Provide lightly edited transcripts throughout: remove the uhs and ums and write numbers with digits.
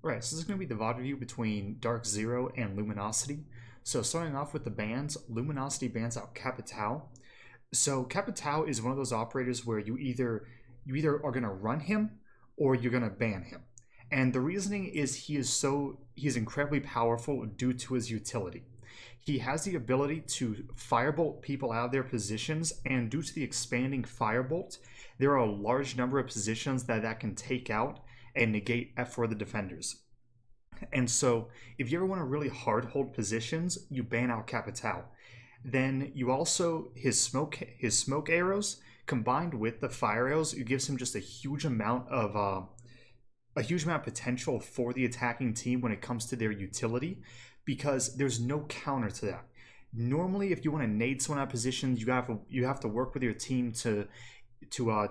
Alright, so this is going to be the VOD review between Dark Zero and Luminosity. So starting off with the bans, Luminosity bans out Capitao. So Capitao is one of those operators where you either are going to run him or you're going to ban him. And the reasoning is he's incredibly powerful due to his utility. He has the ability to firebolt people out of their positions, and due to the expanding firebolt, there are a large number of positions that can take out and negate for the defenders. And so if you ever want to really hard hold positions, you ban out Capitao. Then you also his smoke arrows combined with the fire arrows, it gives him just a huge amount of potential for the attacking team when it comes to their utility, because there's no counter to that. Normally, if you want to nade someone out of positions, you have to work with your team to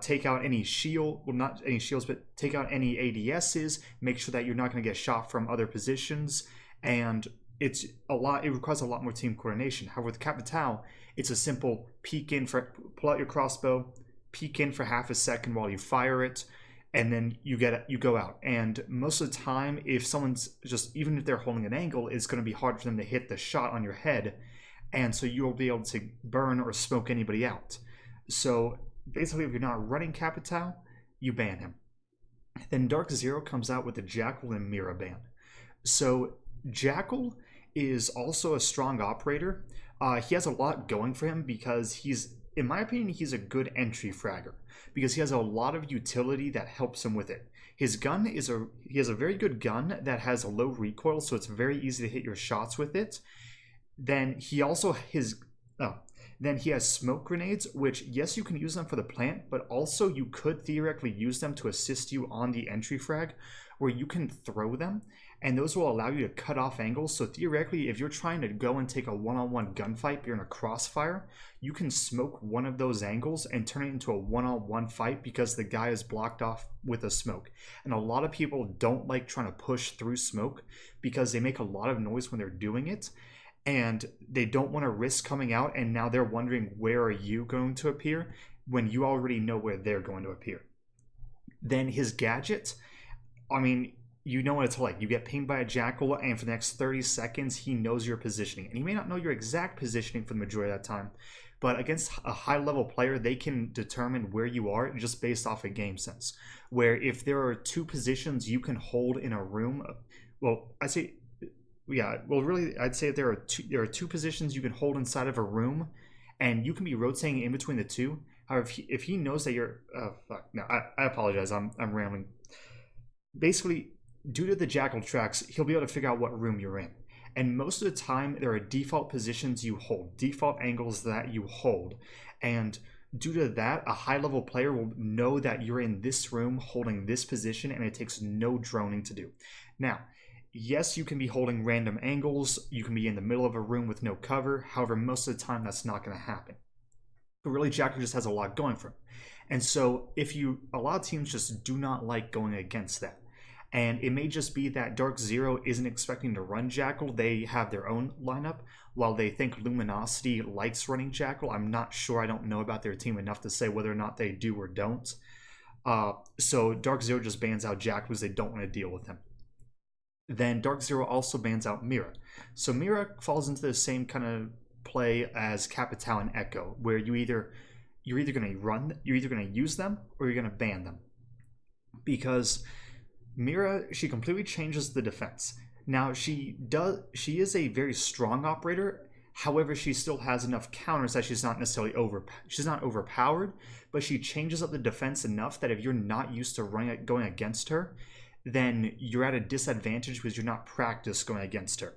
take out any shield, well, not any shields, but take out any ADSs, make sure that you're not going to get shot from other positions, and it requires a lot more team coordination. However, with Capitao, it's a simple pull out your crossbow, peek in for half a second while you fire it, and then you go out. And most of the time, if someone's even if they're holding an angle, it's going to be hard for them to hit the shot on your head, and so you'll be able to burn or smoke anybody out. So basically, if you're not running Capitao, you ban him. Then Dark Zero comes out with the Jackal and Mira ban. So Jackal is also a strong operator. He has a lot going for him because in my opinion, he's a good entry fragger because he has a lot of utility that helps him with it. His gun he has a very good gun that has a low recoil, so it's very easy to hit your shots with it. Then he has smoke grenades, which, yes, you can use them for the plant, but also you could theoretically use them to assist you on the entry frag, where you can throw them, and those will allow you to cut off angles. So theoretically, if you're trying to go and take a one-on-one gunfight, but you're in a crossfire, you can smoke one of those angles and turn it into a one-on-one fight because the guy is blocked off with a smoke. And a lot of people don't like trying to push through smoke because they make a lot of noise when they're doing it, and they don't want to risk coming out, and now they're wondering where are you going to appear when you already know where they're going to appear. Then his gadget, I mean, you know what it's like. You get pinged by a Jackal, and for the next 30 seconds, he knows your positioning. And he may not know your exact positioning for the majority of that time, but against a high-level player, they can determine where you are just based off of game sense. Where if there are two positions you can hold in a room, well, I'd say there are two positions you can hold inside of a room, and you can be rotating in between the two. However, if he knows that you're, I apologize, I'm rambling. Basically, due to the Jackal tracks, he'll be able to figure out what room you're in. And most of the time, there are default positions you hold, default angles that you hold. And due to that, a high-level player will know that you're in this room holding this position, and it takes no droning to do. Now, yes, you can be holding random angles, you can be in the middle of a room with no cover, however, most of the time that's not going to happen. But really, Jackal just has a lot going for him. And so, a lot of teams just do not like going against that. And it may just be that Dark Zero isn't expecting to run Jackal. They have their own lineup, while they think Luminosity likes running Jackal. I'm not sure. I don't know about their team enough to say whether or not they do or don't. So Dark Zero just bans out Jackal because they don't want to deal with him. Then Dark Zero also bans out Mira. So Mira falls into the same kind of play as Capitao and Echo, where you're either going to use them or you're going to ban them. Because Mira, she completely changes the defense. Now she is a very strong operator. However, she still has enough counters that she's not necessarily overpowered, but she changes up the defense enough that if you're not used to going against her, then you're at a disadvantage because you're not practiced going against her.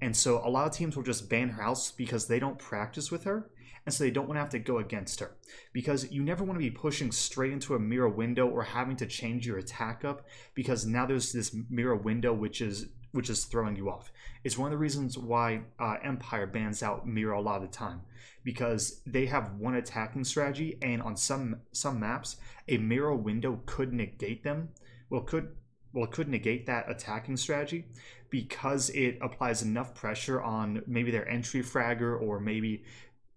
And so a lot of teams will just ban her out because they don't practice with her, and so they don't want to have to go against her. Because you never want to be pushing straight into a mirror window or having to change your attack up, because now there's this mirror window which is throwing you off. It's one of the reasons why Empire bans out mirror a lot of the time, because they have one attacking strategy, and on some maps, a mirror window could negate them. It could negate that attacking strategy because it applies enough pressure on maybe their entry fragger or maybe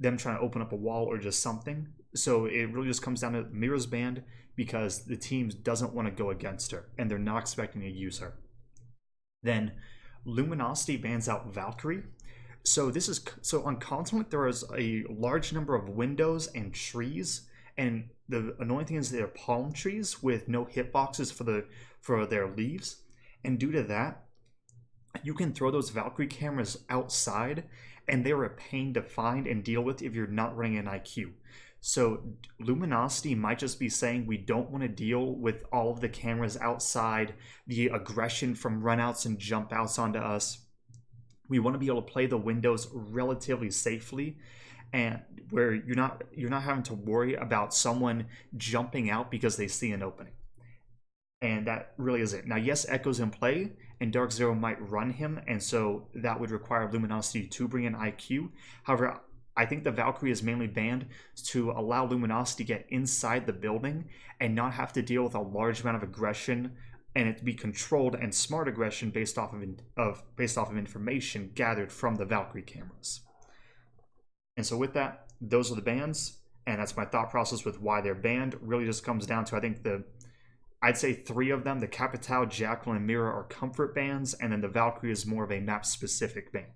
them trying to open up a wall or just something. So it really just comes down to Mira's banned because the team doesn't want to go against her and they're not expecting to use her. Then Luminosity bans out Valkyrie. So on Consulate there is a large number of windows and trees, and the annoying thing is they're palm trees with no hitboxes for their leaves, and due to that, you can throw those Valkyrie cameras outside, and they're a pain to find and deal with if you're not running an IQ. So Luminosity might just be saying we don't want to deal with all of the cameras outside, the aggression from runouts and jump outs onto us. We want to be able to play the windows relatively safely, and where you're not having to worry about someone jumping out because they see an opening. And that really is it. Now, yes, Echo's in play, and Dark Zero might run him, and so that would require Luminosity to bring in IQ. However, I think the Valkyrie is mainly banned to allow Luminosity to get inside the building and not have to deal with a large amount of aggression, and it to be controlled and smart aggression based off of information gathered from the Valkyrie cameras. And so with that, those are the bans, and that's my thought process with why they're banned. Really just comes down to, I think I'd say 3 of them, the Capitao, Jackal, and Mira, are comfort bans, and then the Valkyrie is more of a map-specific ban.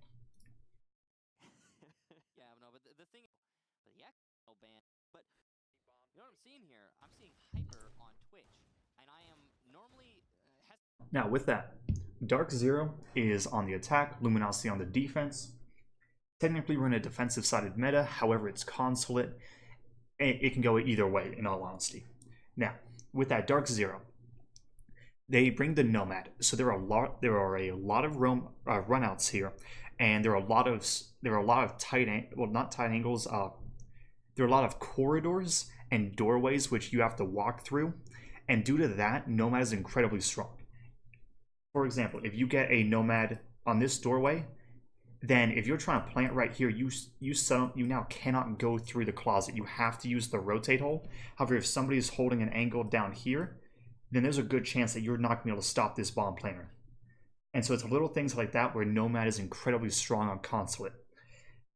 Yeah, no, but the thing, but the actual ban, but you know what I'm seeing here? I'm seeing Hyper on Twitch, and I am normally Now with that, Dark Zero is on the attack, Luminosity on the defense. Technically we're in a defensive-sided meta, however it's Consulate. It can go either way, in all honesty. Now, with that Dark Zero, they bring the Nomad. So there are a lot of runouts here, and there are a lot of not tight angles. There are a lot of corridors and doorways which you have to walk through, and due to that, Nomad is incredibly strong. For example, if you get a Nomad on this doorway, then if you're trying to plant right here, you now cannot go through the closet. You have to use the rotate hole. However, if somebody's holding an angle down here, then there's a good chance that you're not going to be able to stop this bomb planter. And so it's little things like that where Nomad is incredibly strong on Consulate.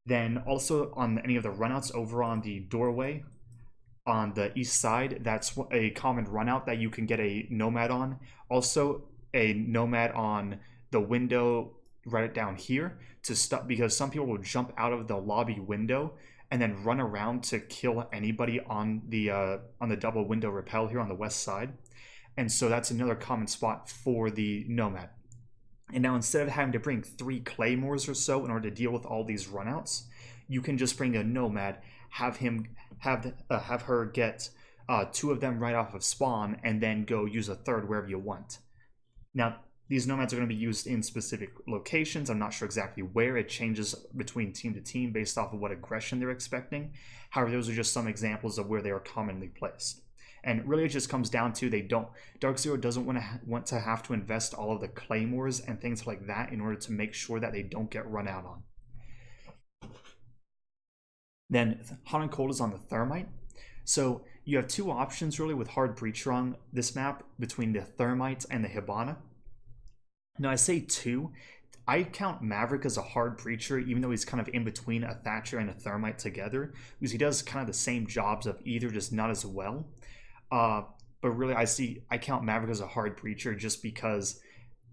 Then also on any of the runouts over on the doorway on the east side, that's a common runout that you can get a Nomad on. Also a Nomad on the window right down here to stop, because some people will jump out of the lobby window and then run around to kill anybody on the double window rappel here on the west side. And so that's another common spot for the Nomad. And now instead of having to bring 3 claymores or so in order to deal with all these runouts, you can just bring a Nomad, have her get 2 of them right off of spawn, and then go use a 3rd wherever you want. Now, these Nomads are going to be used in specific locations. I'm not sure exactly where. It changes between team to team based off of what aggression they're expecting. However, those are just some examples of where they are commonly placed. And really it just comes down to Dark Zero doesn't want to have to invest all of the claymores and things like that in order to make sure that they don't get run out on. Then Hot and Cold is on the Thermite. So you have 2 options really with Hard Breacher on this map between the Thermite and the Hibana. Now I say 2, I count Maverick as a Hard Breacher, even though he's kind of in between a Thatcher and a Thermite together, because he does kind of the same jobs of either, just not as well. But really I count Maverick as a Hard Breacher just because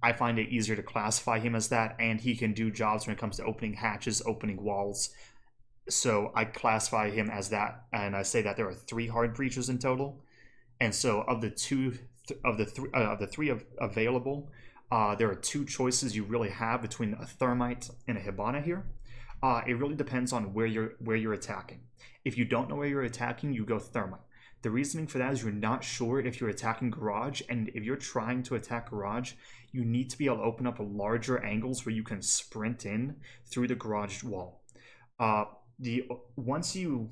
I find it easier to classify him as that, and he can do jobs when it comes to opening hatches, opening walls. So I classify him as that, and I say that there are 3 Hard Breachers in total. And so of the 3 available, there are 2 choices you really have between a Thermite and a Hibana here. It really depends on where you're attacking. If you don't know where you're attacking, you go Thermite. The reasoning for that is you're not sure if you're attacking Garage, and if you're trying to attack Garage, you need to be able to open up larger angles where you can sprint in through the Garage wall. Once you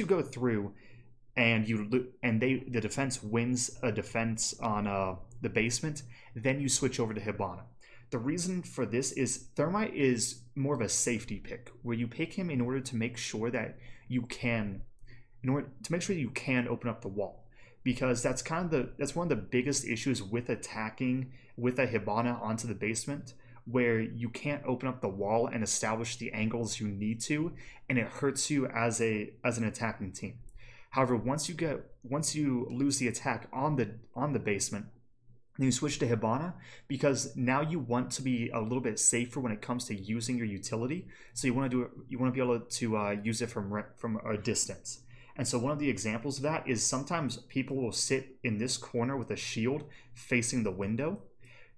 go through and the defense wins a defense on the basement, then you switch over to Hibana. The reason for this is Thermite is more of a safety pick, where you pick him in order to make sure that you can open up the wall, because that's one of the biggest issues with attacking with a Hibana onto the basement, where you can't open up the wall and establish the angles you need to, and it hurts you as an attacking team. However, once you lose the attack on the basement, Then you switch to Hibana because now you want to be a little bit safer when it comes to using your utility. So you want to do it. You want to be able to use it from a distance. And so one of the examples of that is sometimes people will sit in this corner with a shield facing the window.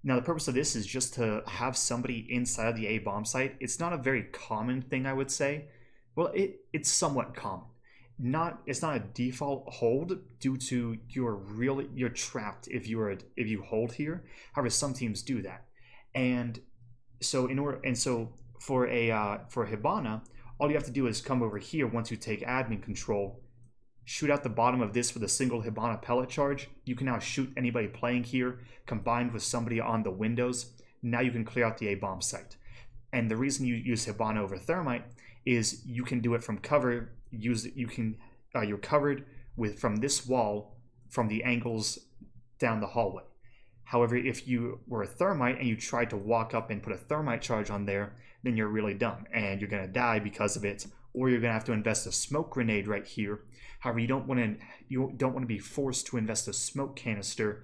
Now the purpose of this is just to have somebody inside of the A bomb site. It's not a very common thing, I would say. Well, it's somewhat common. It's not a default hold due to you're trapped if you hold here. However, some teams do that, and so for Hibana, all you have to do is come over here once you take admin control, shoot out the bottom of this with a single Hibana pellet charge. You can now shoot anybody playing here combined with somebody on the windows. Now you can clear out the A bomb site, and the reason you use Hibana over Thermite is you can do it from cover. You're covered from this wall from the angles down the hallway. However, if you were a Thermite and you tried to walk up and put a Thermite charge on there, then you're really dumb and you're gonna die because of it, or you're gonna have to invest a smoke grenade right here. However, you don't want to be forced to invest a smoke canister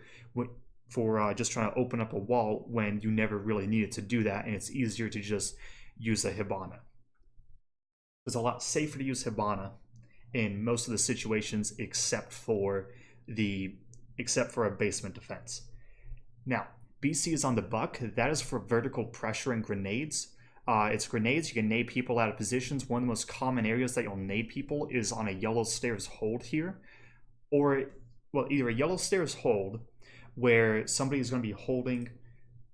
for just trying to open up a wall when you never really needed to do that, and it's easier to just use a Hibana. It's a lot safer to use Hibana in most of the situations except for a basement defense. Now, BC is on the buck. That is for vertical pressure and grenades. It's grenades. You can nade people out of positions. One of the most common areas that you'll nade people is on a yellow stairs hold here, or either a yellow stairs hold where somebody is going to be holding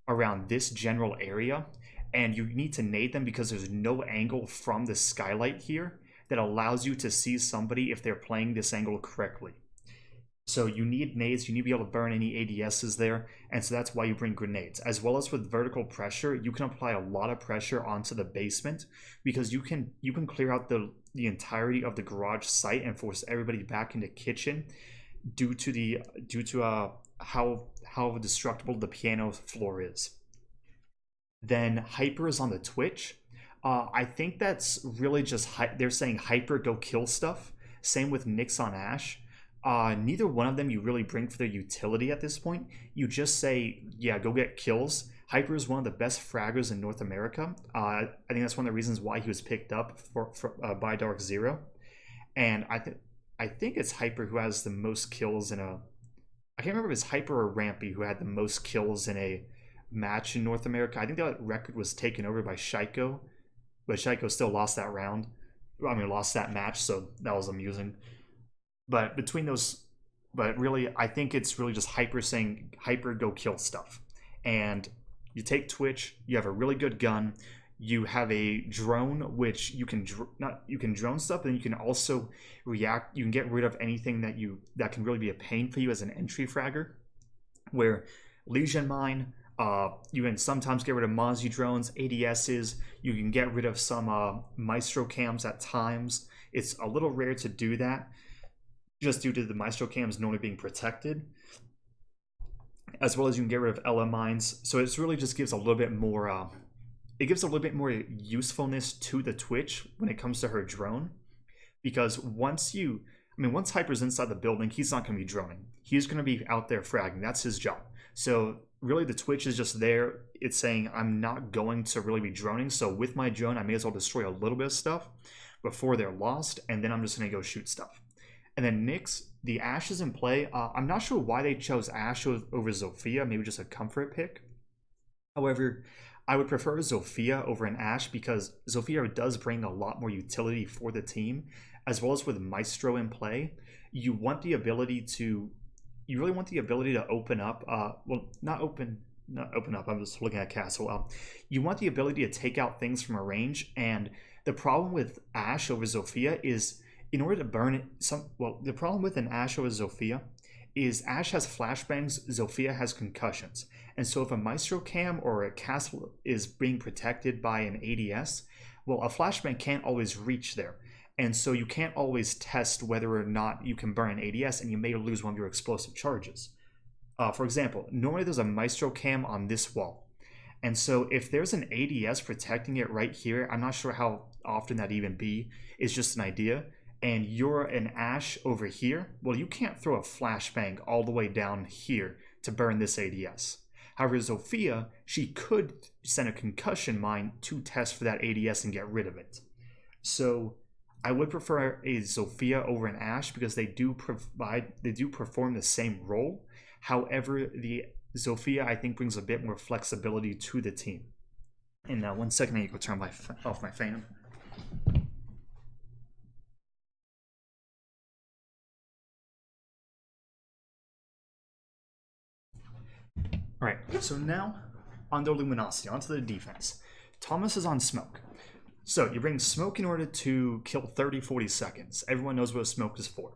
around this general area, and you need to nade them because there's no angle from the skylight here that allows you to see somebody if they're playing this angle correctly. So you need nades, you need to be able to burn any ADSs there, and so that's why you bring grenades. As well as with vertical pressure, you can apply a lot of pressure onto the basement because you can clear out the entirety of the garage site and force everybody back into kitchen due to how destructible the piano floor is. Then Hyper is on the Twitch. I think that's really just they're saying Hyper go kill stuff. Same with Nyx on Ash. Neither one of them you really bring for their utility at this point. You just say, yeah, go get kills. Hyper is one of the best fraggers in North America. I think that's one of the reasons why he was picked up by Dark Zero. And I think it's Hyper who has the most kills in a... I can't remember if it's Hyper or Rampy who had the most kills in a match in North America. I think that record was taken over by Shaiko, but Shaiko still lost that round. Lost that match, so that was amusing. But between those, really, I think it's really just Hyper saying, Hyper, go kill stuff. And you take Twitch, you have a really good gun, you have a drone, which you can drone stuff, and you can also react. You can get rid of anything that can really be a pain for you as an entry fragger, where Legion Mine, you can sometimes get rid of Mozzie drones, ADSs. You can get rid of some Maestro cams at times. It's a little rare to do that, just due to the Maestro cams normally being protected. As well as you can get rid of LM mines. So it really just gives a little bit more. It gives a little bit more usefulness to the Twitch when it comes to her drone, because once Hyper's inside the building, he's not going to be droning. He's going to be out there fragging. That's his job. So really the Twitch is just there. It's saying I'm not going to really be droning, so with my drone I may as well destroy a little bit of stuff before they're lost, and then I'm just going to go shoot stuff. And then Nyx, the Ashe is in play. I'm not sure why they chose Ashe over Zofia, maybe just a comfort pick. However, I would prefer Zofia over an Ashe because Zofia does bring a lot more utility for the team, as well as with Maestro in play. You really want the ability to open up. Not open up. I'm just looking at Castle. You want the ability to take out things from a range, and the problem with Ashe over Zofia is in order to burn it. The problem with an Ashe over Zofia is Ashe has flashbangs, Zofia has concussions, and so if a Maestro cam or a Castle is being protected by an ADS, a flashbang can't always reach there. And so you can't always test whether or not you can burn an ADS, and you may lose one of your explosive charges. For example, normally there's a Maestro cam on this wall. And so if there's an ADS protecting it right here, I'm not sure how often that'd even be, it's just an idea, and you're an Ashe over here, you can't throw a flashbang all the way down here to burn this ADS. However, Zofia, she could send a concussion mine to test for that ADS and get rid of it. So I would prefer a Zofia over an Ashe because they do perform the same role. However, the Zofia I think brings a bit more flexibility to the team. And now 1 second, I need to turn off my fan. Alright, so now onto Luminosity, onto the defense. Thomas is on smoke. So you bring smoke in order to kill 30-40 seconds. Everyone knows what a smoke is for.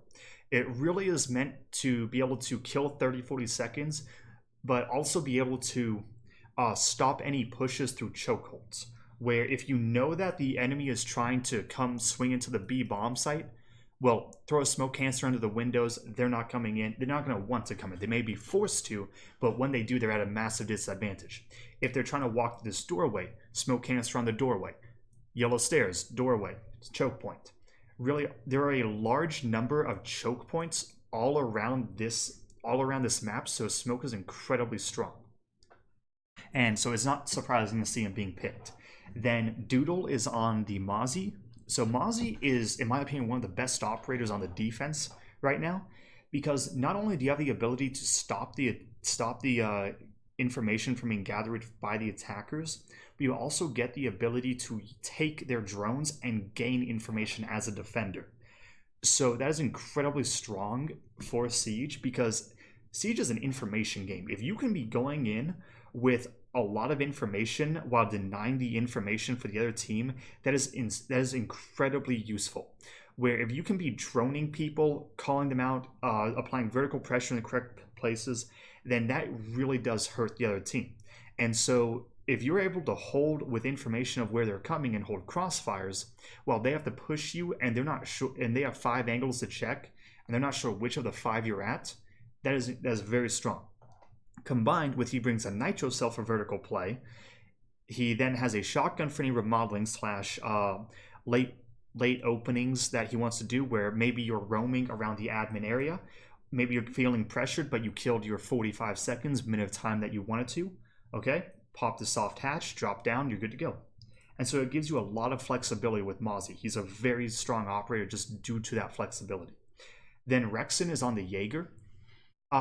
It really is meant to be able to kill 30-40 seconds, but also be able to stop any pushes through chokeholds. Where if you know that the enemy is trying to come swing into the B bomb site, well, throw a smoke canister under the windows, they're not coming in. They're not going to want to come in. They may be forced to, but when they do, they're at a massive disadvantage. If they're trying to walk through this doorway, smoke canister on the doorway. Yellow stairs, doorway, choke point. Really, there are a large number of choke points all around this map, so smoke is incredibly strong. And so it's not surprising to see him being picked. Then Doodle is on the Mozzie. So Mozzie is, in my opinion, one of the best operators on the defense right now, because not only do you have the ability to stop the information from being gathered by the attackers, but you also get the ability to take their drones and gain information as a defender. So that is incredibly strong for Siege, because Siege is an information game. If you can be going in with a lot of information while denying the information for the other team, that is incredibly useful. Where if you can be droning people, calling them out, applying vertical pressure in the correct places, then that really does hurt the other team. And so if you're able to hold with information of where they're coming and hold crossfires, well, they have to push you and they're not sure, and they have 5 angles to check, and they're not sure which of the 5 you're at, that is very strong. Combined with he brings a nitro cell for vertical play. He then has a shotgun for any remodeling / late openings that he wants to do, where maybe you're roaming around the admin area. Maybe you're feeling pressured, but you killed your 45 seconds, minute of time that you wanted to. Okay, pop the soft hatch, drop down, you're good to go. And so it gives you a lot of flexibility with Mozzie. He's a very strong operator just due to that flexibility. Then Rexon is on the Jaeger.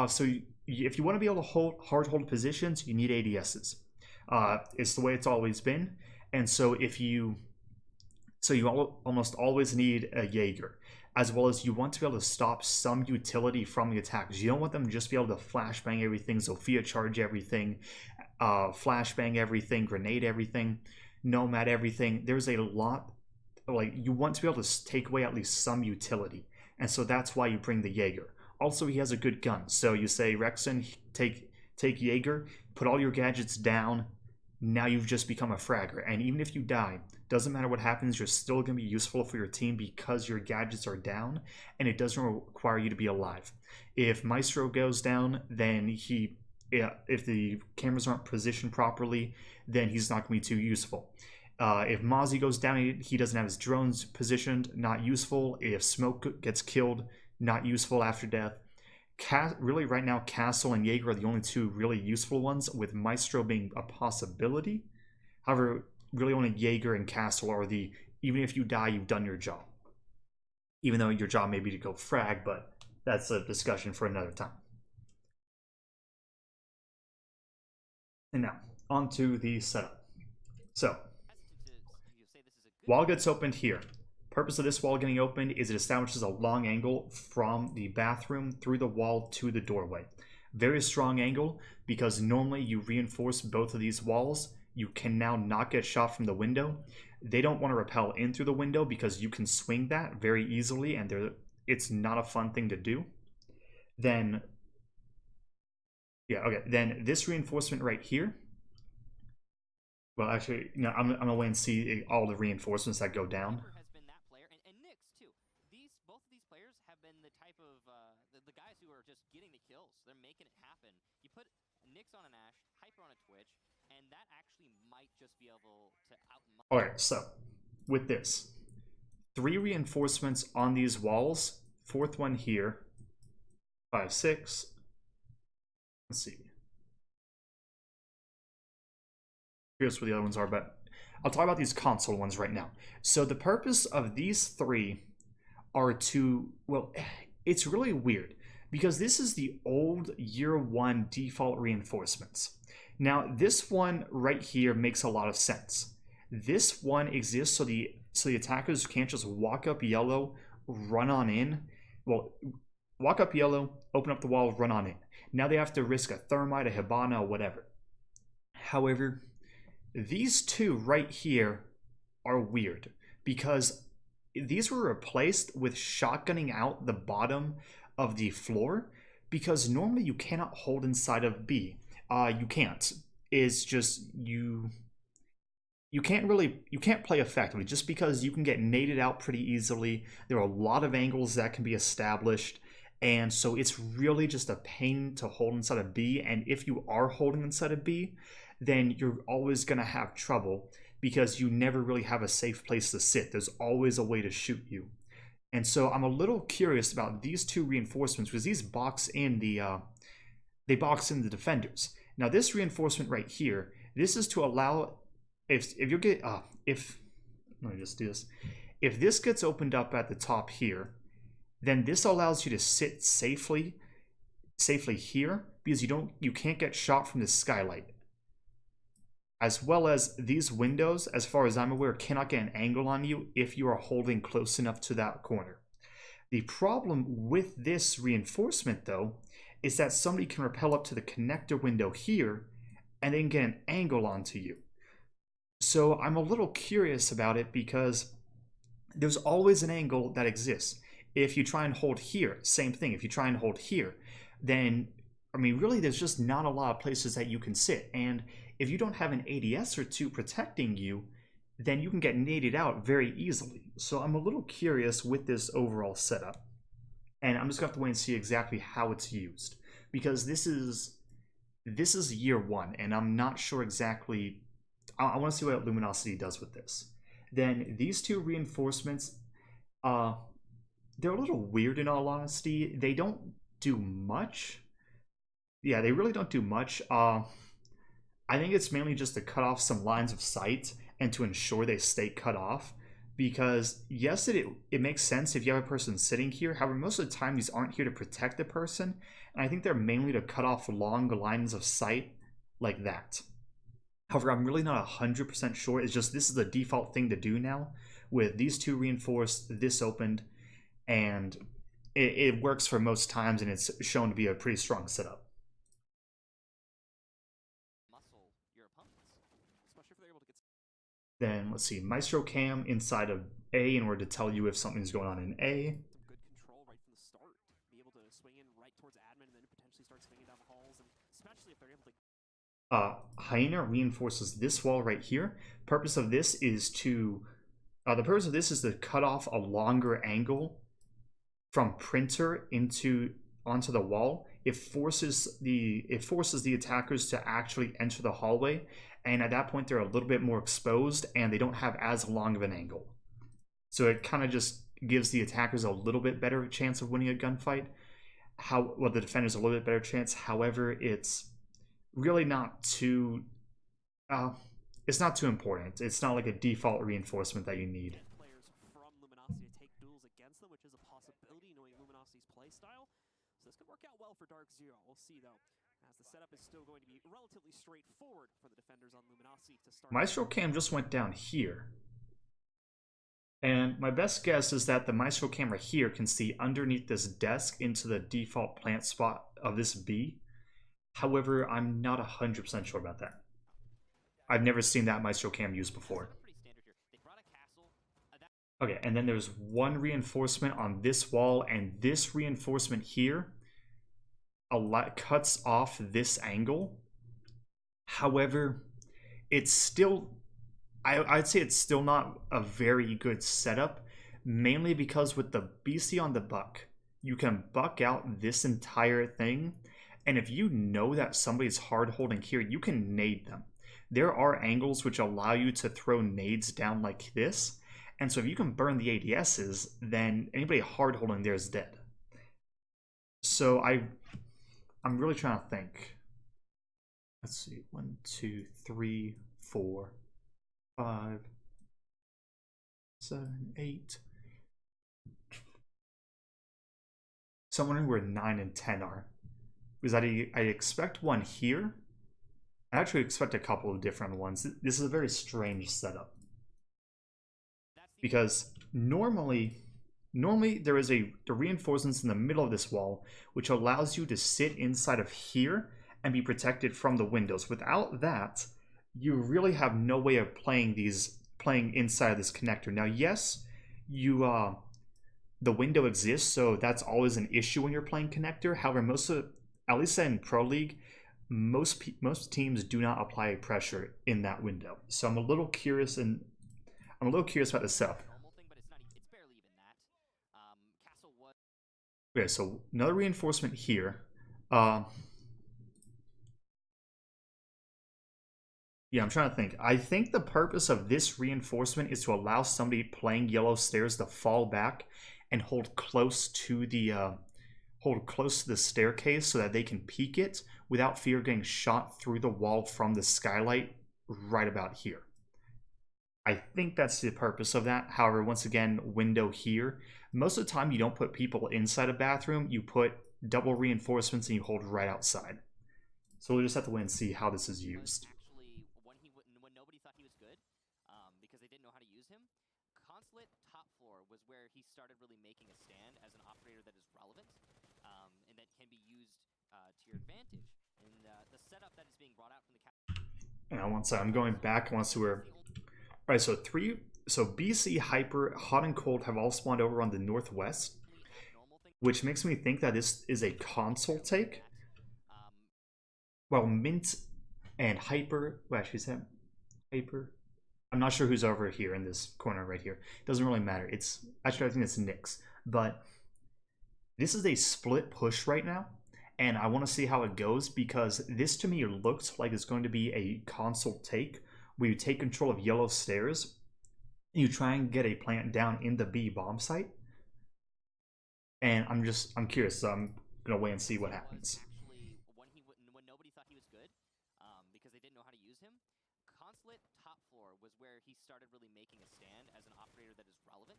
So if you want to be able to hard hold positions, you need ADSs. It's the way it's always been. And so you almost always need a Jaeger, as well as you want to be able to stop some utility from the attackers. You don't want them to just be able to flashbang everything, Zofia charge everything, flashbang everything, grenade everything, nomad everything. There's a lot, you want to be able to take away at least some utility. And so that's why you bring the Jaeger. Also, he has a good gun. So you say, Rexon, take Jaeger, put all your gadgets down. Now you've just become a fragger. And even if you die, doesn't matter what happens, you're still going to be useful for your team because your gadgets are down, and it doesn't require you to be alive. If Maestro goes down, then if the cameras aren't positioned properly, then he's not going to be too useful. If Mozzie goes down, he doesn't have his drones positioned, not useful. If Smoke gets killed, not useful after death. Really, right now, Castle and Jaeger are the only 2 really useful ones, with Maestro being a possibility. However, really only Jaeger and Castle are even if you die, you've done your job. Even though your job may be to go frag, but that's a discussion for another time. And now, onto the setup. So, wall gets opened here. Purpose of this wall getting opened is it establishes a long angle from the bathroom through the wall to the doorway. Very strong angle, because normally you reinforce both of these walls. You can now not get shot from the window. They don't want to rappel in through the window because you can swing that very easily, and it's not a fun thing to do. Then, then this reinforcement right here. Well, actually, no, I'm going to wait and see all the reinforcements that go down. The guys who are just getting the kills. They're making it happen. You put Nyx on an Ashe, Hyper on a Twitch, and that actually might just be able to out. Alright, so with this, 3 reinforcements on these walls, 4th one here, 5, 6, let's see. Here's where the other ones are, but I'll talk about these console ones right now. So the purpose of these three are to, well, it's really weird because this is the old year one default reinforcements. Now this one right here makes a lot of sense. This one exists so the attackers can't just walk up yellow, run on in. Well, walk up yellow, open up the wall, run on in. Now they have to risk a thermite, a hibana, or whatever. However, these two right here are weird because these were replaced with shotgunning out the bottom of the floor because normally you cannot hold inside of B. You can't. It's just you can't play effectively just because you can get naded out pretty easily. There are a lot of angles that can be established, and so it's really just a pain to hold inside of B. And if you are holding inside of B, then you're always going to have trouble because you never really have a safe place to sit. There's always a way to shoot you. And so I'm a little curious about these two reinforcements because these box in the defenders. Now this reinforcement right here, this is to allow if you get let me just do this. If this gets opened up at the top here, then this allows you to sit safely here because you can't get shot from the skylight. As well as these windows, as far as I'm aware, cannot get an angle on you if you are holding close enough to that corner. The problem with this reinforcement, though, is that somebody can rappel up to the connector window here and then get an angle onto you. So I'm a little curious about it because there's always an angle that exists. If you try and hold here, same thing. If you try and hold here, then, I mean, really, there's just not a lot of places that you can sit. And if you don't have an ADS or two protecting you, then you can get naded out very easily. So I'm a little curious with this overall setup. And I'm just going to have to wait and see exactly how it's used. Because this is year one, and I'm not sure exactly. I want to see what Luminosity does with this. Then these two reinforcements, they're a little weird in all honesty. They don't do much. Yeah, they really don't do much. I think it's mainly just to cut off some lines of sight and to ensure they stay cut off. Because yes, it makes sense if you have a person sitting here. However, most of the time these aren't here to protect the person. And I think they're mainly to cut off long lines of sight like that. However, I'm really not 100% sure. It's just this is the default thing to do now with these two reinforced, this opened, and it works for most times, and it's shown to be a pretty strong setup. Then let's see, Maestro Cam inside of A in order to tell you if something's going on in A. Good control right from the start. Be able to swing in right towards admin and then potentially start swinging down the halls, and especially if they're able to. Hyena reinforces this wall right here. Purpose of this is to cut off a longer angle from printer onto the wall. It forces the attackers to actually enter the hallway, and at that point they're a little bit more exposed and they don't have as long of an angle. So it kind of just gives the attackers a little bit better chance of winning a gunfight. The defenders a little bit better chance. However, it's really not too it's not too important. It's not like a default reinforcement that you need. Players from Luminosity to take duels against them, which is a possibility knowing Luminosity's playstyle. So this could work out well for Dark Zero. We'll see though, as the setup is still going to be relatively straightforward for the defenders on Luminosity to start. Maestro Cam just went down here. And my best guess is that the Maestro camera here can see underneath this desk into the default plant spot of this B. However, I'm not 100% sure about that. I've never seen that Maestro Cam used before. Okay, and then there's one reinforcement on this wall, and this reinforcement here cuts off this angle. However, it's still, I'd say it's still not a very good setup, mainly because with the BC on the buck, you can buck out this entire thing. And if you know that somebody's hard holding here, you can nade them. There are angles which allow you to throw nades down like this. And so if you can burn the ADSs, then anybody hard holding there is dead. So I'm really trying to think. let's see, 1, 2, 3, 4, 5, 7, 8. So I'm wondering where 9 and 10 are. Because I expect one here. I actually expect a couple of different ones. This is a very strange setup. Because normally there is the reinforcements in the middle of this wall, which allows you to sit inside of here and be protected from the windows. Without that, you really have no way of playing inside of this connector. Now, yes, the window exists, so that's always an issue when you're playing connector. However, at least in Pro League, most teams do not apply pressure in that window. So I'm a little curious about the setup. Okay, so another reinforcement here. Yeah, I'm trying to think. I think the purpose of this reinforcement is to allow somebody playing yellow stairs to fall back and hold close to the staircase so that they can peek it without fear of getting shot through the wall from the skylight right about here. I think that's the purpose of that. However, once again, window here. Most of the time, you don't put people inside a bathroom. You put double reinforcements and you hold right outside. So we'll just have to wait and see how this is used. Actually, when nobody thought he was good, because they didn't know how to use him, Consulate top floor was where he started really making a stand as an operator that is relevant, and that can be used to your advantage. And the setup that is being brought out from the and once I'm going back, I want to see where. All right, so BC, Hyper, Hot and Cold have all spawned over on the northwest, which makes me think that this is a console take. Well, Mint and Hyper, well, actually, is that Hyper? I'm not sure who's over here in this corner right here. Doesn't really matter. Actually, I think it's Nyx. But this is a split push right now, and I want to see how it goes because this to me looks like it's going to be a console take where you take control of yellow stairs, and you try and get a plant down in the B bomb site. And I'm curious, so I'm gonna wait and see what happens. Actually, when nobody thought he was good, because they didn't know how to use him, Consulate top floor was where he started really making a stand as an operator that is relevant,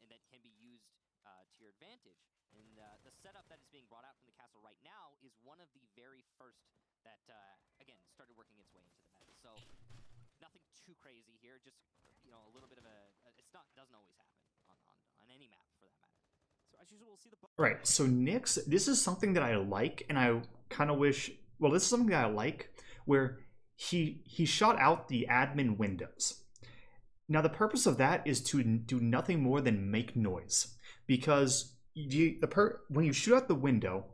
and that can be used to your advantage. And the setup that is being brought out from the castle right now is one of the very first that, again, started working its way into the meta. So nothing too crazy here, just a little bit of doesn't always happen on any map for that matter. So as usual, we'll see the right. So Nyx, this is something that I like, and I kind of wish. Well, this is something that I like, where he shot out the admin windows. Now the purpose of that is to do nothing more than make noise, because when you shoot out the window,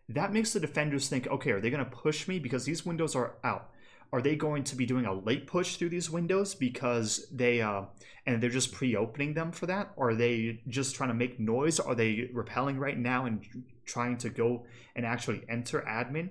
that makes the defenders think, okay, are they going to push me because these windows are out? Are they going to be doing a late push through these windows because they're just pre-opening them for that? Or are they just trying to make noise? Are they repelling right now and trying to go and actually enter admin?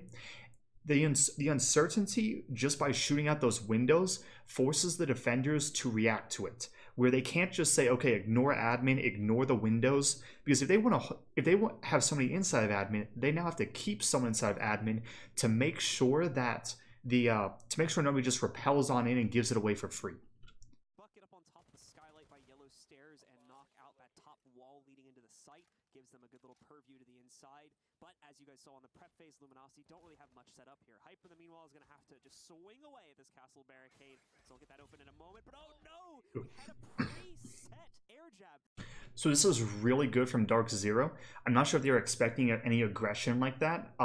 The uncertainty just by shooting out those windows forces the defenders to react to it, where they can't just say, okay, ignore admin, ignore the windows, because if they want to have somebody inside of admin, they now have to keep someone inside of admin to make sure that nobody just repels on in and gives it away for free. Bucket up on top of the skylight by yellow stairs and knock out that top wall leading into the site. Gives them a good little purview to the inside. But as you guys saw on the prep phase, Luminosity don't really have much set up here. Hyper, the meanwhile, is going to have to just swing away at this castle barricade. So we'll get that open in a moment. But oh no! We had a preset air jab. So this is really good from Dark Zero. I'm not sure if they were expecting any aggression like that.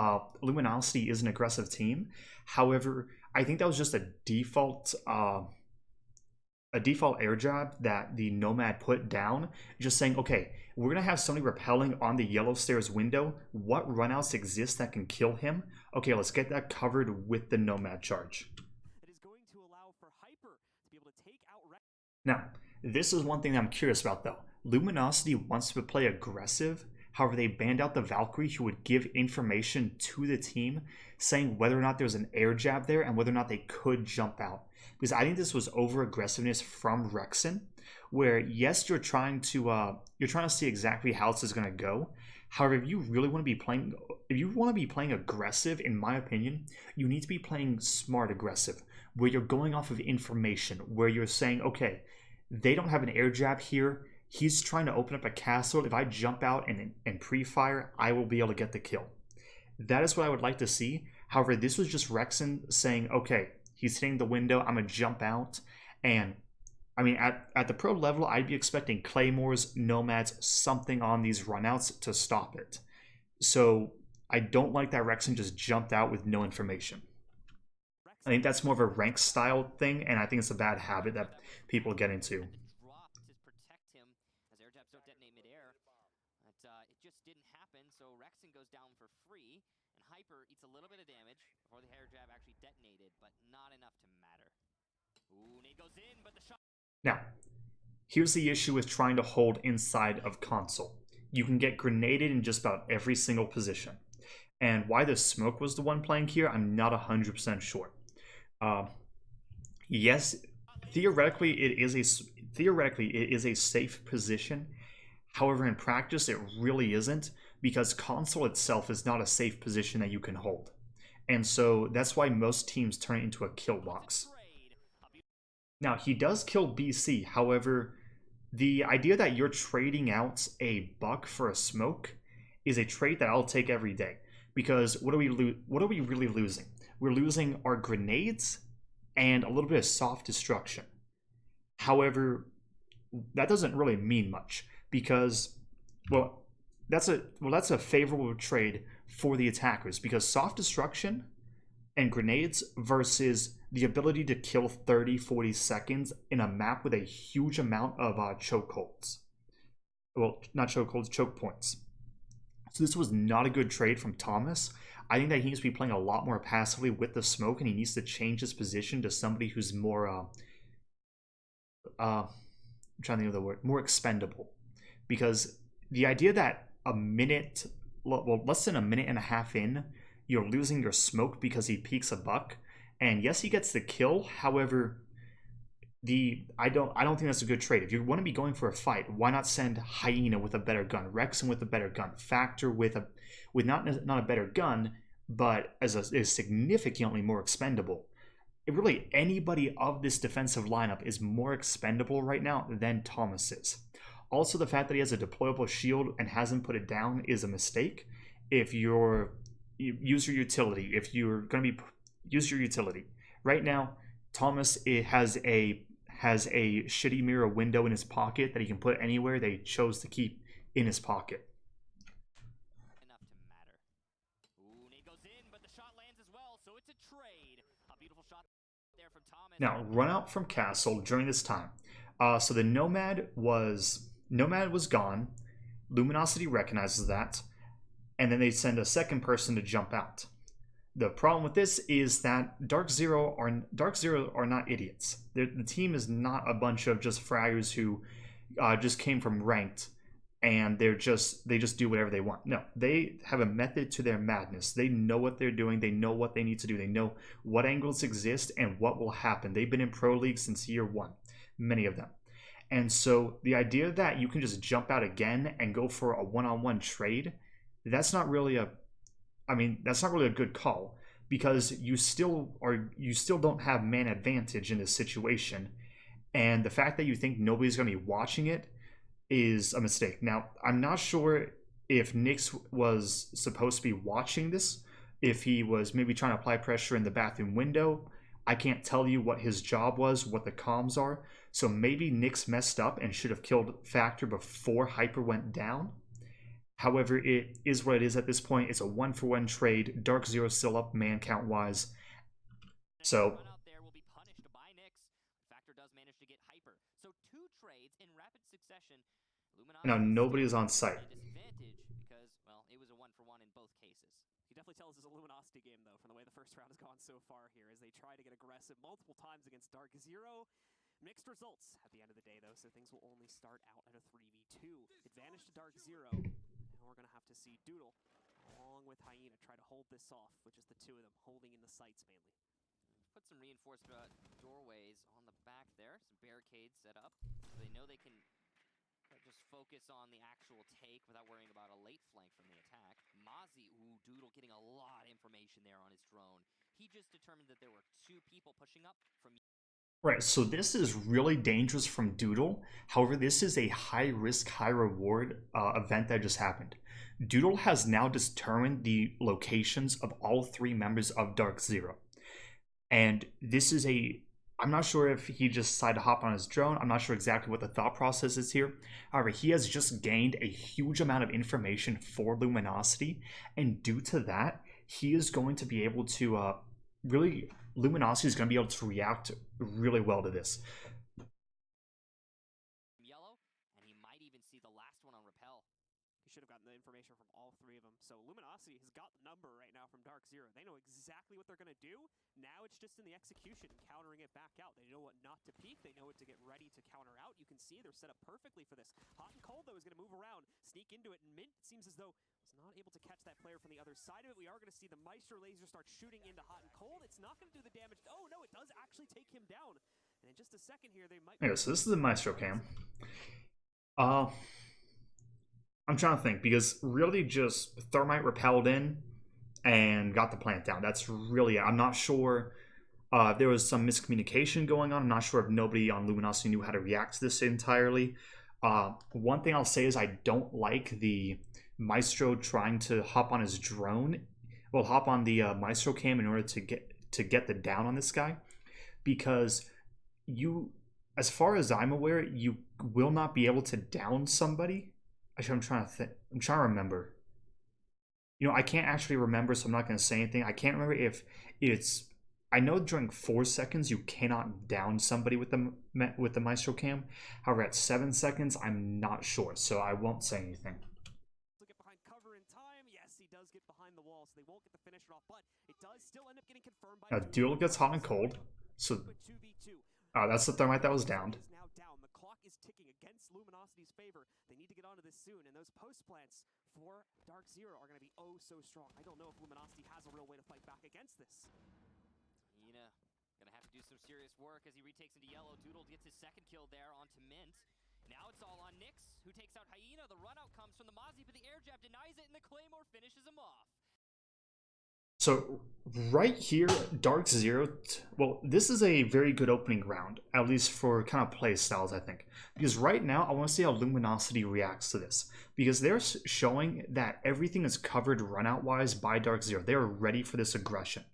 Luminosity is an aggressive team. However, I think that was just a default air jab that the Nomad put down, just saying, okay, we're going to have somebody repelling on the yellow stairs window. What runouts exist that can kill him? Okay, let's get that covered with the Nomad charge. It is going to allow for Hyper to be able to take out... Now, this is one thing that I'm curious about, though. Luminosity wants to play aggressive. However, they banned out the Valkyrie, who would give information to the team, saying whether or not there's an air jab there and whether or not they could jump out. Because I think this was over-aggressiveness from Rexen, where yes, you're trying to see exactly how this is going to go. However, if you want to be playing aggressive, in my opinion, you need to be playing smart aggressive, where you're going off of information, where you're saying, okay, they don't have an air jab here. He's trying to open up a castle. If I jump out and pre-fire, I will be able to get the kill. That is what I would like to see. However, this was just Rexon saying, okay, he's hitting the window, I'm going to jump out. And, I mean, at the pro level, I'd be expecting Claymores, Nomads, something on these runouts to stop it. So, I don't like that Rexon just jumped out with no information. I think that's more of a rank style thing, and I think it's a bad habit that people get into. Drop to protect him as air jabs don't detonate midair. But it just didn't happen, so Rexon goes down for free, and Hyper eats a little bit of damage before the air jab actually detonated, but not enough to matter. Ooh, nade goes in, but the shot... Now, here's the issue with trying to hold inside of console. You can get grenaded in just about every single position. And why the smoke was the one playing here, I'm not 100% sure. Yes, theoretically it is a safe position. However, in practice, it really isn't, because console itself is not a safe position that you can hold. And so that's why most teams turn it into a kill box. Now, he does kill BC. However, the idea that you're trading out a buck for a smoke is a trait that I'll take every day. Because what are we really losing? We're losing our grenades and a little bit of soft destruction. However, that doesn't really mean much, because that's a favorable trade for the attackers, because soft destruction and grenades versus the ability to kill 30-40 seconds in a map with a huge amount of chokeholds. Well, not chokeholds, choke points. So this was not a good trade from Thomas. I think that he needs to be playing a lot more passively with the smoke, and he needs to change his position to somebody who's more, I'm trying to think of the word, more expendable. Because the idea that less than a minute and a half in, you're losing your smoke because he peeks a buck, and yes, he gets the kill. However, I don't think that's a good trade. If you want to be going for a fight, why not send Hyena with a better gun, Rexon with a better gun, Factor with not a better gun, but is significantly more expendable. Really, anybody of this defensive lineup is more expendable right now than Thomas is. Also, the fact that he has a deployable shield and hasn't put it down is a mistake. If you use your utility, if you're going to use your utility right now, Thomas has a shitty mirror window in his pocket that he can put anywhere. They chose to keep in his pocket. Enough to matter. Ooh, nade goes in, but the shot lands as well, so it's a trade. A beautiful shot there from Thomas. Now, run out from castle during this time. So the Nomad was gone. Luminosity recognizes that, and then they send a second person to jump out. The problem with this is that Dark Zero are not idiots. The team is not a bunch of just fraggers who just came from ranked and they just do whatever they want. No, they have a method to their madness. They know what they're doing. They know what they need to do. They know what angles exist and what will happen. They've been in Pro League since year one, many of them. And so the idea that you can just jump out again and go for a one-on-one trade, that's not really a good call, because you still don't have man advantage in this situation, and the fact that you think nobody's going to be watching it is a mistake. Now, I'm not sure if Nyx was supposed to be watching this, if he was maybe trying to apply pressure in the bathroom window. I can't tell you what his job was, what the comms are, so maybe Nyx messed up and should have killed Factor before Hyper went down. However, it is what it is at this point. It's a 1-for-1 trade. Dark Zero still up man count wise. So Run out there will be punished by Nyx. Factor does manage to get Hyper. So 2 trades in rapid succession. Luminosity now nobody is on still site. at a disadvantage because, well, it was a 1-for-1 in both cases. You definitely tell us it's a Luminosity game, though, from the way the first round has gone so far here, as they try to get aggressive multiple times against Dark Zero. Mixed results at the end of the day, though, so things will only start out at a 3v2. Advantage to Dark Zero. Now we're going to have to see Doodle, along with Hyena, try to hold this off, with just the two of them holding in the sights mainly. Put some reinforced doorways on the back there, some barricades set up, so they know they can just just focus on the actual take without worrying about a late flank from the attack. Mozzie, ooh, Doodle getting a lot of information there on his drone. He just determined that there were 2 people pushing up from... Right, so this is really dangerous from Doodle. However, this is a high risk, high reward event that just happened. Doodle has now determined the locations of all 3 members of Dark Zero. And this is I'm not sure if he just decided to hop on his drone. I'm not sure exactly what the thought process is here. However, he has just gained a huge amount of information for Luminosity. And due to that, he is going to be able to really... Luminosity is going to be able to react really well to this. Yellow, and he might even see the last one on Repel. He should have gotten the information from all 3 of them. So Luminosity has got the number right now from Dark Zero. They know exactly what they're going to do. Now it's just in the execution and countering it back out. They know what not to peek. They know what to get ready to counter out. You can see they're set up perfectly for this. Hot and Cold, though, is going to move around, sneak into it, and Mint seems as though was not able to catch that player from the other side of it. We are going to see the Maestro laser start shooting into Hot and Cold. It's not going to do the damage. Oh, no, it does actually take him down. And in just a second here, they might... Yeah, so this is the Maestro cam. I'm trying to think, because really just Thermite repelled in and got the plant down. That's really it. I'm not sure if there was some miscommunication going on. I'm not sure if nobody on Luminosity knew how to react to this entirely. One thing I'll say is I don't like the Maestro trying to hop on his drone. Well, hop on the Maestro cam in order to get the down on this guy. Because you, as far as I'm aware, you will not be able to down somebody. Actually, I'm trying to remember. You know, I can't actually remember, so I'm not going to say anything. I can't remember if it's... I know during 4 seconds you cannot down somebody with the Maestro cam. However, at 7 seconds, I'm not sure, so I won't say anything. Get behind cover in time. Yes, he does get behind the wall, so they won't get the finish off, but it does still end up getting confirmed by... Duel gets hot and cold, so... that's the Thermite that was downed. Now down. The clock is ticking against Luminosity's favor. They need to get onto this soon, and those post plants for Dark Zero are going to be oh so strong. I don't know if Luminosity has a real way to fight back against this. Hina gonna have to do some serious work as he retakes into yellow. Doodle gets his 2nd kill there onto Mint. Now it's all on Nyx, who takes out Hyena. The run out comes from the Mozzie, but the air jab denies it, and the Claymore finishes him off. So right here, Dark Zero, well, this is a very good opening round, at least for kind of play styles, I think. Because right now, I want to see how Luminosity reacts to this. Because they're showing that everything is covered run-out-wise by Dark Zero. They are ready for this aggression.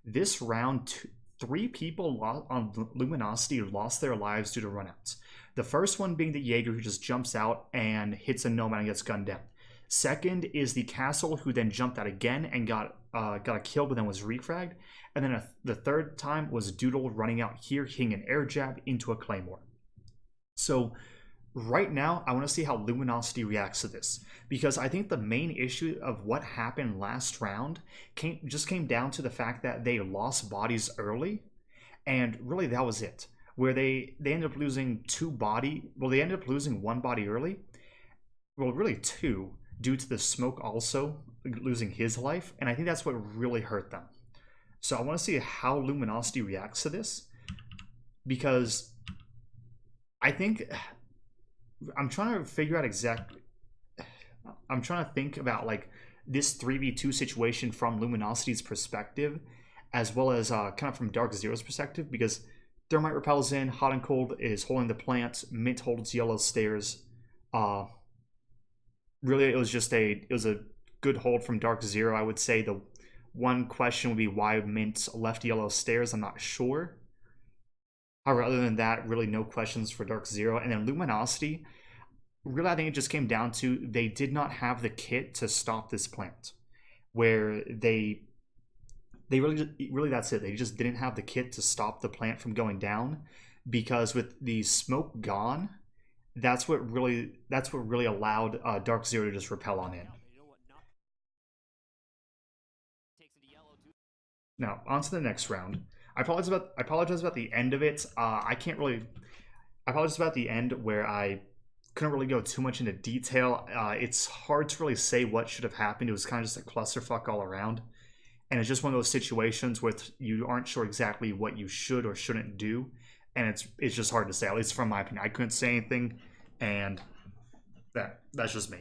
This round, 3 people on Luminosity lost their lives due to run-outs. The first one being the Jaeger, who just jumps out and hits a Nomad and gets gunned down. Second is the Castle, who then jumped out again and got a kill, but then was refragged. And then the third time was Doodle running out here, hitting an air jab into a Claymore. So right now, I want to see how Luminosity reacts to this. Because I think the main issue of what happened last round just came down to the fact that they lost bodies early. And really, that was it. Where they ended up losing they ended up losing 1 body early. Well, really 2. Due to the smoke also losing his life, and I think that's what really hurt them. So I want to see how Luminosity reacts to this, because I think I'm trying to figure out exactly... I'm trying to think about like this 3v2 situation from Luminosity's perspective, as well as kind of from Dark Zero's perspective, because Thermite repels in, Hot and Cold is holding the plant, Mint holds yellow stairs. Really, it was a good hold from Dark Zero. I would say the one question would be why Mint left yellow stairs. I'm not sure. However, other than that, really no questions for Dark Zero. And then Luminosity, really I think it just came down to they did not have the kit to stop this plant. Where they really that's it. They just didn't have the kit to stop the plant from going down, because with the smoke gone, that's what really allowed Dark Zero to just repel on in. Now, on to the next round. I apologize about the end of it. I apologize about the end where I couldn't really go too much into detail. It's hard to really say what should have happened. It was kind of just a clusterfuck all around. And it's just one of those situations where you aren't sure exactly what you should or shouldn't do. And it's just hard to say, at least from my opinion. I couldn't say anything, and That's just me.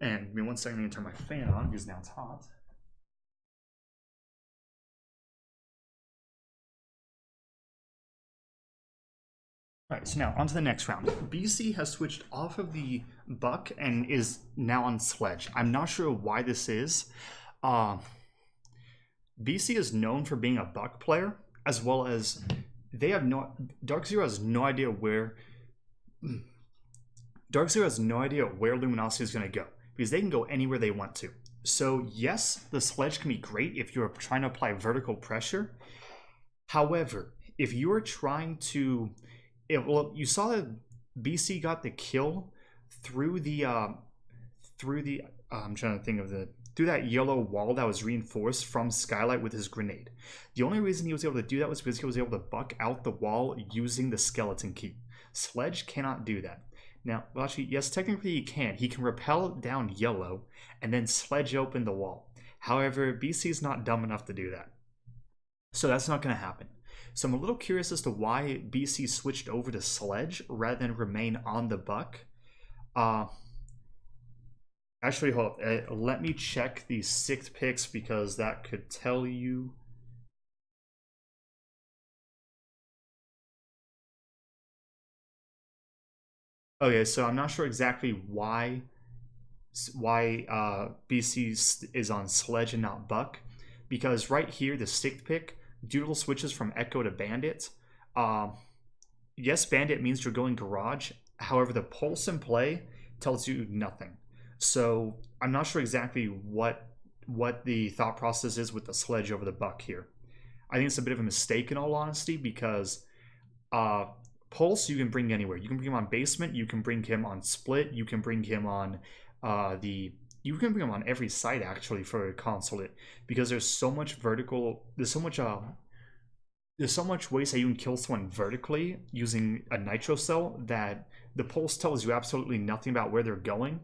And give me 1 second, I need to turn my fan on because now it's hot. Alright, so now on to the next round. BC has switched off of the Buck and is now on Sledge. I'm not sure why this is. BC is known for being a Buck player, as well as Dark Zero has no idea where Luminosity is going to go, because they can go anywhere they want to. So yes, the Sledge can be great if you're trying to apply vertical pressure. However, if you are trying to... you saw that BC got the kill through that yellow wall that was reinforced from Skylight with his grenade. The only reason he was able to do that was because he was able to buck out the wall using the skeleton key. Sledge cannot do that. Now, well, actually, yes, technically he can. He can rappel down yellow and then sledge open the wall. However, BC is not dumb enough to do that. So that's not going to happen. So I'm a little curious as to why BC switched over to Sledge rather than remain on the Buck. Actually, hold up. Let me check the 6th picks because that could tell you. Okay, so I'm not sure exactly why BC is on Sledge and not Buck, because right here, the 6th pick, Doodle switches from Echo to Bandit. Yes, Bandit means you're going Garage. However, the pulse in play tells you nothing. So I'm not sure exactly what the thought process is with the Sledge over the Buck here. I think it's a bit of a mistake in all honesty, because Pulse you can bring anywhere. You can bring him on Basement, you can bring him on Split, you can bring him on you can bring him on every site actually for Consulate, because there's so much ways that you can kill someone vertically using a nitro cell that the Pulse tells you absolutely nothing about where they're going,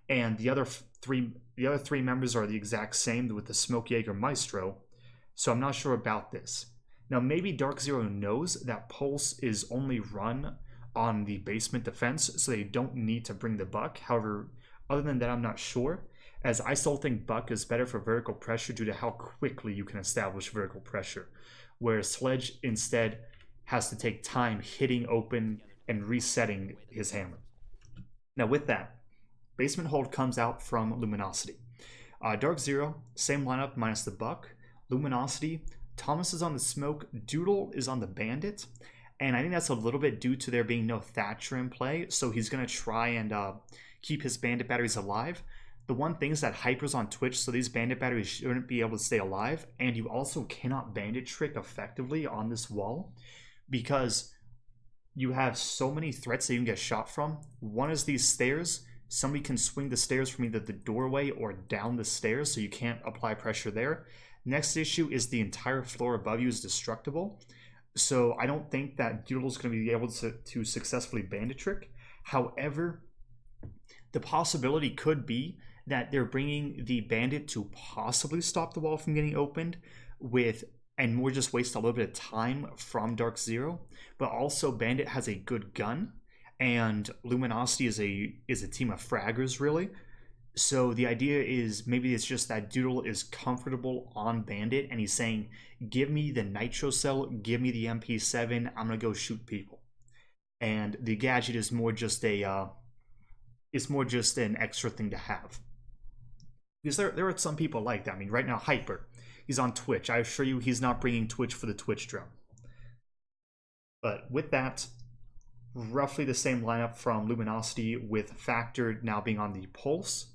and the other three members are the exact same with the Smoke Jaeger Maestro. So I'm not sure about this. Now maybe Dark Zero knows that Pulse is only run on the basement defense, so they don't need to bring the Buck. However, other than that, I'm not sure, as I still think Buck is better for vertical pressure due to how quickly you can establish vertical pressure, where Sledge instead has to take time hitting open and resetting his hammer. Now with that, Basement Hold comes out from Luminosity. Dark Zero, same lineup minus the Buck. Luminosity, Thomas is on the Smoke, Doodle is on the Bandit, and I think that's a little bit due to there being no Thatcher in play, so he's going to try and keep his Bandit batteries alive. The one thing is that Hyper's on Twitch, so these Bandit batteries shouldn't be able to stay alive, and you also cannot Bandit trick effectively on this wall, because you have so many threats that you can get shot from. One is these stairs. Somebody can swing the stairs from either the doorway or down the stairs, so you can't apply pressure there. Next issue is the entire floor above you is destructible, so I don't think that Doodle's going to be able to successfully Bandit trick. However, the possibility could be that they're bringing the Bandit to possibly stop the wall from getting opened and more just waste a little bit of time from Dark Zero, but also Bandit has a good gun, and Luminosity is a team of fraggers, really. So the idea is maybe it's just that Doodle is comfortable on Bandit, and he's saying, give me the Nitro Cell, give me the MP7, I'm going to go shoot people. And the gadget is more just an extra thing to have. Because there are some people like that. I mean, right now, Hyper, he's on Twitch. I assure you he's not bringing Twitch for the Twitch drone. But with that, roughly the same lineup from Luminosity, with Factor now being on the Pulse.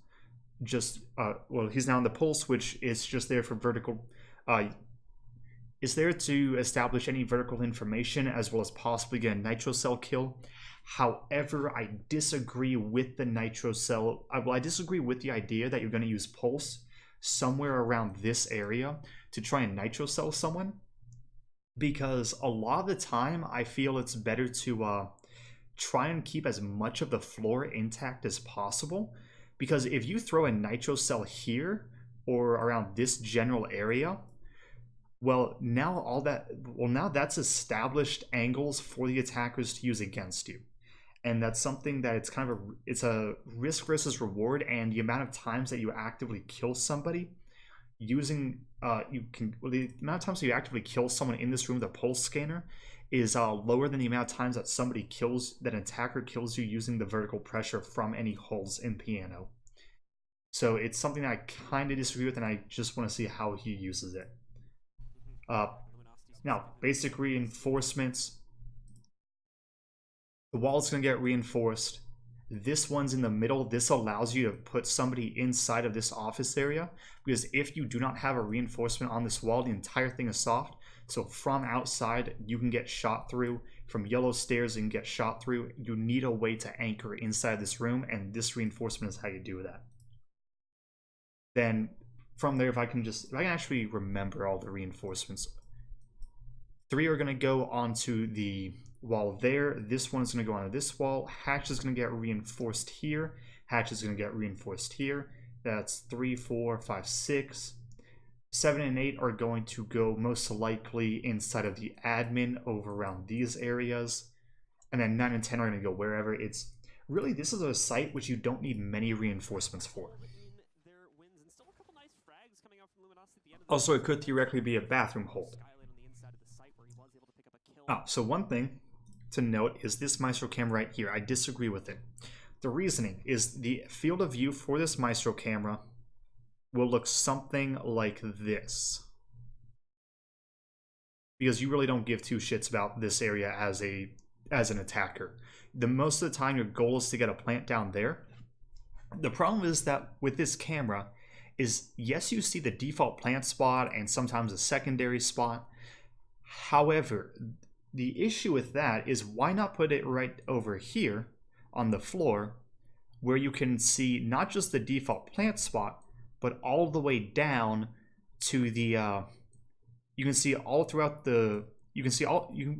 He's now on the Pulse, which is just there for vertical. Is there to establish any vertical information as well as possibly get a Nitro Cell kill. However, I disagree with the Nitro Cell. I disagree with the idea that you're going to use Pulse somewhere around this area to try and Nitro Cell someone, because a lot of the time I feel it's better to try and keep as much of the floor intact as possible, because if you throw a Nitro Cell here or around this general area, now that's established angles for the attackers to use against you. and that's something that it's a risk versus reward, and the amount of times that you actively kill somebody using the amount of times that you actively kill someone in this room with a pulse scanner is lower than the amount of times that an attacker kills you using the vertical pressure from any holes in piano. So it's something that I kind of disagree with, and I just want to see how he uses it. Now, basic reinforcements. The wall's going to get reinforced. This one's in the middle. This allows you to put somebody inside of this office area, because if you do not have a reinforcement on this wall, the entire thing is soft. So from outside, you can get shot through. From yellow stairs, you can get shot through. You need a way to anchor inside this room, and this reinforcement is how you do that. Then from there, if I can actually remember all the reinforcements. 3 are going to go onto the wall there. This one is going to go onto this wall. Hatch is going to get reinforced here. Hatch is going to get reinforced here. That's 3, 4, 5, 6. 7 and 8 are going to go most likely inside of the admin over around these areas. And then 9 and 10 are going to go wherever. It's really, this is a site which you don't need many reinforcements for. Also, it could theoretically be a bathroom hold. So one thing to note is this Maestro cam right here. I disagree with it. The reasoning is the field of view for this Maestro camera will look something like this. Because you really don't give two shits about this area as an attacker. Most of the time, your goal is to get a plant down there. The problem is that with this camera is, yes, you see the default plant spot and sometimes a secondary spot. However, the issue with that is, why not put it right over here on the floor where you can see not just the default plant spot, but all the way down to the you can see all throughout the you can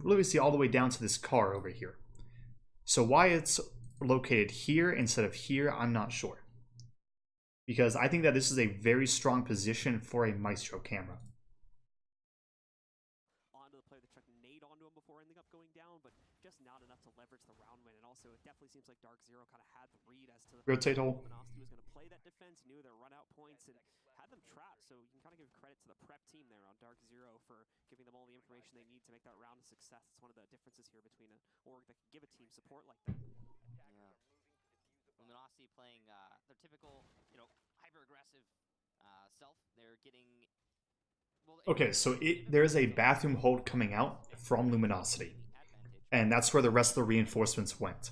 literally see all the way down to this car over here. So why it's located here instead of here, I'm not sure, because I think that this is a very strong position for a Maestro camera. Onto the player that chucked nade onto him before ending up going down, but just not enough to leverage the round win. And also, it definitely seems like Dark Zero kind of had the read as to the rotate hole. Luminosity was going to play that defense, knew their run out points, and had them trapped. So you can kind of give credit to the prep team there on Dark Zero for giving them all the information they need to make that round a success. It's one of the differences here between an org that can give a team support like that. Yeah. Luminosity playing their typical, hyper-aggressive self. They're getting... Okay, so there is a bathroom hold coming out from Luminosity, and that's where the rest of the reinforcements went.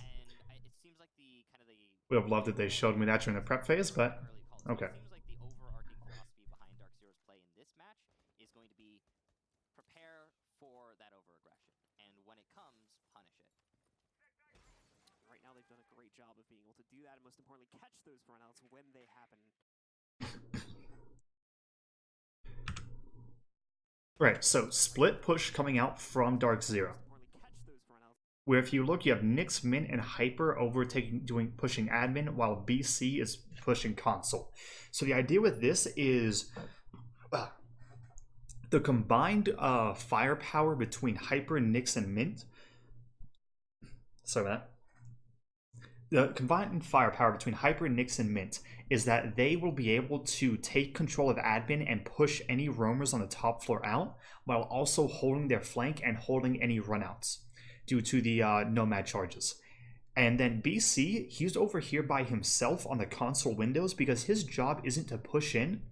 Would have loved if they showed me that during the prep phase, but okay. It seems like the overarching philosophy behind Dark Zero's play in this match is going to be prepare for that over-aggression, and when it comes, punish it. Right now, they've done a great job of being able to do that, and most importantly, catch those runouts when they happen. Right, so split push coming out from Dark Zero, where if you look, you have Nyx, Mint, and Hyper pushing admin, while BC is pushing console. So the idea with this is the combined firepower between Hyper, Nyx, and Mint. Sorry about that. The combined firepower between Hyper, Nyx, and Mint is that they will be able to take control of admin and push any roamers on the top floor out, while also holding their flank and holding any runouts due to the Nomad charges. And then BC, he's over here by himself on the console windows, because his job isn't to push in,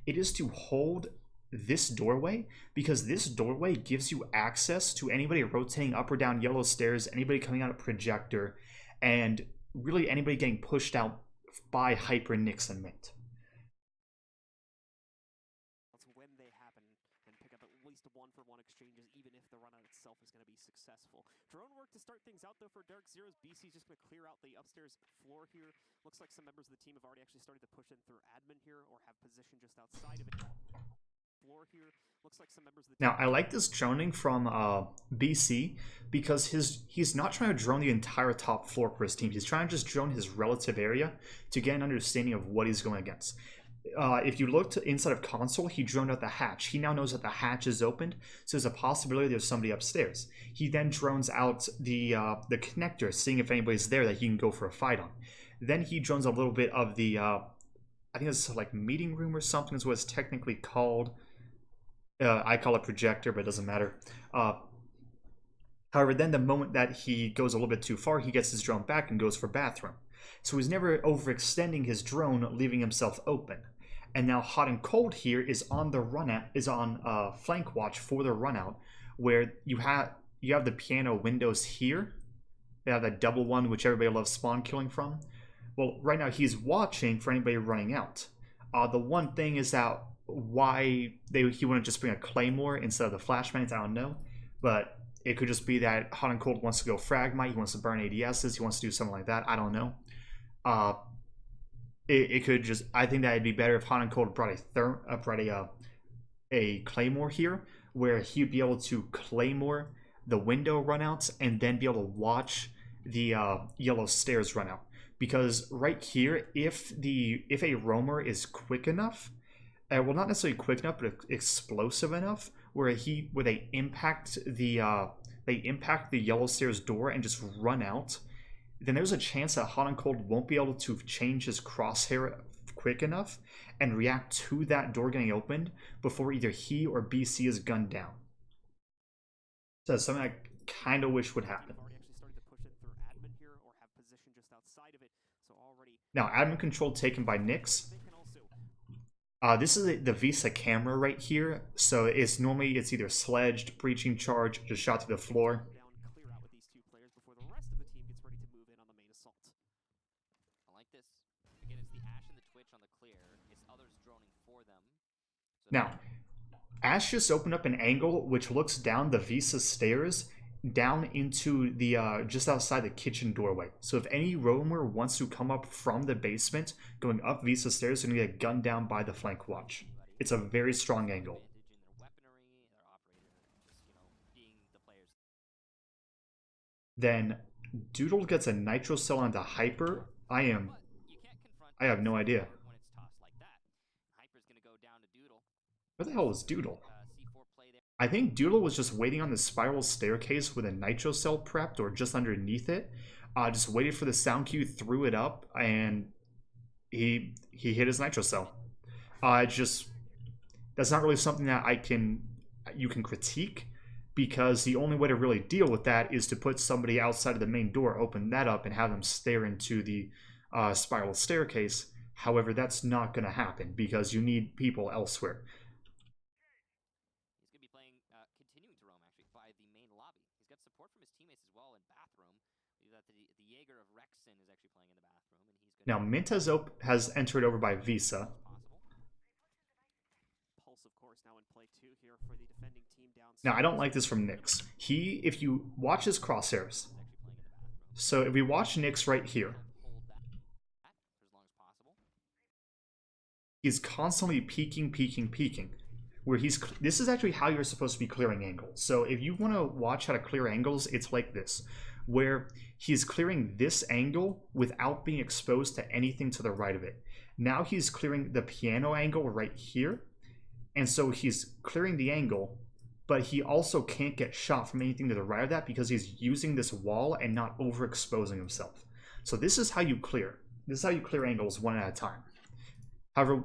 it is to hold this doorway, because this doorway gives you access to anybody rotating up or down yellow stairs, anybody coming out of projector, and really anybody getting pushed out by Hyper, Nyx, and Mint. That's when they happen, and pick up at least 1-for-1 exchanges, even if the runout itself is going to be successful. Drone work to start things out, though, for Dark Zero's. BC just going to clear out the upstairs floor here. Looks like some members of the team have already actually started to push in through admin here, or have position just outside of it. Here. Looks like some members of the now, I like this droning from BC, because he's not trying to drone the entire top floor for his team. He's trying to just drone his relative area to get an understanding of what he's going against. if you look inside of console, he droned out the hatch. He now knows that the hatch is opened, so there's a possibility there's somebody upstairs. He then drones out the connector, seeing if anybody's there that he can go for a fight on. Then he drones a little bit of the, I think it's like meeting room or something is what it's technically called. I call it projector, but it doesn't matter. However, then the moment that he goes a little bit too far, he gets his drone back and goes for bathroom. So he's never overextending his drone, leaving himself open. And now Hot and Cold here is on the run out, is on flank watch for the run out, where you have the piano windows here. They have that double one which everybody loves spawn killing from. Well, right now he's watching for anybody running out. The one thing is that why he wouldn't just bring a claymore instead of the flashbangs, I don't know, but it could just be that Hot and Cold wants to go fragmite, he wants to burn ADSs, he wants to do something like that. I don't know. It could just. I think that it'd be better if Hot and Cold brought a claymore here, where he'd be able to claymore the window runouts and then be able to watch the yellow stairs run out. Because right here, if a roamer is quick enough, well, not necessarily quick enough, but explosive enough, where they impact the yellow stairs door and just run out, then there's a chance that Hot and Cold won't be able to change his crosshair quick enough and react to that door getting opened before either he or BC is gunned down. So that's something I kind of wish would happen. Now, admin control taken by Nyx. This is the Visa camera right here, so it's either sledged, breaching charge, just shot to the floor. Now, Ash just opened up an angle which looks down the Visa stairs down into the just outside the kitchen doorway. So if any roamer wants to come up from the basement going up Visa stairs, they're going to get gunned down by the flank watch. It's a very strong angle. Then Doodle gets a nitro cell onto Hyper. I have no idea. Where the hell was Doodle? I think Doodle was just waiting on the spiral staircase with a nitro cell prepped or just underneath it. Just waited for the sound cue, threw it up, and he hit his nitro cell. That's not really something that you can critique, because the only way to really deal with that is to put somebody outside of the main door, open that up, and have them stare into the spiral staircase. However, that's not going to happen because you need people elsewhere. Now, Mint has entered over by Visa. Now, I don't like this from Nyx. If you watch his crosshairs, so if we watch Nyx right here, he's constantly peeking, where this is actually how you're supposed to be clearing angles. So if you want to watch how to clear angles, it's like this, where he's clearing this angle without being exposed to anything to the right of it. Now he's clearing the piano angle right here, and so he's clearing the angle, but he also can't get shot from anything to the right of that because he's using this wall and not overexposing himself. So this is how you clear. This is how you clear angles one at a time. However,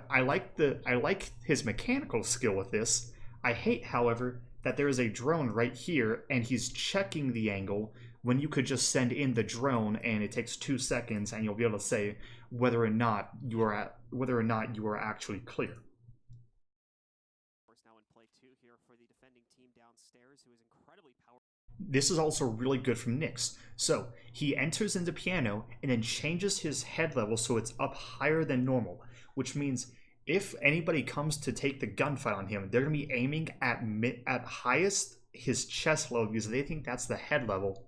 I like his mechanical skill with this. I hate, however, that there is a drone right here and he's checking the angle when you could just send in the drone and it takes 2 seconds and you'll be able to say whether or not you are actually clear. This is also really good from Nyx. So he enters into piano and then changes his head level so it's up higher than normal, which means if anybody comes to take the gunfight on him, they're going to be aiming at highest his chest level because they think that's the head level.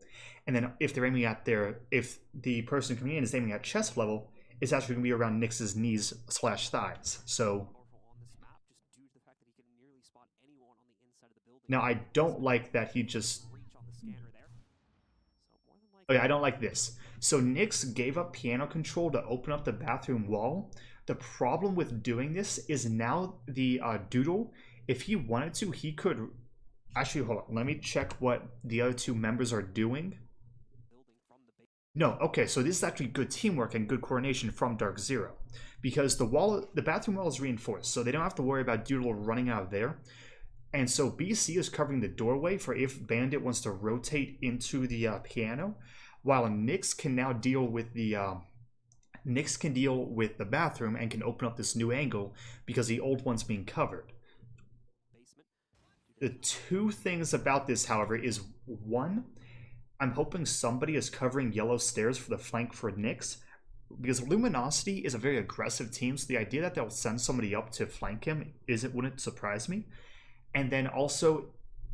And then if they're aiming at if the person coming in is aiming at chest level, it's actually going to be around Nyx's knees/thighs. So now I don't like that he just... Oh yeah, I don't like this. So Nyx gave up piano control to open up the bathroom wall, The problem with doing this is now the Doodle, if he wanted to, he could... Actually, hold on. Let me check what the other two members are doing. No, okay, so this is actually good teamwork and good coordination from Dark Zero. Because the bathroom wall is reinforced, so they don't have to worry about Doodle running out of there. And so BC is covering the doorway for if Bandit wants to rotate into the piano, while Nyx can now deal with the bathroom and can open up this new angle because the old one's being covered. The two things about this, however, is one, I'm hoping somebody is covering yellow stairs for the flank for Nyx, because Luminosity is a very aggressive team, so the idea that they'll send somebody up to flank him wouldn't surprise me. And then also,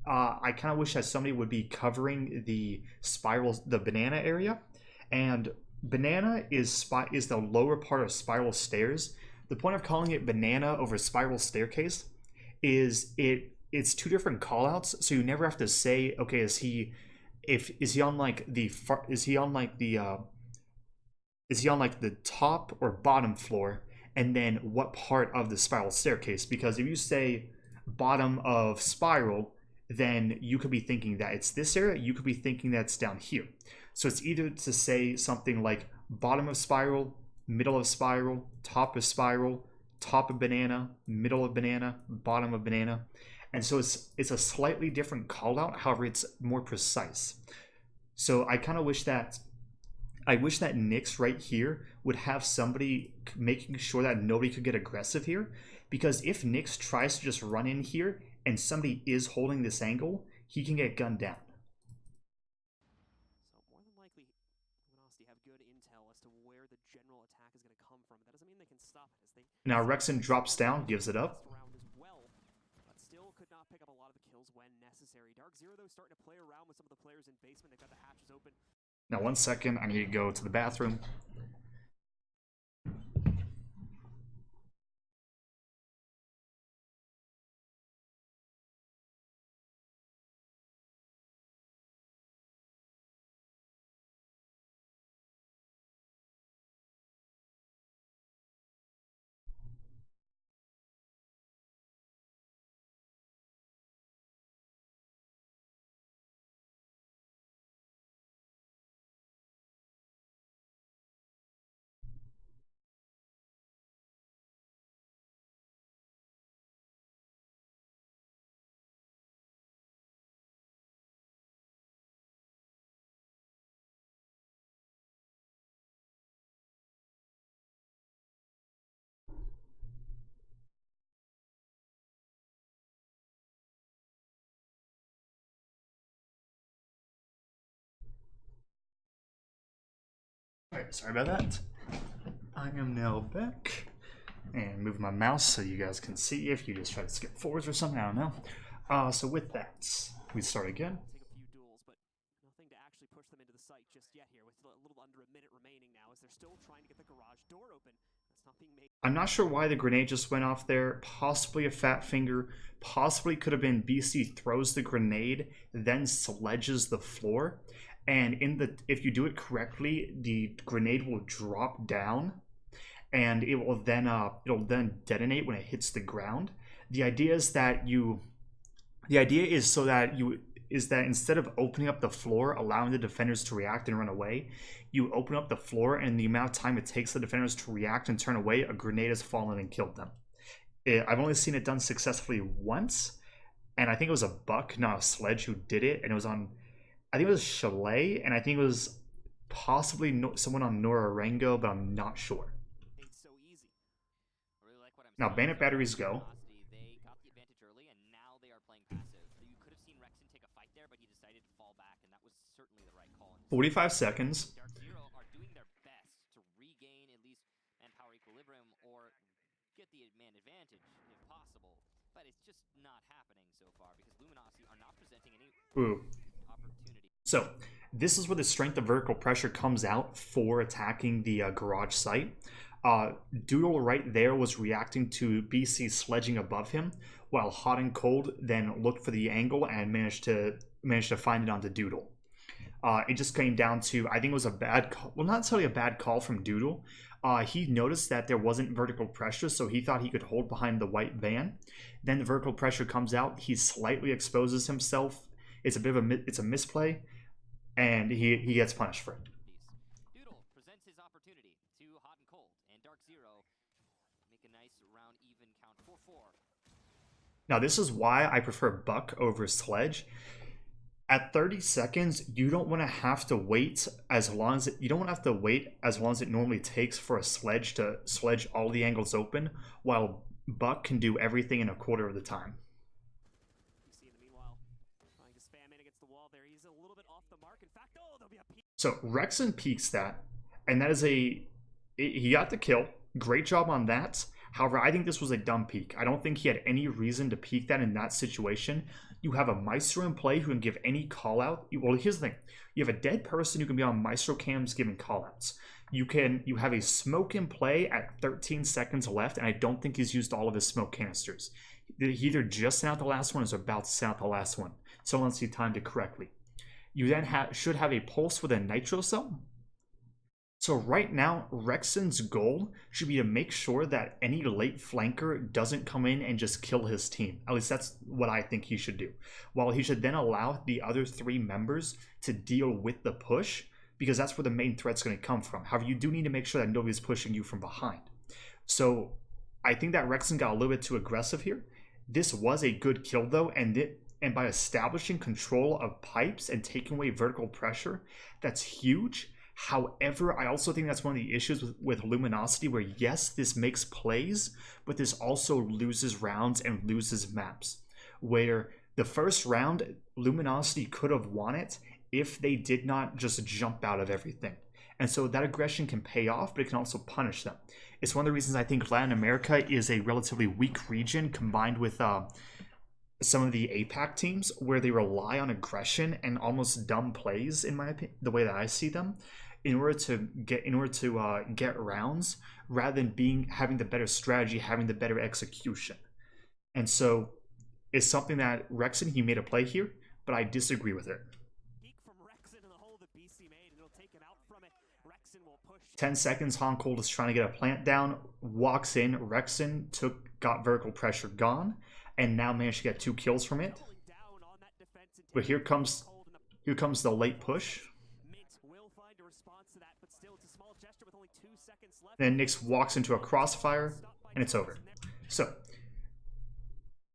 I kind of wish that somebody would be covering the banana area. And banana is the lower part of spiral stairs. The point of calling it banana over spiral staircase is it's two different callouts, so you never have to say, okay, is he on like the top or bottom floor, and then what part of the spiral staircase? Because if you say bottom of spiral, then you could be thinking that it's this area, you could be thinking that it's down here. So it's either to say something like bottom of spiral, middle of spiral, top of spiral, top of banana, middle of banana, bottom of banana. And so it's a slightly different call out, however it's more precise. So I kind of wish that Nyx right here would have somebody making sure that nobody could get aggressive here, because if Nyx tries to just run in here and somebody is holding this angle, he can get gunned down. So more than likely, Luminosity have good intel as to where the general attack is going to come from. That doesn't mean they can stop it. As they now Rexon drops down, gives it up. But still could not pick up a lot of the kills when necessary. Dark Zero, though, starting to play around with some of the players in basement. They've got the hatches open. Now 1 second, I need to go to the bathroom. Alright, sorry about that. I am now back. And move my mouse so you guys can see if you just try to skip forwards or something, I don't know. So with that, we start again. Take a few duels, but nothing to actually push them into the site just yet here, with a little under a minute remaining now, as they're still trying to get the garage door open. That's not being made. I'm not sure why the grenade just went off there. Possibly a fat finger. Possibly could have been BC throws the grenade, then sledges the floor. And if you do it correctly, the grenade will drop down, and it'll then detonate when it hits the ground. The idea is that instead of opening up the floor, allowing the defenders to react and run away, you open up the floor, and the amount of time it takes the defenders to react and turn away, a grenade has fallen and killed them. I've only seen it done successfully once, and I think it was a Buck, not a Sledge, who did it, and it was on, I think it was Chalet, and I think it was possibly someone on Norarengo, but I'm not sure. It's so easy. I really like what I'm Now, seeing. Bandit batteries go. They got the advantage early, and now they are playing passive. You could have seen Rexon take a fight there, but he decided to fall back, and that was certainly the right call. 45 seconds. Dark Zero are doing their best to regain at least manpower equilibrium or get the man advantage if possible, but it's just not happening so far because Luminosity are not presenting any opportunity. So this is where the strength of vertical pressure comes out for attacking the garage site. Doodle right there was reacting to BC sledging above him, while Hot and Cold then looked for the angle and managed to find it onto Doodle. It just came down to, I think it was a bad call. Well, not necessarily a bad call from Doodle. He noticed that there wasn't vertical pressure, so he thought he could hold behind the white van. Then the vertical pressure comes out. He slightly exposes himself. It's a bit of a misplay, and he gets punished for it. Doodle presents his opportunity to Hot and Cold, and Dark Zero make a nice round even count 4-4. Now, this is why I prefer Buck over Sledge. At 30 seconds, you don't want to have to wait as long as it normally takes for a Sledge to sledge all the angles open, while Buck can do everything in a quarter of the time. You see in the meanwhile, trying to spam in against the wall there. He's a little bit off the mark. In fact, oh, there'll be a peek. So Rexon peeks that, and that is he got the kill. Great job on that. However, I think this was a dumb peek. I don't think he had any reason to peek that in that situation. You have a Maestro in play who can give any call out. Well, here's the thing. You have a dead person who can be on Maestro cams giving call outs. You have a smoke in play at 13 seconds left, and I don't think he's used all of his smoke canisters. He either just sent out the last one or is about to send out the last one. So unless he timed it correctly. You then should have a pulse with a nitro cell. So right now, Rexon's goal should be to make sure that any late flanker doesn't come in and just kill his team. At least that's what I think he should do. While he should then allow the other 3 members to deal with the push, because that's where the main threat's going to come from. However, you do need to make sure that nobody's pushing you from behind. So I think that Rexon got a little bit too aggressive here. This was a good kill though, and by establishing control of pipes and taking away vertical pressure, that's huge. However, I also think that's one of the issues with Luminosity, where yes, this makes plays, but this also loses rounds and loses maps. Where the first round, Luminosity could have won it if they did not just jump out of everything. And so that aggression can pay off, but it can also punish them. It's one of the reasons I think Latin America is a relatively weak region, combined with some of the APAC teams, where they rely on aggression and almost dumb plays, in my opinion, the way that I see them, in order to get rounds, rather than having the better strategy, having the better execution. And so it's something that Rexon, he made a play here, but I disagree with it. From Rexon in the hole that BC made, and it'll take him out from it. Rexon will push. 10 seconds, Hon Cold is trying to get a plant down, walks in, Rexon got vertical pressure gone, and now managed to get 2 kills from it. But here comes the late push. Then Nyx walks into a crossfire, and it's over. So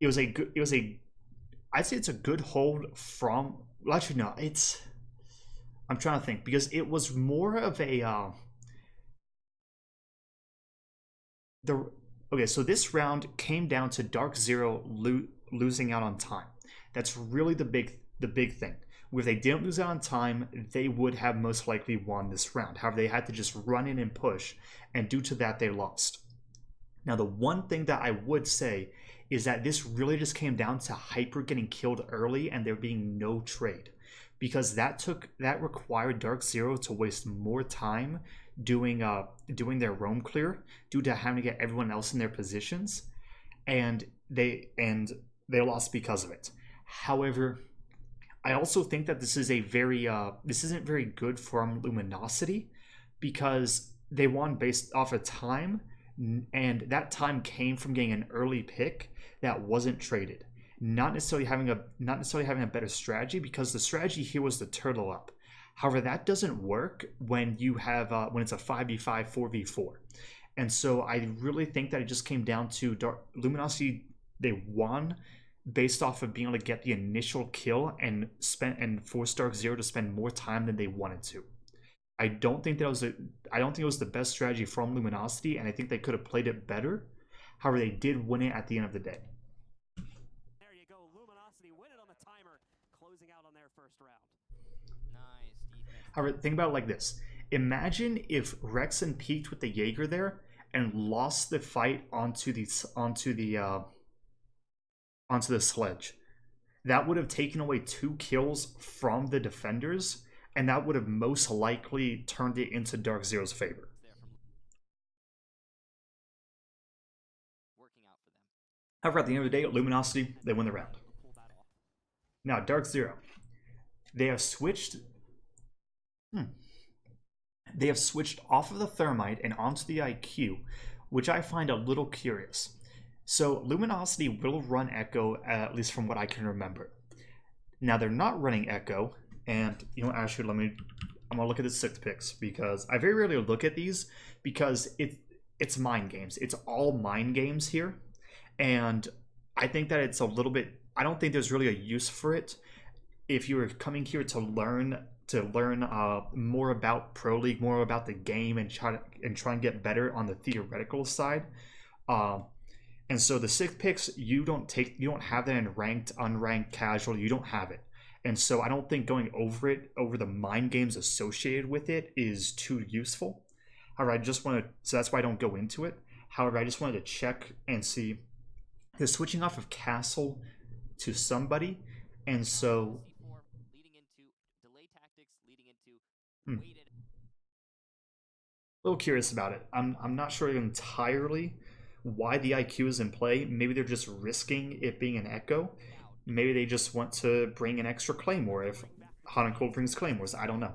I'd say it's a good hold from. Well, actually, no, I'm trying to think, because it was more of a okay, so this round came down to Dark Zero losing out on time. That's really the big thing. If they didn't lose out on time, they would have most likely won this round. However, they had to just run in and push, and due to that, they lost. Now, the one thing that I would say is that this really just came down to Hyper getting killed early and there being no trade, because that required Dark Zero to waste more time doing their roam clear due to having to get everyone else in their positions, and they lost because of it. However, I also think that this isn't very good from Luminosity, because they won based off of time, and that time came from getting an early pick that wasn't traded. Not necessarily having a better strategy, because the strategy here was to turtle up. However, that doesn't work when you have when it's a 5v5 4v4. And so I really think that it just came down to Luminosity. They won based off of being able to get the initial kill and force Dark Zero to spend more time than they wanted to. I don't think it was the best strategy from Luminosity, and I think they could have played it better. However, they did win it at the end of the day. There you go, Luminosity win it on the timer, closing out on their first round. Nice defense. However, think about it like this. Imagine if Rexon peaked with the Jaeger there and lost the fight onto the sledge. That would have taken away 2 kills from the defenders, and that would have most likely turned it into Dark Zero's favor. Working out for them. However, at the end of the day, Luminosity, they win the round. Now, Dark Zero, they have switched They have switched off of the Thermite and onto the IQ, which I find a little curious. So Luminosity will run Echo, at least from what I can remember. Now they're not running Echo, and you know, actually, I'm gonna look at the 6 picks because I very rarely look at these because it's mind games. It's all mind games here, and I think that it's a little bit. I don't think there's really a use for it if you're coming here to learn more about Pro League, more about the game, and try and get better on the theoretical side. And so the 6 picks, you don't have that in ranked, unranked, casual. You don't have it. And so I don't think going over the mind games associated with it is too useful. However, so that's why I don't go into it. However, I just wanted to check and see. They're switching off of Castle to somebody, and so C4 leading into delay tactics, leading into weighted. a little curious about it. I'm not sure entirely why the IQ is in play. Maybe they're just risking it being an Echo. Maybe they just want to bring an extra Claymore if Hot and Cold brings Claymores. I don't know.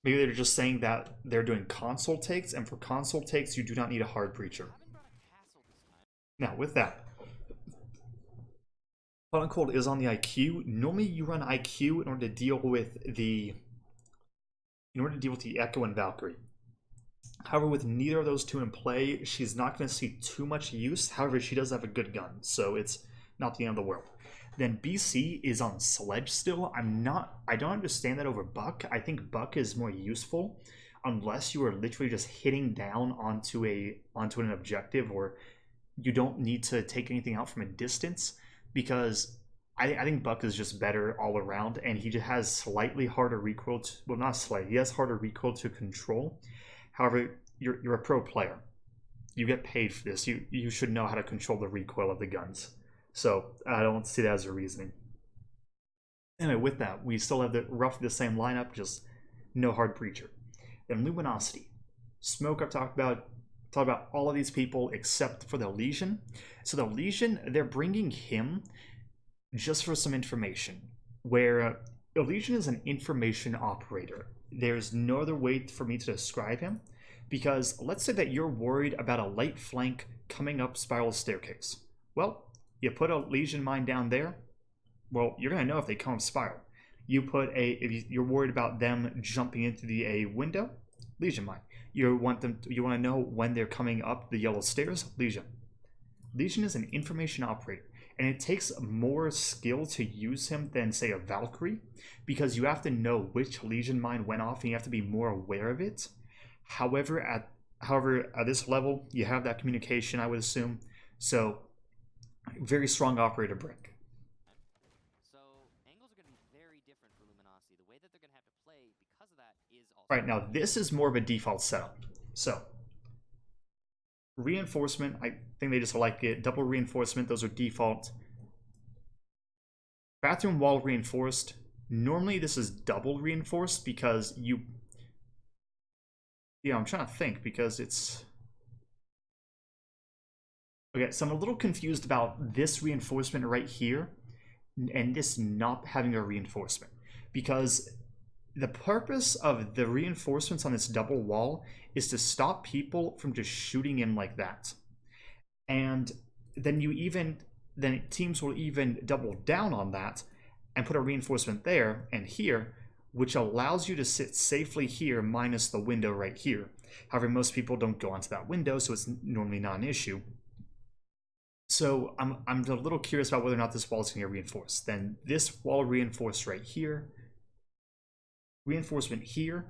Maybe they're just saying that they're doing console takes, and for console takes, you do not need a hard breacher. Now, with that, Hot and Cold is on the IQ. Normally, you run IQ in order to deal with the Echo and Valkyrie. However, with neither of those two in play, she's not going to see too much use. However, she does have a good gun, so it's not the end of the world. Then BC is on Sledge still. I don't understand that over Buck. I think Buck is more useful unless you are literally just hitting down onto an objective, or you don't need to take anything out from a distance, because I think Buck is just better all around, and he just has slightly harder recoil well, not slightly, he has harder recoil to control. However, you're a pro player. You get paid for this. You should know how to control the recoil of the guns. So I don't see that as a reasoning. Anyway, with that, we still have roughly the same lineup, just no hard breacher. Then Luminosity. Smoke, I've talked about all of these people except for the Legion. So the Legion, they're bringing him just for some information, where the Legion is an information operator. There's no other way for me to describe him, because let's say that you're worried about a light flank coming up Spiral Staircase. Well, you put a Legion mine down there, well, you're going to know if they come up Spiral. If you're worried about them jumping into the A window, Legion mine. You want to know when they're coming up the yellow stairs, Legion. Legion is an information operator, and it takes more skill to use him than, say, a Valkyrie, because you have to know which Legion mine went off, and you have to be more aware of it. However, at this level, you have that communication, I would assume. So, very strong operator brick. So, angles are going to be very different for Luminosity. The way that they're going to have to play because of that is also... Right, now this is more of a default setup. So, reinforcement, I think they just like it. Double reinforcement, those are default. Bathroom wall reinforced. Normally this is double reinforced because I'm trying to think because it's... Okay, so I'm a little confused about this reinforcement right here and this not having a reinforcement, because the purpose of the reinforcements on this double wall is to stop people from just shooting in like that. And then teams will even double down on that and put a reinforcement there and here, which allows you to sit safely here minus the window right here. However, most people don't go onto that window, so it's normally not an issue. So I'm a little curious about whether or not this wall is going to get reinforced. Then this wall reinforced right here. Reinforcement here.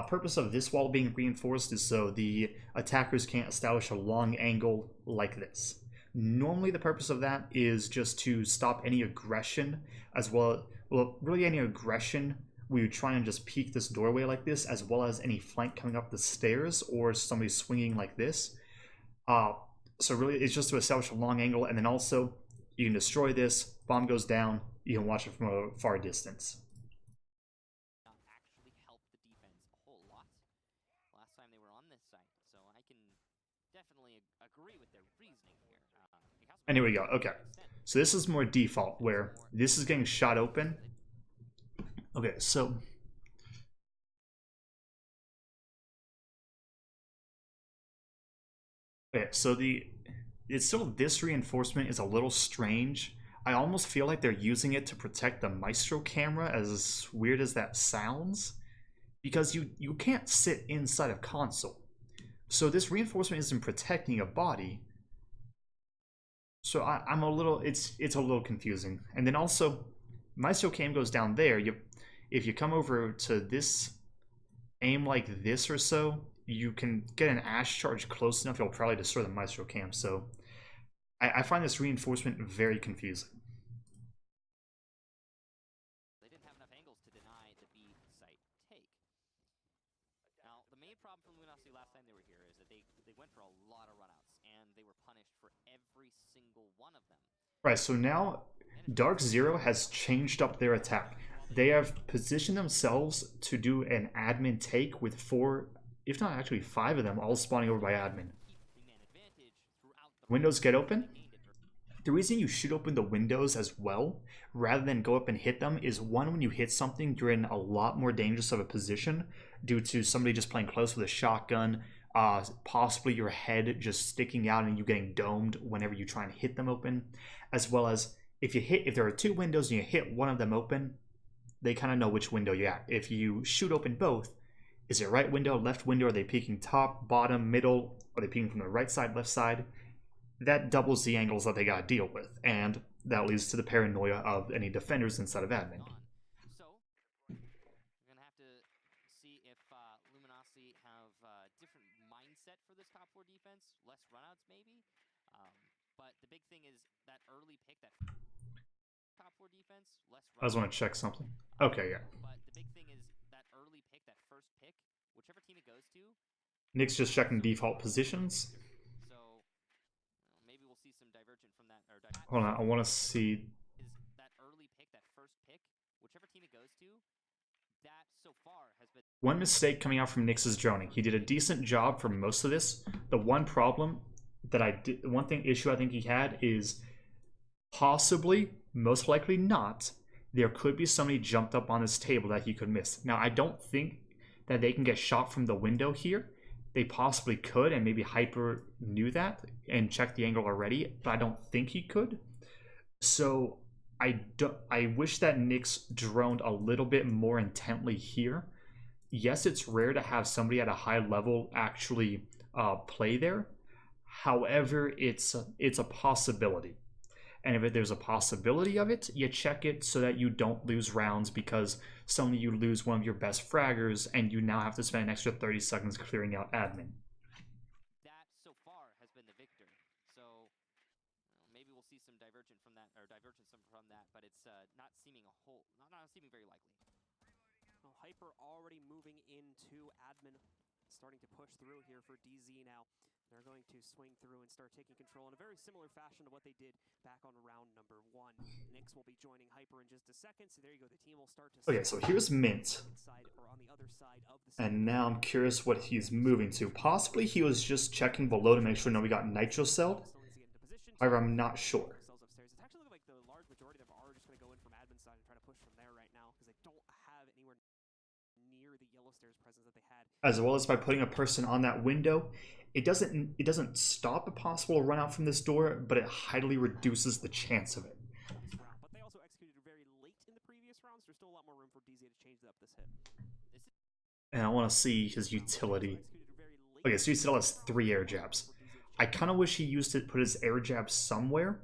Purpose of this wall being reinforced is so the attackers can't establish a long angle like this. Normally the purpose of that is just to stop any aggression, as well really any aggression where you try and just peek this doorway like this, as well as any flank coming up the stairs or somebody swinging like this. So really it's just to establish a long angle, and then also you can destroy this, bomb goes down, you can watch it from a far distance. Actually help the defense a whole lot last time they were on this site, so I can definitely agree with their reasoning here. And here we go. Okay, so this is more default, where this is getting shot open, Okay, so it's still, this reinforcement is a little strange. I almost feel like they're using it to protect the Maestro camera, as weird as that sounds, because you can't sit inside of console. So this reinforcement isn't protecting a body. So I'm a little, it's a little confusing. And then also, Maestro cam goes down there. If you come over to this, aim like this or so, you can get an Ash charge close enough, you'll probably destroy the Maestro cam. So I find this reinforcement very confusing. They didn't have enough angles to deny the B site take. Now, the main problem for Luminosity last time they were here is that they went for a lot of runouts, and they were punished for every single one of them. Right, so now Dark Zero has changed up their attack. They have positioned themselves to do an admin take with 4, if not actually 5 of them, all spawning over by admin. Windows get open. The reason you should open the windows as well, rather than go up and hit them, is one, when you hit something, you're in a lot more dangerous of a position due to somebody just playing close with a shotgun, possibly your head just sticking out and you getting domed whenever you try and hit them open, as well as if there are 2 windows and you hit one of them open, they kind of know which window you're at. If you shoot open both, is it right window, left window? Are they peeking top, bottom, middle? Are they peeking from the right side, left side? That doubles the angles that they gotta deal with, and that leads to the paranoia of any defenders inside of admin. So, we're gonna have to see if Luminosity have a different mindset for this top 4 defense, less runouts maybe. But the big thing is that early pick, that top 4 defense, less runouts. I just want to check something. Okay, yeah. But the big thing is that early pick, that first pick, whichever team it goes to. Nick's just checking default positions. Maybe we'll see some divergent from that. Hold on, I want to see. Is that early pick, that first pick, whichever team it goes to, that so far has been. One mistake coming out from Nick's is droning. He did a decent job for most of this. The one problem that issue I think he had is possibly, most likely not, there could be somebody jumped up on his table that he could miss. Now, I don't think that they can get shot from the window here. They possibly could, and maybe Hyper knew that and checked the angle already, but I don't think he could. So I wish that Nyx droned a little bit more intently here. Yes, it's rare to have somebody at a high level actually play there. However, it's a possibility. And if there's a possibility of it, you check it so that you don't lose rounds, because suddenly you lose one of your best fraggers and you now have to spend an extra 30 seconds clearing out admin. That so far has been the victor. So maybe we'll see some divergence from that, but it's not seeming very likely. Well, Hyper already moving into admin, starting to push through here for DZ now. They're going to swing through and start taking control in a very similar fashion to what they did back on round number 1. Nyx will be joining Hyper in just a second, so there you go. The team will start to. Okay, so here's Mint. And now I'm curious what he's moving to. Possibly he was just checking below to make sure nobody got nitro celled. However, I'm not sure. It's actually looking like the large majority of them are just going to go in from admin side and try to push from there right now, because they don't have anywhere near the yellow stairs presence that they had. As well as by putting a person on that window, it doesn't stop a possible run out from this door, but it highly reduces the chance of it. But they also executed very late in the previous rounds. There's still a lot more room for DZ to change up this hit. And I want to see his utility. Okay, so he still has 3 air jabs. I kind of wish he used to put his air jab somewhere,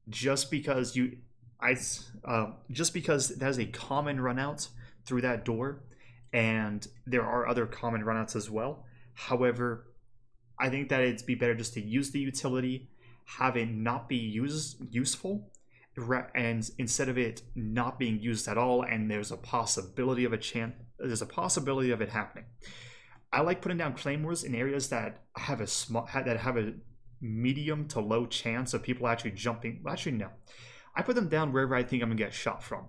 just because there's a common run out through that door, and there are other common runouts as well. However, I think that it'd be better just to use the utility, have it not be useful, and instead of it not being used at all, and there's a possibility of it happening. I like putting down claymores in areas that have a medium to low chance of people actually jumping. Actually, no. I put them down wherever I think I'm gonna get shot from,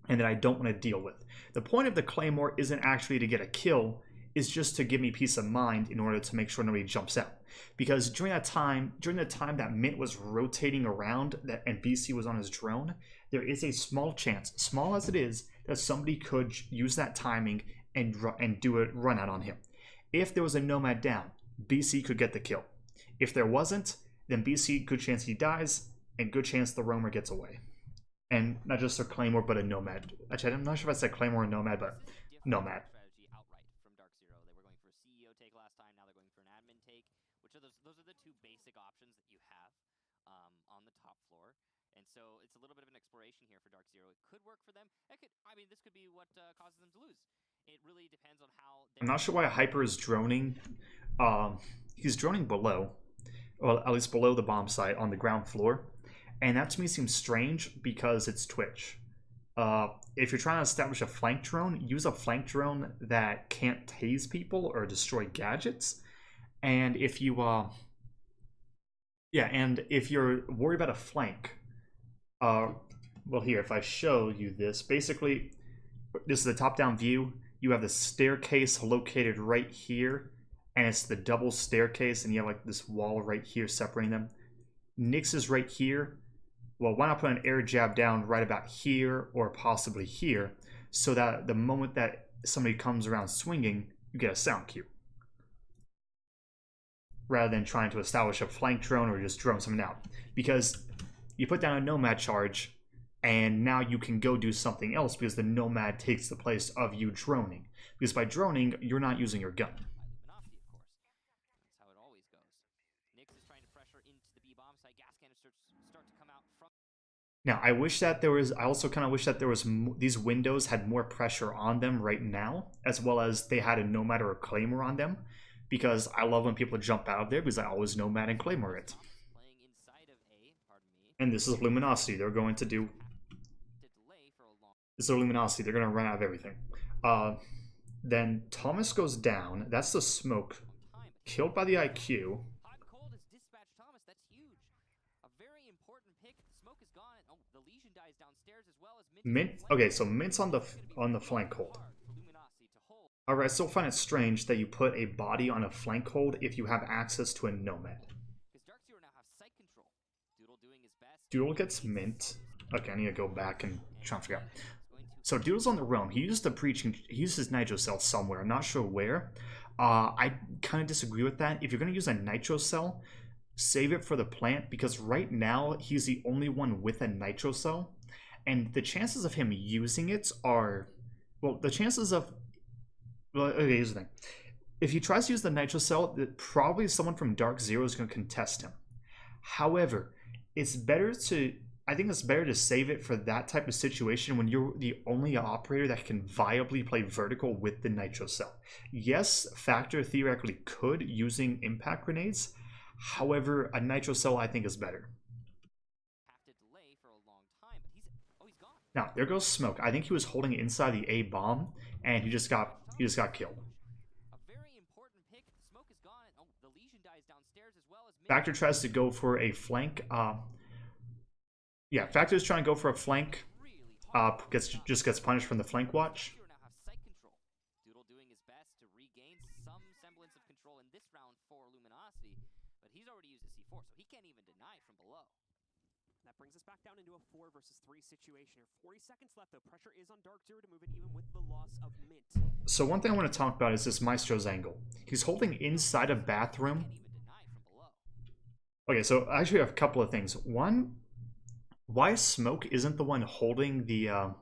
and that I don't want to deal with. The point of the claymore isn't actually to get a kill, is just to give me peace of mind in order to make sure nobody jumps out. Because during the time that Mint was rotating around and BC was on his drone, there is a small chance, small as it is, that somebody could use that timing and do a run out on him. If there was a Nomad down, BC could get the kill. If there wasn't, then BC, good chance he dies, and good chance the Roamer gets away. And not just a Claymore, but a Nomad. Actually, I'm not sure if I said Claymore or Nomad, but Nomad. Strategy outright from Dark Zero. They were going for a CEO take last time. Now they're going for an admin take, which are those are the two basic options that you have on the top floor. And so it's a little bit of an exploration here for Dark Zero. It could work for them. This could be what causes them to lose. It really depends on how. I'm not sure why Hyper is droning. He's droning below, well, at least below the bomb site on the ground floor. And that to me seems strange because it's Twitch. If you're trying to establish a flank drone, use a flank drone that can't tase people or destroy gadgets. And if you, and if you're worried about a flank, well, here, if I show you this, basically, this is the top-down view. You have the staircase located right here, and it's the double staircase, and you have like this wall right here separating them. Nyx is right here. Well, why not put an air jab down right about here or possibly here so that the moment that somebody comes around swinging, you get a sound cue. Rather than trying to establish a flank drone or just drone something out. Because you put down a Nomad charge and now you can go do something else because the Nomad takes the place of you droning. Because by droning, you're not using your gun. Luminosity, of course. That's how it always goes. Nyx is trying to pressure into the B bomb site. Gas canisters start to come out from. Now, I wish that there was. I also kind of wish that there was. These windows had more pressure on them right now, as well as they had a Nomad or a Claymore on them, because I love when people jump out of there because I always Nomad and Claymore it. Playing inside of A, pardon me. And this is Luminosity. They're going to do. This is Luminosity. They're going to run out of everything. Then Thomas goes down. That's the smoke. Killed by the IQ. Hot and Cold has dispatched Thomas. That's huge. A very important pick. The smoke is gone. Oh, the Legion dies downstairs as well as Mint. Okay, so Mint's on the flank hold. However, I still find it strange that you put a body on a flank hold if you have access to a Nomad. Because Dark Zero now have sight control. Doodle doing his best. Doodle gets Mint. Okay, I need to go back and try and figure out. So Doodle's on the roam. He used the preaching. He used his nitro cell somewhere. I'm not sure where. I kind of disagree with that. If you're going to use a nitro cell, save it for the plant because right now he's the only one with a nitro cell, and the chances of him using it are, well, the chances of. Well, okay, here's the thing. If he tries to use the nitro cell, probably someone from Dark Zero is going to contest him. However, I think it's better to save it for that type of situation when you're the only operator that can viably play vertical with the nitro cell. Yes, Factor theoretically could using impact grenades. However, a nitro cell I think is better. Have to delay for a long time, but he's gone. Now there goes Smoke. I think he was holding inside the A bomb, and he just got killed. A very important pick. The smoke is gone. Oh, the Legion dies downstairs as well as. Factor tries to go for a flank. Yeah, Factor's trying to go for a flank. Just gets punished from the flank watch. Now have sight control. Doodle doing his best to regain some semblance of control in this round for Luminosity, but he's already used a C4, so he can't even deny from below. That brings us back down into a 4 versus 3 situation here. 40 seconds left, though. Pressure is on Dark Zero to move it even with the loss of Mint. So one thing I want to talk about is this Maestro's angle. He's holding inside a bathroom. Can't even deny from below. Okay, so I actually have a couple of things. One, why Smoke isn't the one holding the...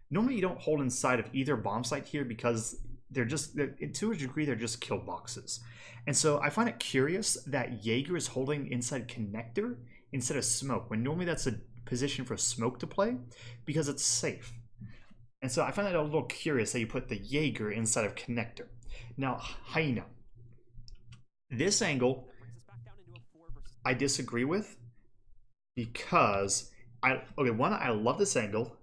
Normally you don't hold inside of either bomb site here because they're to a degree, they're just kill boxes. And so I find it curious that Jaeger is holding inside connector instead of Smoke, when normally that's a position for Smoke to play because it's safe. And so I find that a little curious that you put the Jaeger inside of connector. Now, Hyena. This angle, I disagree with because, I love this angle.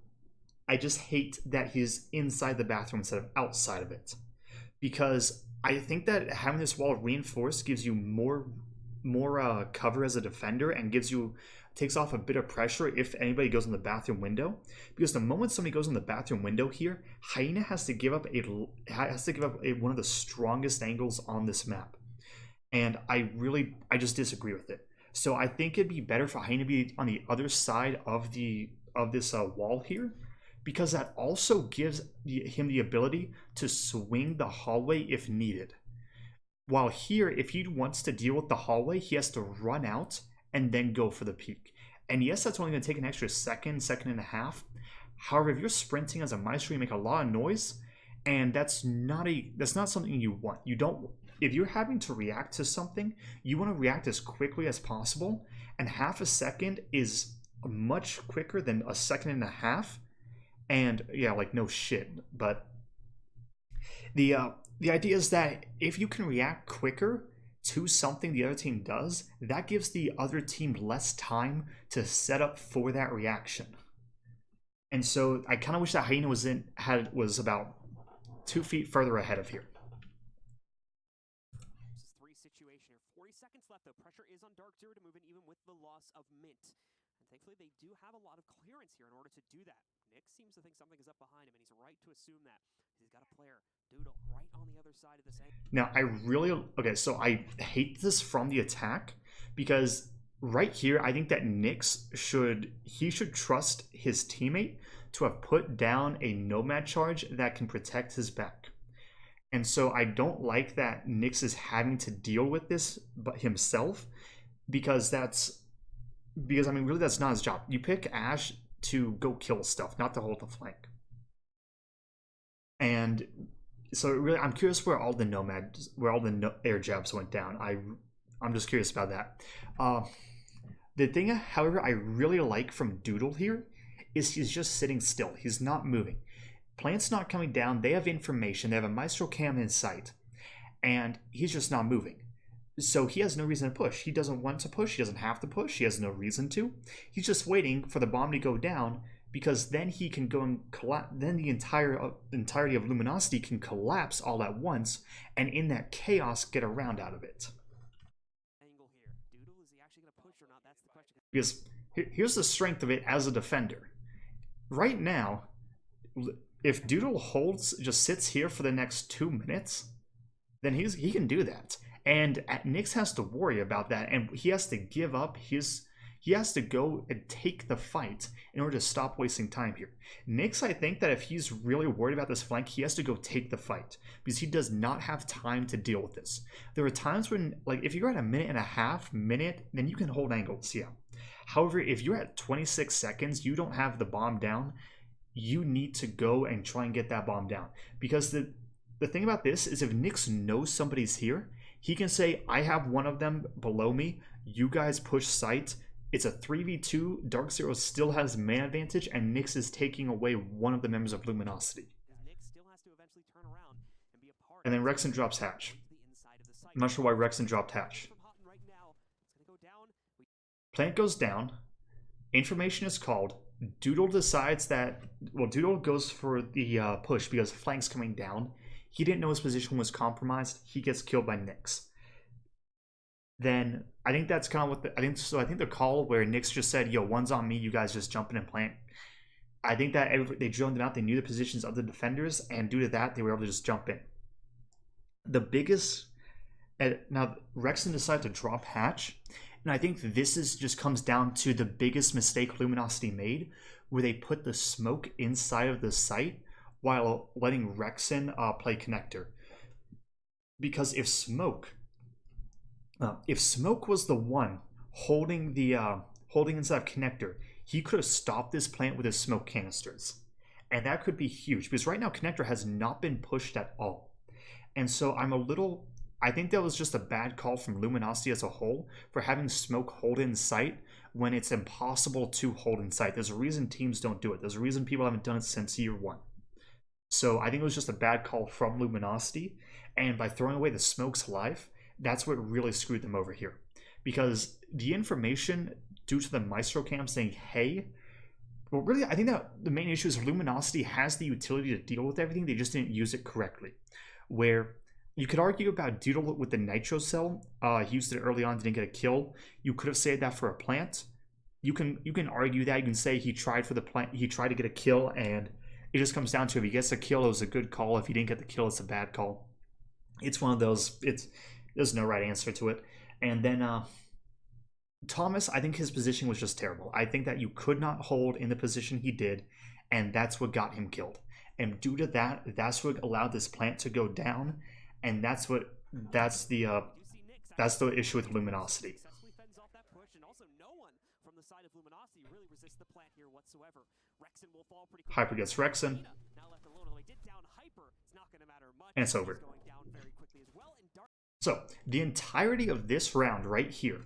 I just hate that he's inside the bathroom instead of outside of it. Because I think that having this wall reinforced gives you more cover as a defender and takes off a bit of pressure if anybody goes in the bathroom window. Because the moment somebody goes in the bathroom window here, Hyena has to give up one of the strongest angles on this map. And I just disagree with it. So I think it'd be better for Hyena to be on the other side of this wall here, because that also gives him the ability to swing the hallway if needed. While here, if he wants to deal with the hallway, he has to run out and then go for the peak. And yes, that's only going to take an extra second, second and a half. However, if you're sprinting as a Maestro, you make a lot of noise, and that's not something you want. You don't. If you're having to react to something, you want to react as quickly as possible, and half a second is much quicker than a second and a half. And yeah, like no shit. But the idea is that if you can react quicker to something the other team does, that gives the other team less time to set up for that reaction. And so I kind of wish that Hyena was about 2 feet further ahead of here. This is 3 situation here. 40 seconds left though. Pressure is on Dark Zero to move in even with the loss of Mint. And thankfully they do have a lot of clearance here in order to do that. Nick seems to think something is up behind him, and he's right to assume that. He's got a player, Doodle, right on the other side of this angle. Now so I hate this from the attack, because right here I think that Nyx should trust his teammate to have put down a Nomad charge that can protect his back. And so I don't like that Nyx is having to deal with this but himself, because I mean, really that's not his job. You pick Ash to go kill stuff, not to hold the flank. And so really, I'm curious where all the air jabs went down. I'm just curious about that. The thing, however, I really like from Doodle here is he's just sitting still. He's not moving. Plant's not coming down. They have information. They have a Maestro cam in sight, and he's just not moving. So he has no reason to push. He doesn't want to push. He doesn't have to push. He has no reason to. He's just waiting for the bomb to go down, because then he can go and collapse. Then the entirety of Luminosity can collapse all at once, and in that chaos, get a round out of it. Angle here. Doodle, is he actually going to push or not? That's the question. Because here's the strength of it as a defender. Right now, if Doodle just sits here for the next 2 minutes, then he can do that. And Nyx has to worry about that, and he has to give up he has to go and take the fight in order to stop wasting time here. Nyx, I think that if he's really worried about this flank, he has to go take the fight, because he does not have time to deal with this. There are times when, like, if you're at a minute and a half, then you can hold angles, yeah. However, if you're at 26 seconds, you don't have the bomb down, you need to go and try and get that bomb down. Because the thing about this is, if Nyx knows somebody's here, he can say, I have one of them below me, you guys push sight, it's a 3v2, Dark Zero still has man advantage, and Nyx is taking away one of the members of Luminosity. Nyx still has to eventually turn around and be a part. And then Rexon drops Hatch. I'm not sure why Rexon dropped Hatch. Plant goes down, information is called, Doodle decides that, well, Doodle goes for the push because flank's coming down. He didn't know his position was compromised. He gets killed by Nyx. Then I think that's kind of what I think the call where Nyx just said, "Yo, one's on me. You guys just jump in and plant." I think that they droned them out. They knew the positions of the defenders, and due to that, they were able to just jump in. The biggest now Rexon decided to drop Hatch, and I think just comes down to the biggest mistake Luminosity made, where they put the smoke inside of the site while letting Rexon play connector. Because if Smoke was the one holding inside of connector, he could have stopped this plant with his smoke canisters, and that could be huge. Because right now connector has not been pushed at all, and so I think that was just a bad call from Luminosity as a whole for having smoke hold in sight when it's impossible to hold in sight. There's a reason teams don't do it. There's a reason people haven't done it since year one. So I think it was just a bad call from Luminosity, and by throwing away the smoke's life, that's what really screwed them over here. Because the information due to the Maestro cam saying, hey, well, really, I think that the main issue is Luminosity has the utility to deal with everything, they just didn't use it correctly. Where you could argue about Doodle with the Nitro Cell, he used it early on, didn't get a kill. You could have said that for a plant. You can argue that, you can say he tried for the plant, he tried to get a kill, and it just comes down to if he gets a kill, it was a good call. If he didn't get the kill, it's a bad call. It's one of those, there's no right answer to it. And then Thomas, I think his position was just terrible. I think that you could not hold in the position he did, and that's what got him killed. And due to that, that's what allowed this plant to go down, and that's the issue with Luminosity. Successfully fends off that push, and also no one from the side of Luminosity really resists the plant here whatsoever. Rexen will fall pretty quickly. Hyper gets Rexen. Now left alone, although he did down Hyper, it's not going to matter much. And it's over. He's going down very quickly as well. And So the entirety of this round right here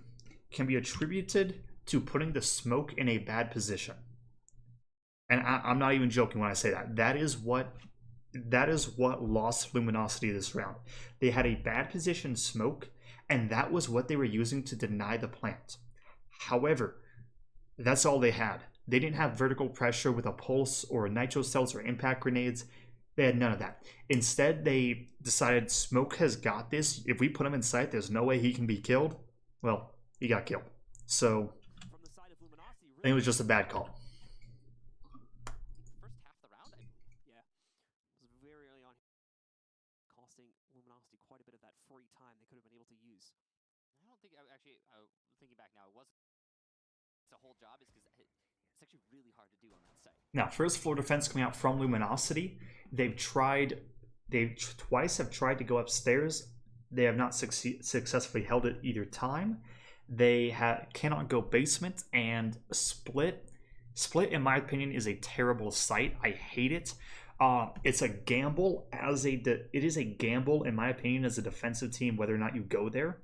can be attributed to putting the smoke in a bad position. And I'm not even joking when I say that. That is what lost Luminosity this round. They had a bad position smoke, and that was what they were using to deny the plant. However, that's all they had. They didn't have vertical pressure with a pulse or nitro cells or impact grenades. They had none of that. Instead, they decided smoke has got this. If we put him in sight, there's no way he can be killed. Well, he got killed. So from the side of Luminosity, I think it was just a bad call. First half of the round, yeah, it was very early on, costing Luminosity quite a bit of that free time they could have been able to use. I don't think, actually, thinking back now, it's a whole job, is because it's actually really hard to do on that site. Now, first floor defense coming out from Luminosity. They twice have tried to go upstairs. They have not successfully held it either time. They cannot go basement, and split. Split, in my opinion, is a terrible site. I hate it. It's a gamble it is a gamble, in my opinion, as a defensive team whether or not you go there,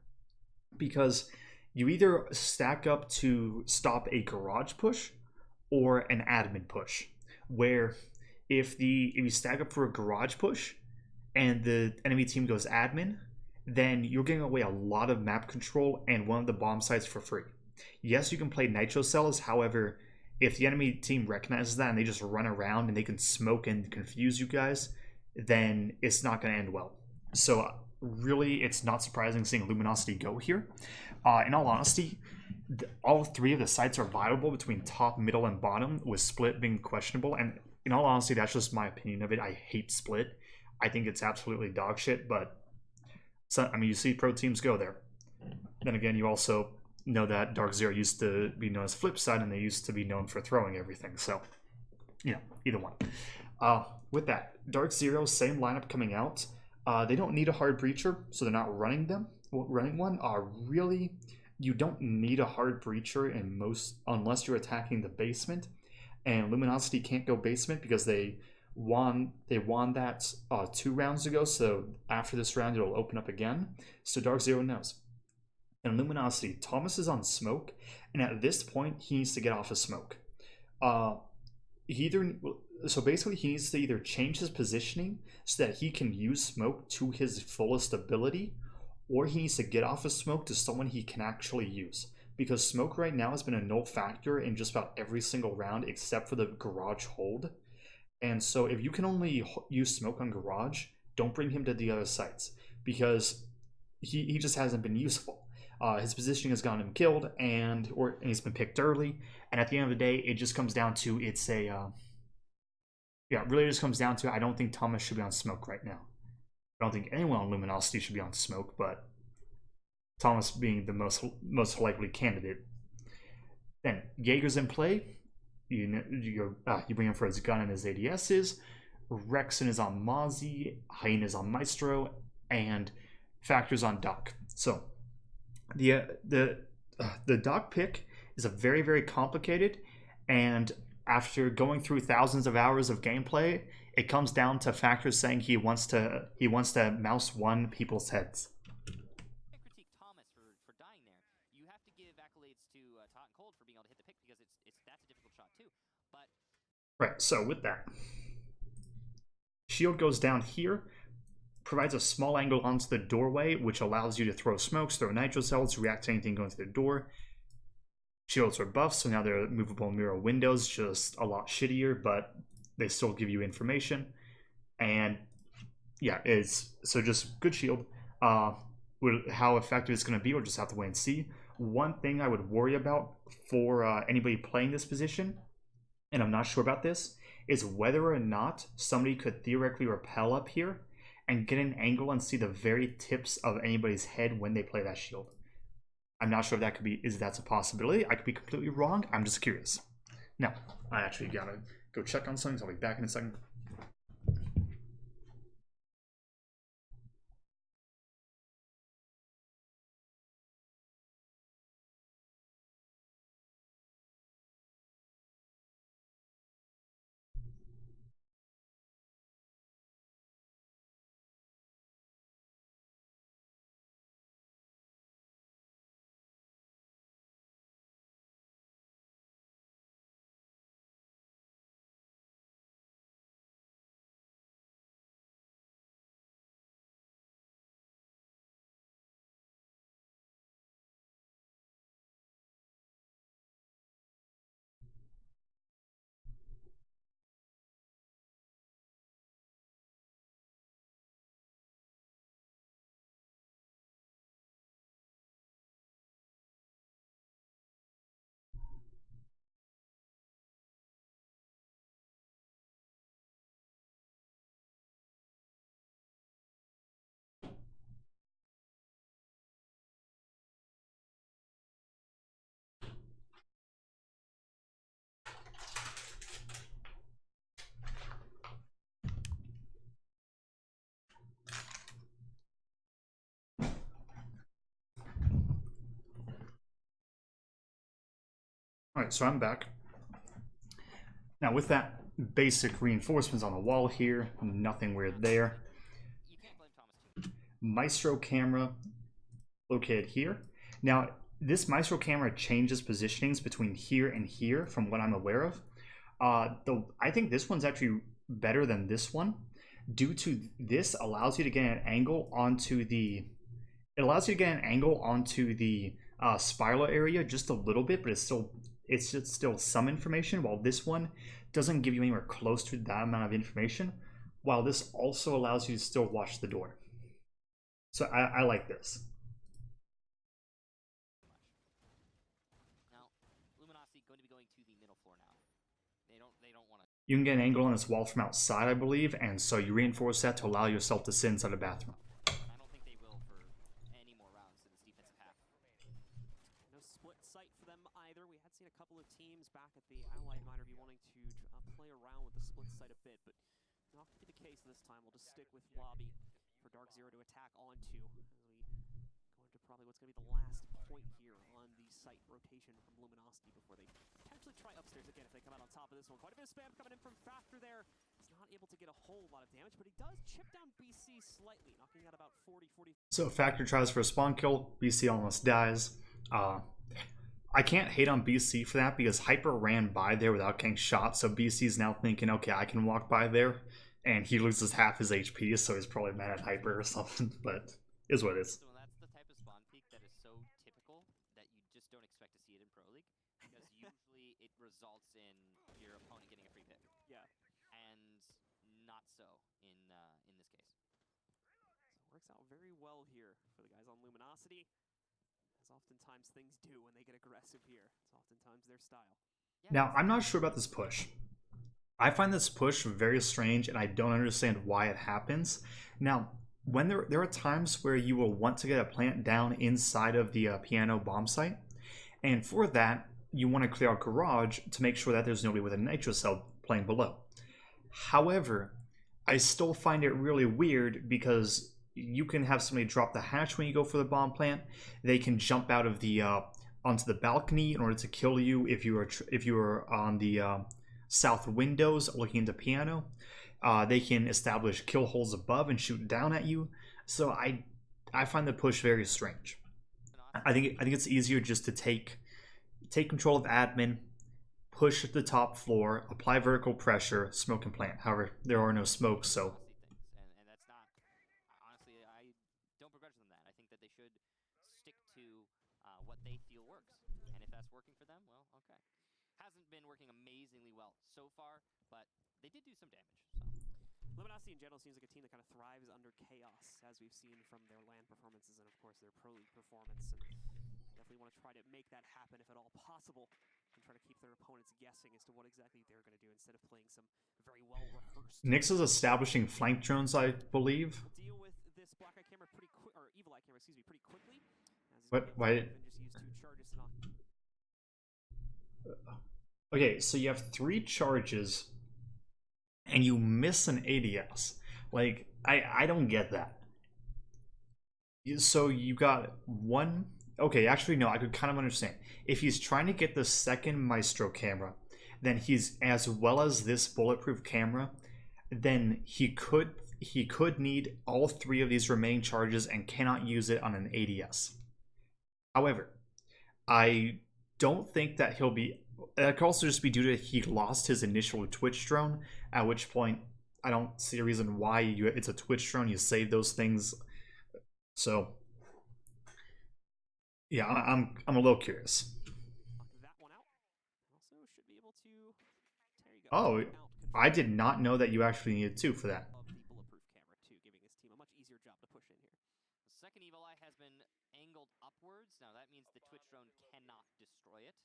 because you either stack up to stop a garage push or an admin push. Where if you stack up for a garage push and the enemy team goes admin, then you're giving away a lot of map control and one of the bomb sites for free. Yes, you can play nitro cells. However, if the enemy team recognizes that and they just run around and they can smoke and confuse you guys, then it's not going to end well. So really, it's not surprising seeing Luminosity go here. In all honesty, all three of the sites are viable between top, middle, and bottom, with split being questionable. And in all honesty, that's just my opinion of it. I hate split. I think it's absolutely dog shit, but I mean, you see pro teams go there. Then again, you also know that Dark Zero used to be known as Flipside, and they used to be known for throwing everything. So, you know, either one. With that, Dark Zero, same lineup coming out. They don't need a hard breacher, so they're not running one. Really, you don't need a hard breacher unless you're attacking the basement. And Luminosity can't go basement because they won that 2 rounds ago. So after this round, it'll open up again. So Dark Zero knows. And Luminosity, Thomas is on smoke, and at this point, he needs to get off of smoke. So basically, he needs to either change his positioning so that he can use smoke to his fullest ability, or he needs to get off of smoke to someone he can actually use. Because smoke right now has been a null factor in just about every single round except for the garage hold. And so if you can only use smoke on garage, don't bring him to the other sites, because he just hasn't been useful. His positioning has gotten him killed, and he's been picked early. And at the end of the day, it just comes down to it really just comes down to I don't think Thomas should be on smoke right now. I don't think anyone on Luminosity should be on smoke, but Thomas being the most likely candidate. Then Jaeger's in play. You bring him for his gun and his ADSs. Rexen is on Mozzie, Hyena is on Maestro, and Factor's on Doc. So the Doc pick is a very, very complicated, and after going through thousands of hours of gameplay, it comes down to Factor saying he wants to mouse one people's heads. I critique Thomas for dying there. You have to give accolades to Tot and Cold for being able to hit the pick, because that's a difficult shot too. But right, so with that, shield goes down here, provides a small angle onto the doorway, which allows you to throw smokes, throw nitro cells, react to anything going through the door. Shields are buffed, so now they're movable mirror windows, just a lot shittier, but they still give you information. And yeah, so just good shield. How effective it's going to be, we'll just have to wait and see. One thing I would worry about for anybody playing this position, and I'm not sure about this, is whether or not somebody could theoretically rappel up here and get an angle and see the very tips of anybody's head when they play that shield. I'm not sure if that's a possibility. I could be completely wrong. I'm just curious. Now, I actually gotta go check on something, so I'll be back in a second. All right, so I'm back. Now with that basic reinforcements on the wall here, nothing weird there. You can't blame Thomas too. Maestro camera located here. Now this Maestro camera changes positionings between here and here from what I'm aware of. I think this one's actually better than this one, due to this allows you to get an angle onto the spiral area just a little bit, but it's just still some information, while this one doesn't give you anywhere close to that amount of information, while this also allows you to still watch the door. So I like this. Now, Luminosity going to be going to the middle floor now. They don't want to. You can get an angle on this wall from outside, I believe, and so you reinforce that to allow yourself to sit inside the bathroom. I don't think they will for any more rounds in this defensive half. No split sight for them either. We had seen a couple of teams back at the Allied Minor be wanting to play around with the split sight a bit, but not going to be the case this time. We'll just stick with lobby for Dark Zero to attack onto as we go into probably what's going to be the last point here on the site rotation from Luminosity before they potentially try upstairs again if they come out on top of this one. Quite a bit of spam coming in from Factor there. He's not able to get a whole lot of damage, but he does chip down BC slightly, knocking out about 40. So Factor tries for a spawn kill, BC almost dies. I can't hate on BC for that because Hyper ran by there without getting shot, so BC's now thinking, okay, I can walk by there, and he loses half his HP, so he's probably mad at Hyper or something, but is what it is. So that's the type of spawn peak that is so typical that you just don't expect to see it in Pro League, because usually it results in your opponent getting a free pick. Yeah. And not so in this case. So it works out very well here for the guys on Luminosity, as oftentimes things do when they get aggressive here. It's oftentimes their style. Yeah, Now, I'm not sure about this push. I find this push very strange, and I don't understand why it happens. Now, when there are times where you will want to get a plant down inside of the piano bomb site, and for that, you want to clear out garage to make sure that there's nobody with a nitro cell playing below. However, I still find it really weird because you can have somebody drop the hatch when you go for the bomb plant. They can jump out of the onto the balcony in order to kill you if you are on the south windows looking into piano. They can establish kill holes above and shoot down at you. So I find the push very strange. I think it's easier just to take control of admin, push the top floor, apply vertical pressure, smoke and plant. However, there are no smokes, so. And that's not, honestly, I don't begrudge them that. I think that they should stick to what they feel works. And if that's working for them, well, okay. Hasn't been working amazingly well so far, but they did do some damage. So. Luminosity in general seems like a team that kind of thrives under chaos, as we've seen from their LAN performances and, of course, their Pro League performance. And definitely want to try to make that happen if at all possible, and try to keep their opponents guessing as to what exactly they're going to do instead of playing some very well rehearsed. Nyx is establishing flank drones, I believe. Deal with this black eye camera pretty quick, or evil eye camera, excuse me, pretty quickly. What? Why? Just use 2 charges to knock. Okay, so you have 3 charges and you miss an ADS. Like, I don't get that. So you got one. Okay, actually, no, I could kind of understand. If he's trying to get the second Maestro camera, then he's, as well as this bulletproof camera, then he could need all three of these remaining charges and cannot use it on an ADS. However, I don't think that he'll be. That could also just be due to he lost his initial Twitch drone, at which point I don't see a reason why it's a Twitch drone. You save those things. So yeah, I'm a little curious. That one out. Also should be able to. There you go. Oh, I did not know that you actually needed two for that. Of the bulletproof camera too, giving his team a much easier job to push in here. The second Evil Eye has been angled upwards. Now that means the Twitch drone cannot destroy it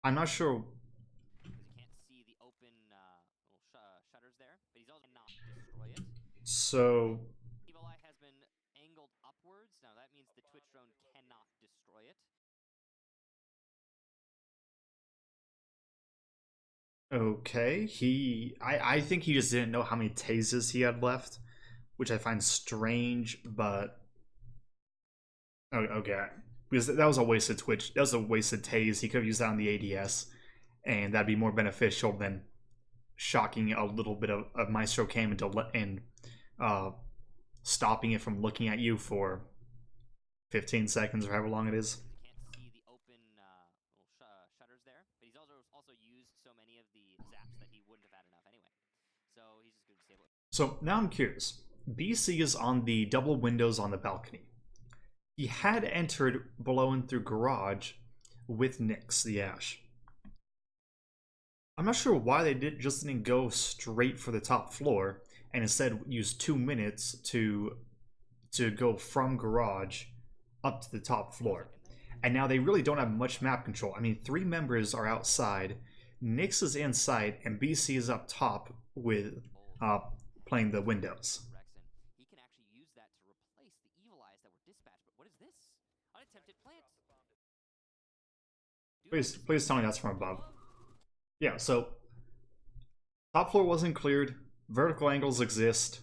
I'm not sure. because you can't see the open little shutters there. But he's also cannot destroy it. So Evil Eye has been angled upwards. Now that means the Twitch drone cannot destroy it. okay, I think he just didn't know how many tases he had left, which I find strange. But okay, because that was a wasted Twitch. That was a wasted tase. He could have used that on the ADS, and that'd be more beneficial than shocking a little bit of Maestro cam and stopping it from looking at you for 15 seconds or however long it is. You can't see the open little shutters there. But he's also used so many of the zaps that he wouldn't have had enough anyway. So he's just going to disable it. So now I'm curious. BC is on the double windows on the balcony. He had entered below and through garage with Nyx, the Ash. I'm not sure why they didn't go straight for the top floor and instead use 2 minutes to go from garage up to the top floor. And now they really don't have much map control. I mean, 3 members are outside, Nyx is inside, and BC is up top with playing the windows. Rexen, he can actually use that to replace the Evil Eyes that were dispatched. But what is this? Unattempted plant. Please tell me that's from above. Yeah, so top floor wasn't cleared, vertical angles exist,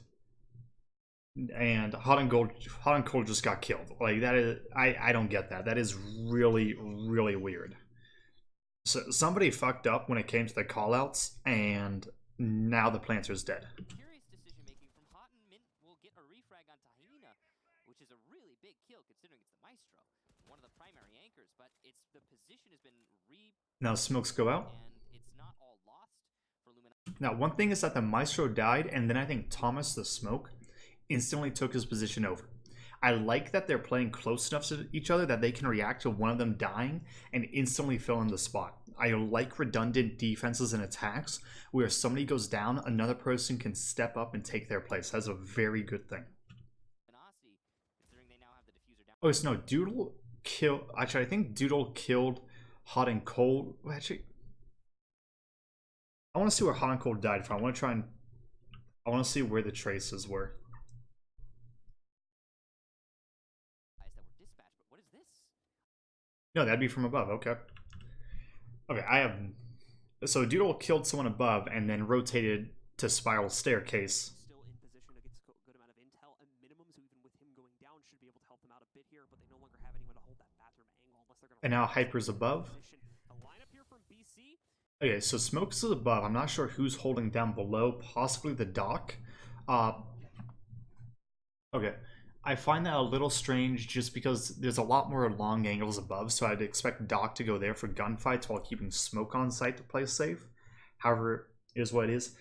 and hot and cold just got killed. Like, that is, I don't get that. That is really, really weird. So somebody fucked up when it came to the callouts, and now the planter's dead. Curious decision making from Hot and Mint will get a refrag on Tahina, which is a really big kill considering it's the Maestro, one of the primary anchors. But the position has been Now smokes go out. and it's not all lost for Luminosity. Now, one thing is that the Maestro died, and then I think Thomas the Smoke instantly took his position over. I like that they're playing close enough to each other that they can react to one of them dying and instantly fill in the spot. I like redundant defenses and attacks where if somebody goes down, another person can step up and take their place. That's a very good thing. Luminosity, considering they now have the diffuser down. Oh, so no, Doodle killed... Actually, I think Doodle killed Hot and Cold. Well, actually, I want to see where Hot and Cold died from. I want to see where the traces were. That were dispatched, but what is this? No, that'd be from above. Okay. Okay, I have... So Doodle killed someone above and then rotated to Spiral Staircase. Still in position against a good amount of intel and minimum, so even with him going down, should be able to help them out a bit here, but they no longer have anyone to hold that bathroom angle unless they're going to... And now Hyper's above. A lineup here from BC. Okay, so Smokes is above. I'm not sure who's holding down below. Possibly the dock. Okay. I find that a little strange just because there's a lot more long angles above, so I'd expect Doc to go there for gunfights while keeping Smoke on site to play safe. However, it is what it is.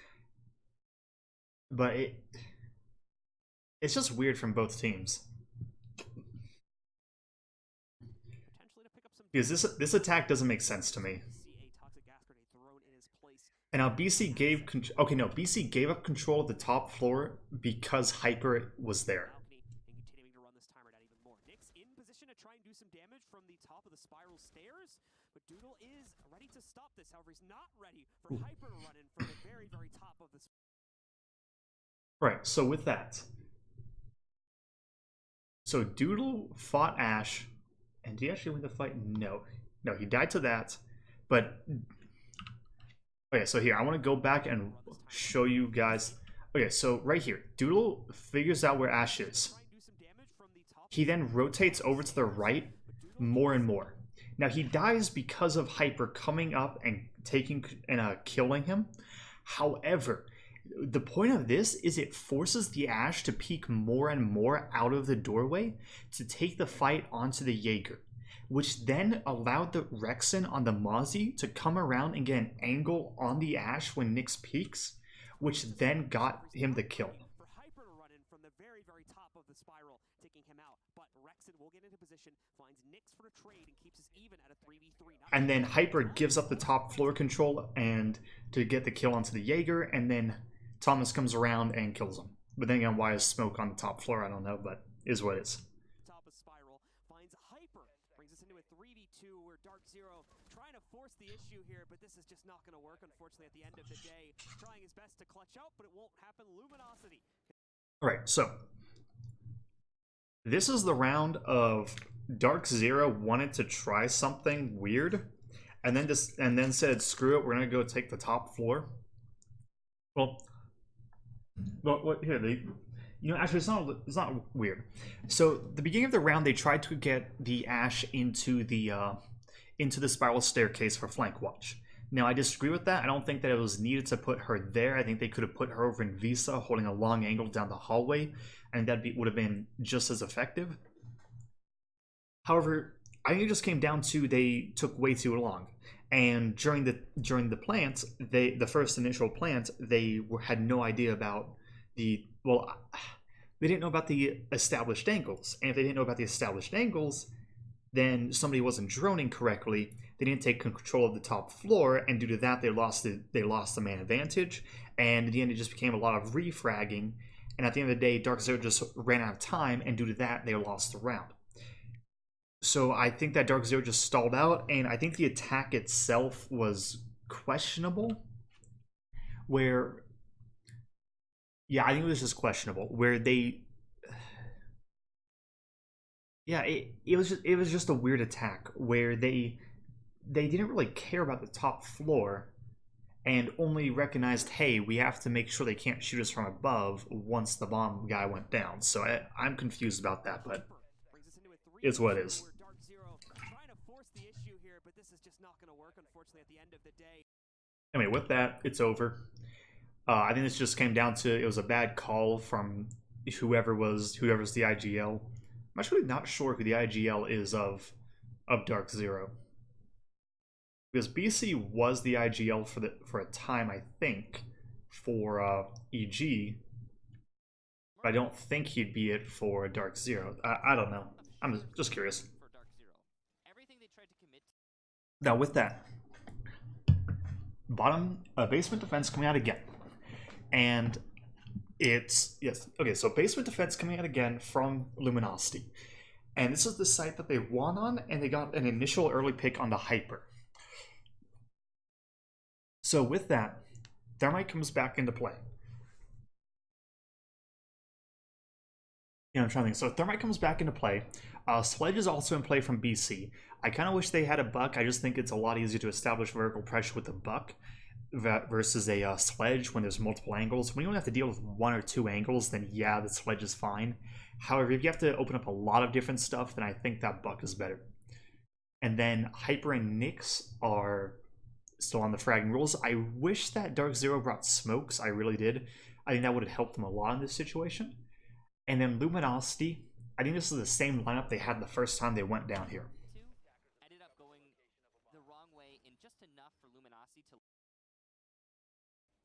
But it's just weird from both teams. Because this attack doesn't make sense to me. And now BC gave... Okay, no, BC gave up control of the top floor because Hyper was there. Try and do some damage from the top of the spiral stairs, but Doodle is ready to stop this. However, he's not ready for Hyper to run in from the very, very top of this. Right, so with that, so Doodle fought Ash, and did he actually win the fight? No, he died to that, but Okay, so here I want to go back and show you guys. Okay, so right here, Doodle figures out where Ash is. He then rotates over to the right more and more. Now he dies because of Hyper coming up and taking and killing him. However, the point of this is it forces the Ash to peek more and more out of the doorway to take the fight onto the Jaeger, which then allowed the Rexen on the Mozzie to come around and get an angle on the Ash when Nyx peeks, which then got him the kill. For Hyper to run in from the very, very top of the spiral, taking him out. But Rexen will get into position, finds Nyx for a trade, and keeps us even at a 3v3. And then Hyper gives up the top floor control and to get the kill onto the Jaeger, and then Thomas comes around and kills him. But then again, why is smoke on the top floor? I don't know, but is what it is. Top of spiral, finds Hyper, brings us into a 3v2 where Dark Zero trying to force the issue here, but this is just not going to work, unfortunately, at the end of the day. Trying his best to clutch out, but it won't happen. Luminosity. Alright, so this is the round of Dark Zero wanted to try something weird, and then said, "Screw it, we're gonna go take the top floor." Well, what here? Actually, it's not weird. So the beginning of the round, they tried to get the Ash into the spiral staircase for flank watch. Now, I disagree with that. I don't think that it was needed to put her there. I think they could have put her over in Visa, holding a long angle down the hallway, and that would have been just as effective. However, I think it just came down to they took way too long. And during the plant, the first initial plant, they had no idea about they didn't know about the established angles. And if they didn't know about the established angles, then somebody wasn't droning correctly. They didn't take control of the top floor, and due to that, they lost the man advantage. And in the end, it just became a lot of refragging. And at the end of the day, Dark Zero just ran out of time, and due to that, they lost the round. So I think that Dark Zero just stalled out, and I think the attack itself was questionable. I think it was just questionable. It was just a weird attack where they didn't really care about the top floor and only recognized, hey, we have to make sure they can't shoot us from above once the bomb guy went down. So I'm confused about that, but it's what it is. Anyway, with that, it's over. I think this just came down to it was a bad call from whoever's the IGL. I'm actually not sure who the IGL is of Dark Zero, because BC was the IGL for a time, I think, for EG. But I don't think he'd be it for Dark Zero. I don't know. I'm just curious. Now with that, basement defense coming out again, and it's so basement defense coming out again from Luminosity, and this is the site that they won on, and they got an initial early pick on the Hyper. So with that, Thermite comes back into play. I'm trying to think. So Thermite comes back into play. Sledge is also in play from BC. I kind of wish they had a buck. I just think it's a lot easier to establish vertical pressure with a buck versus a sledge when there's multiple angles. When you only have to deal with one or two angles, then yeah, the sledge is fine. However, if you have to open up a lot of different stuff, then I think that buck is better. And then Hyper and Nyx are still on the fragging rules. I wish that Dark Zero brought smokes. I really did. I think that would have helped them a lot in this situation. And then Luminosity, I think this is the same lineup they had the first time they went down here. Ended up going the wrong way in just enough for Luminosity to...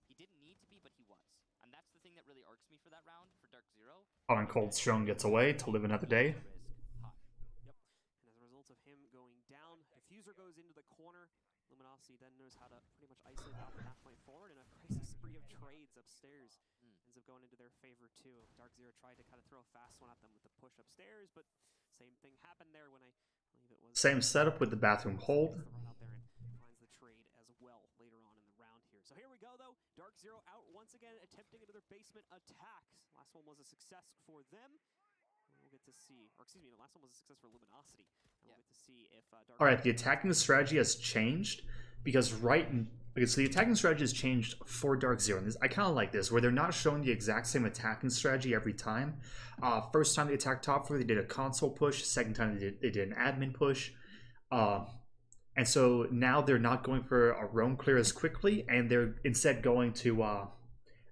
He didn't need to be, but he was. And that's the thing that really irks me for that round, for Dark Zero. Hot and Cold Strone gets away to live another day. Yep. And as a result of him going down, Diffuser goes into the corner. Luminosity then knows how to pretty much isolate out from that point forward, and a crazy spree of trades upstairs ends up going into their favor too. Dark Zero tried to kind of throw a fast one at them with the push upstairs, but same thing happened there when I believe it was... Same setup with the bathroom hold. Run out there and finds the trade as well later on in the round here. So here we go though. Dark Zero out once again, attempting another basement attacks. Last one was a success for them. We'll get to see, or excuse me, the last one was a success for Luminosity. And we'll get to see if Dark All right, the attacking strategy has changed because so the attacking strategy has changed for Dark Zero. And I kind of like this, where they're not showing the exact same attacking strategy every time. First time they attacked top floor, they did a console push. Second time they did an admin push. And so now they're not going for a roam clear as quickly, and they're instead going to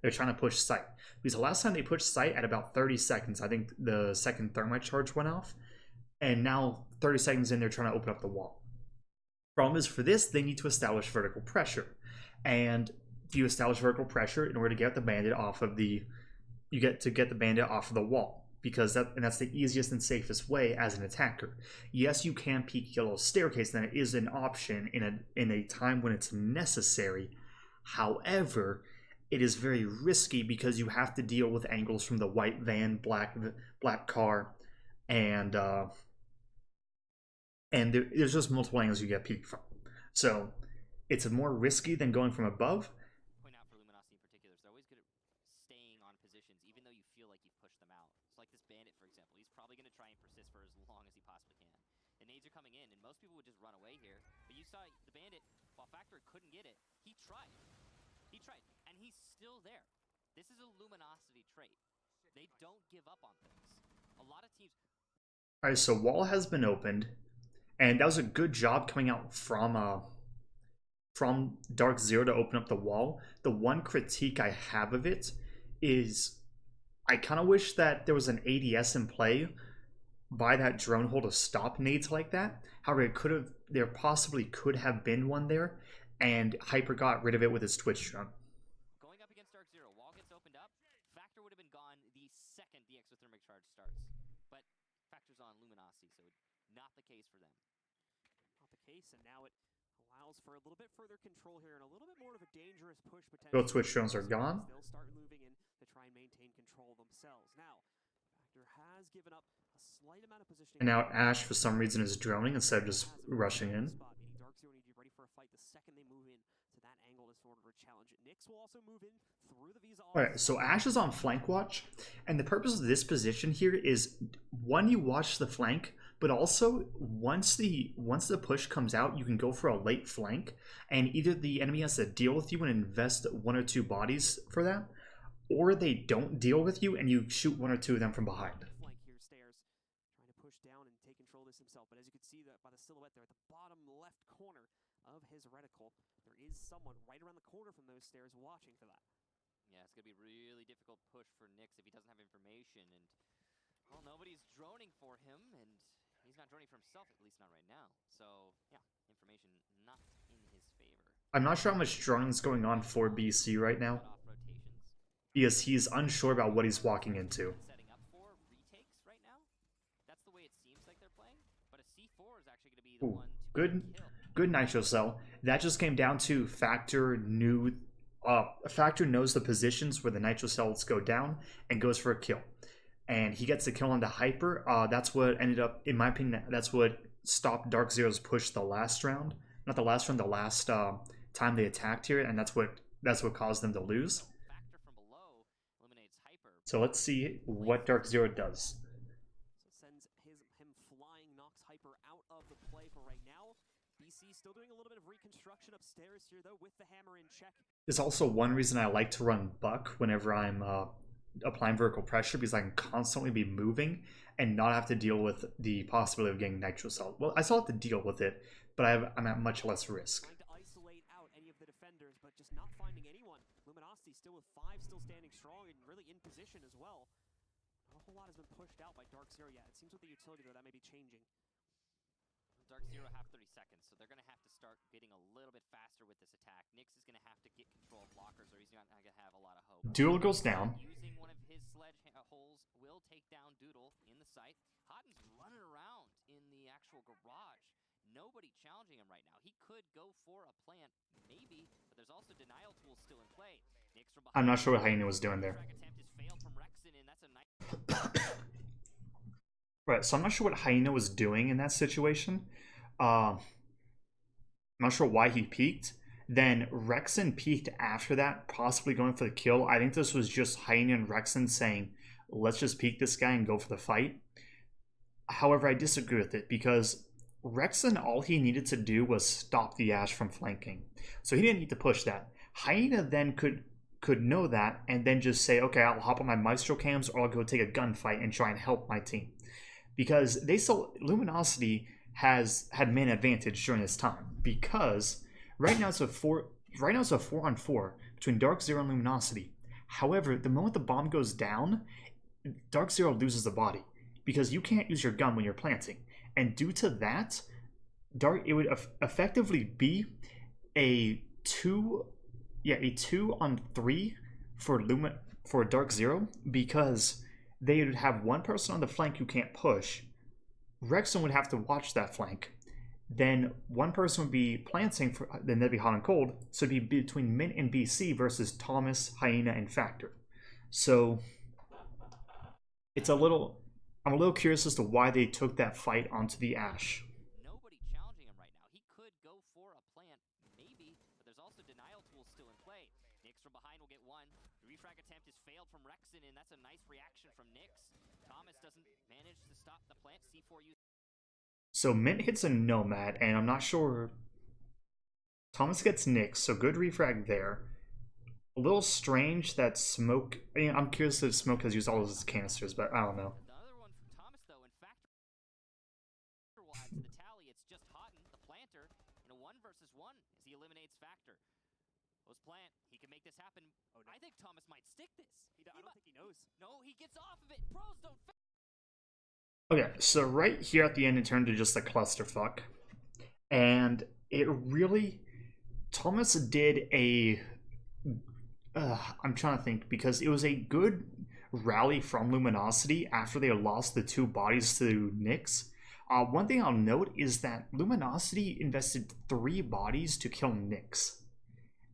they're trying to push site. Because the last time they pushed site at about 30 seconds, I think the second thermite charge went off. And now 30 seconds in, they're trying to open up the wall. Problem is, for this, they need to establish vertical pressure. And if you establish vertical pressure, in order to get the bandit off of the wall, because that's the easiest and safest way as an attacker. Yes, you can peek yellow staircase, and that is an option in a time when it's necessary. However, it is very risky because you have to deal with angles from the white van, black car, and there's just multiple angles you get peeked from. So it's more risky than going from above. Point out for Luminosity in particular, they're always good at staying on positions, even though you feel like you've pushed them out. It's like this bandit, for example. He's probably going to try and persist for as long as he possibly can. The nades are coming in, and most people would just run away here. But you saw the bandit, while Factor couldn't get it, he tried. He tried, and he's still there. This is a Luminosity trait. They don't give up on things. A lot of teams... All right, so wall has been opened. And that was a good job coming out from Dark Zero to open up the wall. The one critique I have of it is I kind of wish that there was an ADS in play by that drone hole to stop nades like that. However, there possibly could have been one there, and Hyper got rid of it with his Twitch drone. Going up against Dark Zero, wall gets opened up. Factor would have been gone the second the exothermic charge starts. But Factor's on Luminosity, so not the case for them. Not the case, and now it allows for a little bit further control here and a little bit more of a dangerous push potential. Both Twitch drones are gone. They'll start moving in to try and maintain control themselves. Now, Factor has given up a slight amount of positioning. And now Ash, for some reason, is droning instead of just rushing in. Meaning Dark Zero need to be ready for a fight the second they move in to that angle in order to challenge it. Nyx will also move in through the visa. Alright, so Ash is on flank watch, and the purpose of this position here is, one, you watch the flank, but also once the push comes out, you can go for a late flank, and either the enemy has to deal with you and invest 1 or 2 bodies for that, or they don't deal with you and you shoot 1 or 2 of them from behind. Flank here, Stairs trying to push down and take control of this himself, but as you can see that by the silhouette there at the bottom left corner of his reticle, there is someone right around the corner from those stairs watching for that. Yeah, it's going to be a really difficult push for Nyx if he doesn't have information, and, well, nobody's droning for him, and he's not droning for himself, at least not right now. So, yeah, information not in his favor. I'm not sure how much droning is going on for BC right now, Off rotations. because he's unsure about what he's walking into. Setting up for retakes right now. That's the way it seems like they're playing, but a C4 is actually going to be the Ooh, one to good Nitro Cell. That just came down to Factor knows the positions where the Nitro Cells go down and goes for a kill. And he gets the kill onto Hyper. That's what ended up, in my opinion, that's what stopped Dark Zero's push the last round. Not the last round, the last time they attacked here, and that's what caused them to lose. Factor from below eliminates Hyper. So let's see what Dark Zero does. So sends him flying, knocks Hyper out of the play for right now. BC still doing a little bit of reconstruction upstairs here, though, with the hammer in check. There's also one reason I like to run Buck whenever I'm applying vertical pressure, because I can constantly be moving and not have to deal with the possibility of getting Nitro Cell. Well, I still have to deal with it, but I'm at much less risk. Trying to isolate out any of the defenders, but just not finding anyone. Luminosity still with 5, still standing strong and really in position as well. Not a whole lot has been pushed out by Dark Zero yet. It seems with the utility, though, that may be changing. Dark Zero have 30 seconds, so they're going to have to start getting a little bit faster with this attack. Nyx is going to have to get control of blockers, or he's not going to have a lot of hope. Doodle goes down. Using one of his sledge holes will take down Doodle in the site. Hotten's running around in the actual garage. Nobody challenging him right now. He could go for a plant, maybe, but there's also denial tools still in play. Nyx from behind. I'm not sure what Hyena was doing there. Track attempt is failed from Rexon, and that's a nice. Right, so I'm not sure what Hyena was doing in that situation. I'm not sure why he peeked. Then Rexon peeked after that, possibly going for the kill. I think this was just Hyena and Rexon saying, let's just peek this guy and go for the fight. However, I disagree with it because Rexon, all he needed to do was stop the Ashe from flanking. So he didn't need to push that. Hyena then could know that and then just say, okay, I'll hop on my Maestro cams or I'll go take a gunfight and try and help my team. Because they still, Luminosity has had man advantage during this time. Because right now it's a 4-on-4 between Dark Zero and Luminosity. However, the moment the bomb goes down, Dark Zero loses the body because you can't use your gun when you're planting. And due to that, it would effectively be a 2-on-3 for Dark Zero because they would have one person on the flank who can't push. Rexon would have to watch that flank. Then one person would be planting, then they'd be hot and cold. So it'd be between Mint and BC versus Thomas, Hyena, and Factor. So I'm a little curious as to why they took that fight onto the Ashe. Nobody challenging him right now. He could go for a plant, maybe, but there's also denial tools still in play. Nyx from behind will get one. The refrag attempt is failed from Rexon, and that's a nice reaction from Nyx. Thomas doesn't manage to stop the plant. C4 use. So Mint hits a Nomad, and I'm not sure. Thomas gets Nyx, so good refrag there. A little strange that Smoke. I mean, I'm curious if Smoke has used all of his canisters, but I don't know. Another one from Thomas, though. In fact, will add to the tally. It's just Houghton, the planter, in a 1 versus 1 as he eliminates Factor. Goes plant. He can make this happen. Oh, no. I think Thomas might stick this. I don't think he knows. No, he gets off of it. Pros don't. Okay, so right here at the end, it turned to just a clusterfuck. And it really... Thomas did a... I'm trying to think, because it was a good rally from Luminosity after they lost the 2 bodies to Nyx. One thing I'll note is that Luminosity invested 3 bodies to kill Nyx.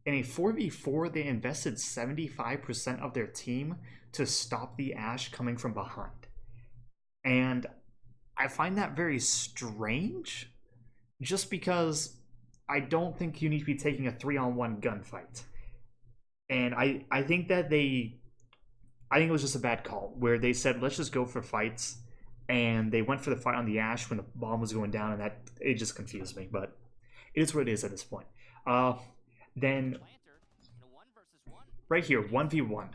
In a 4v4, they invested 75% of their team to stop the Ashe coming from behind. And I find that very strange, just because I don't think you need to be taking a 3-on-1 gunfight. And I think that I think it was just a bad call, where they said, let's just go for fights, and they went for the fight on the Ashe when the bomb was going down, and it just confused me, but it is what it is at this point. Then, right here, 1v1.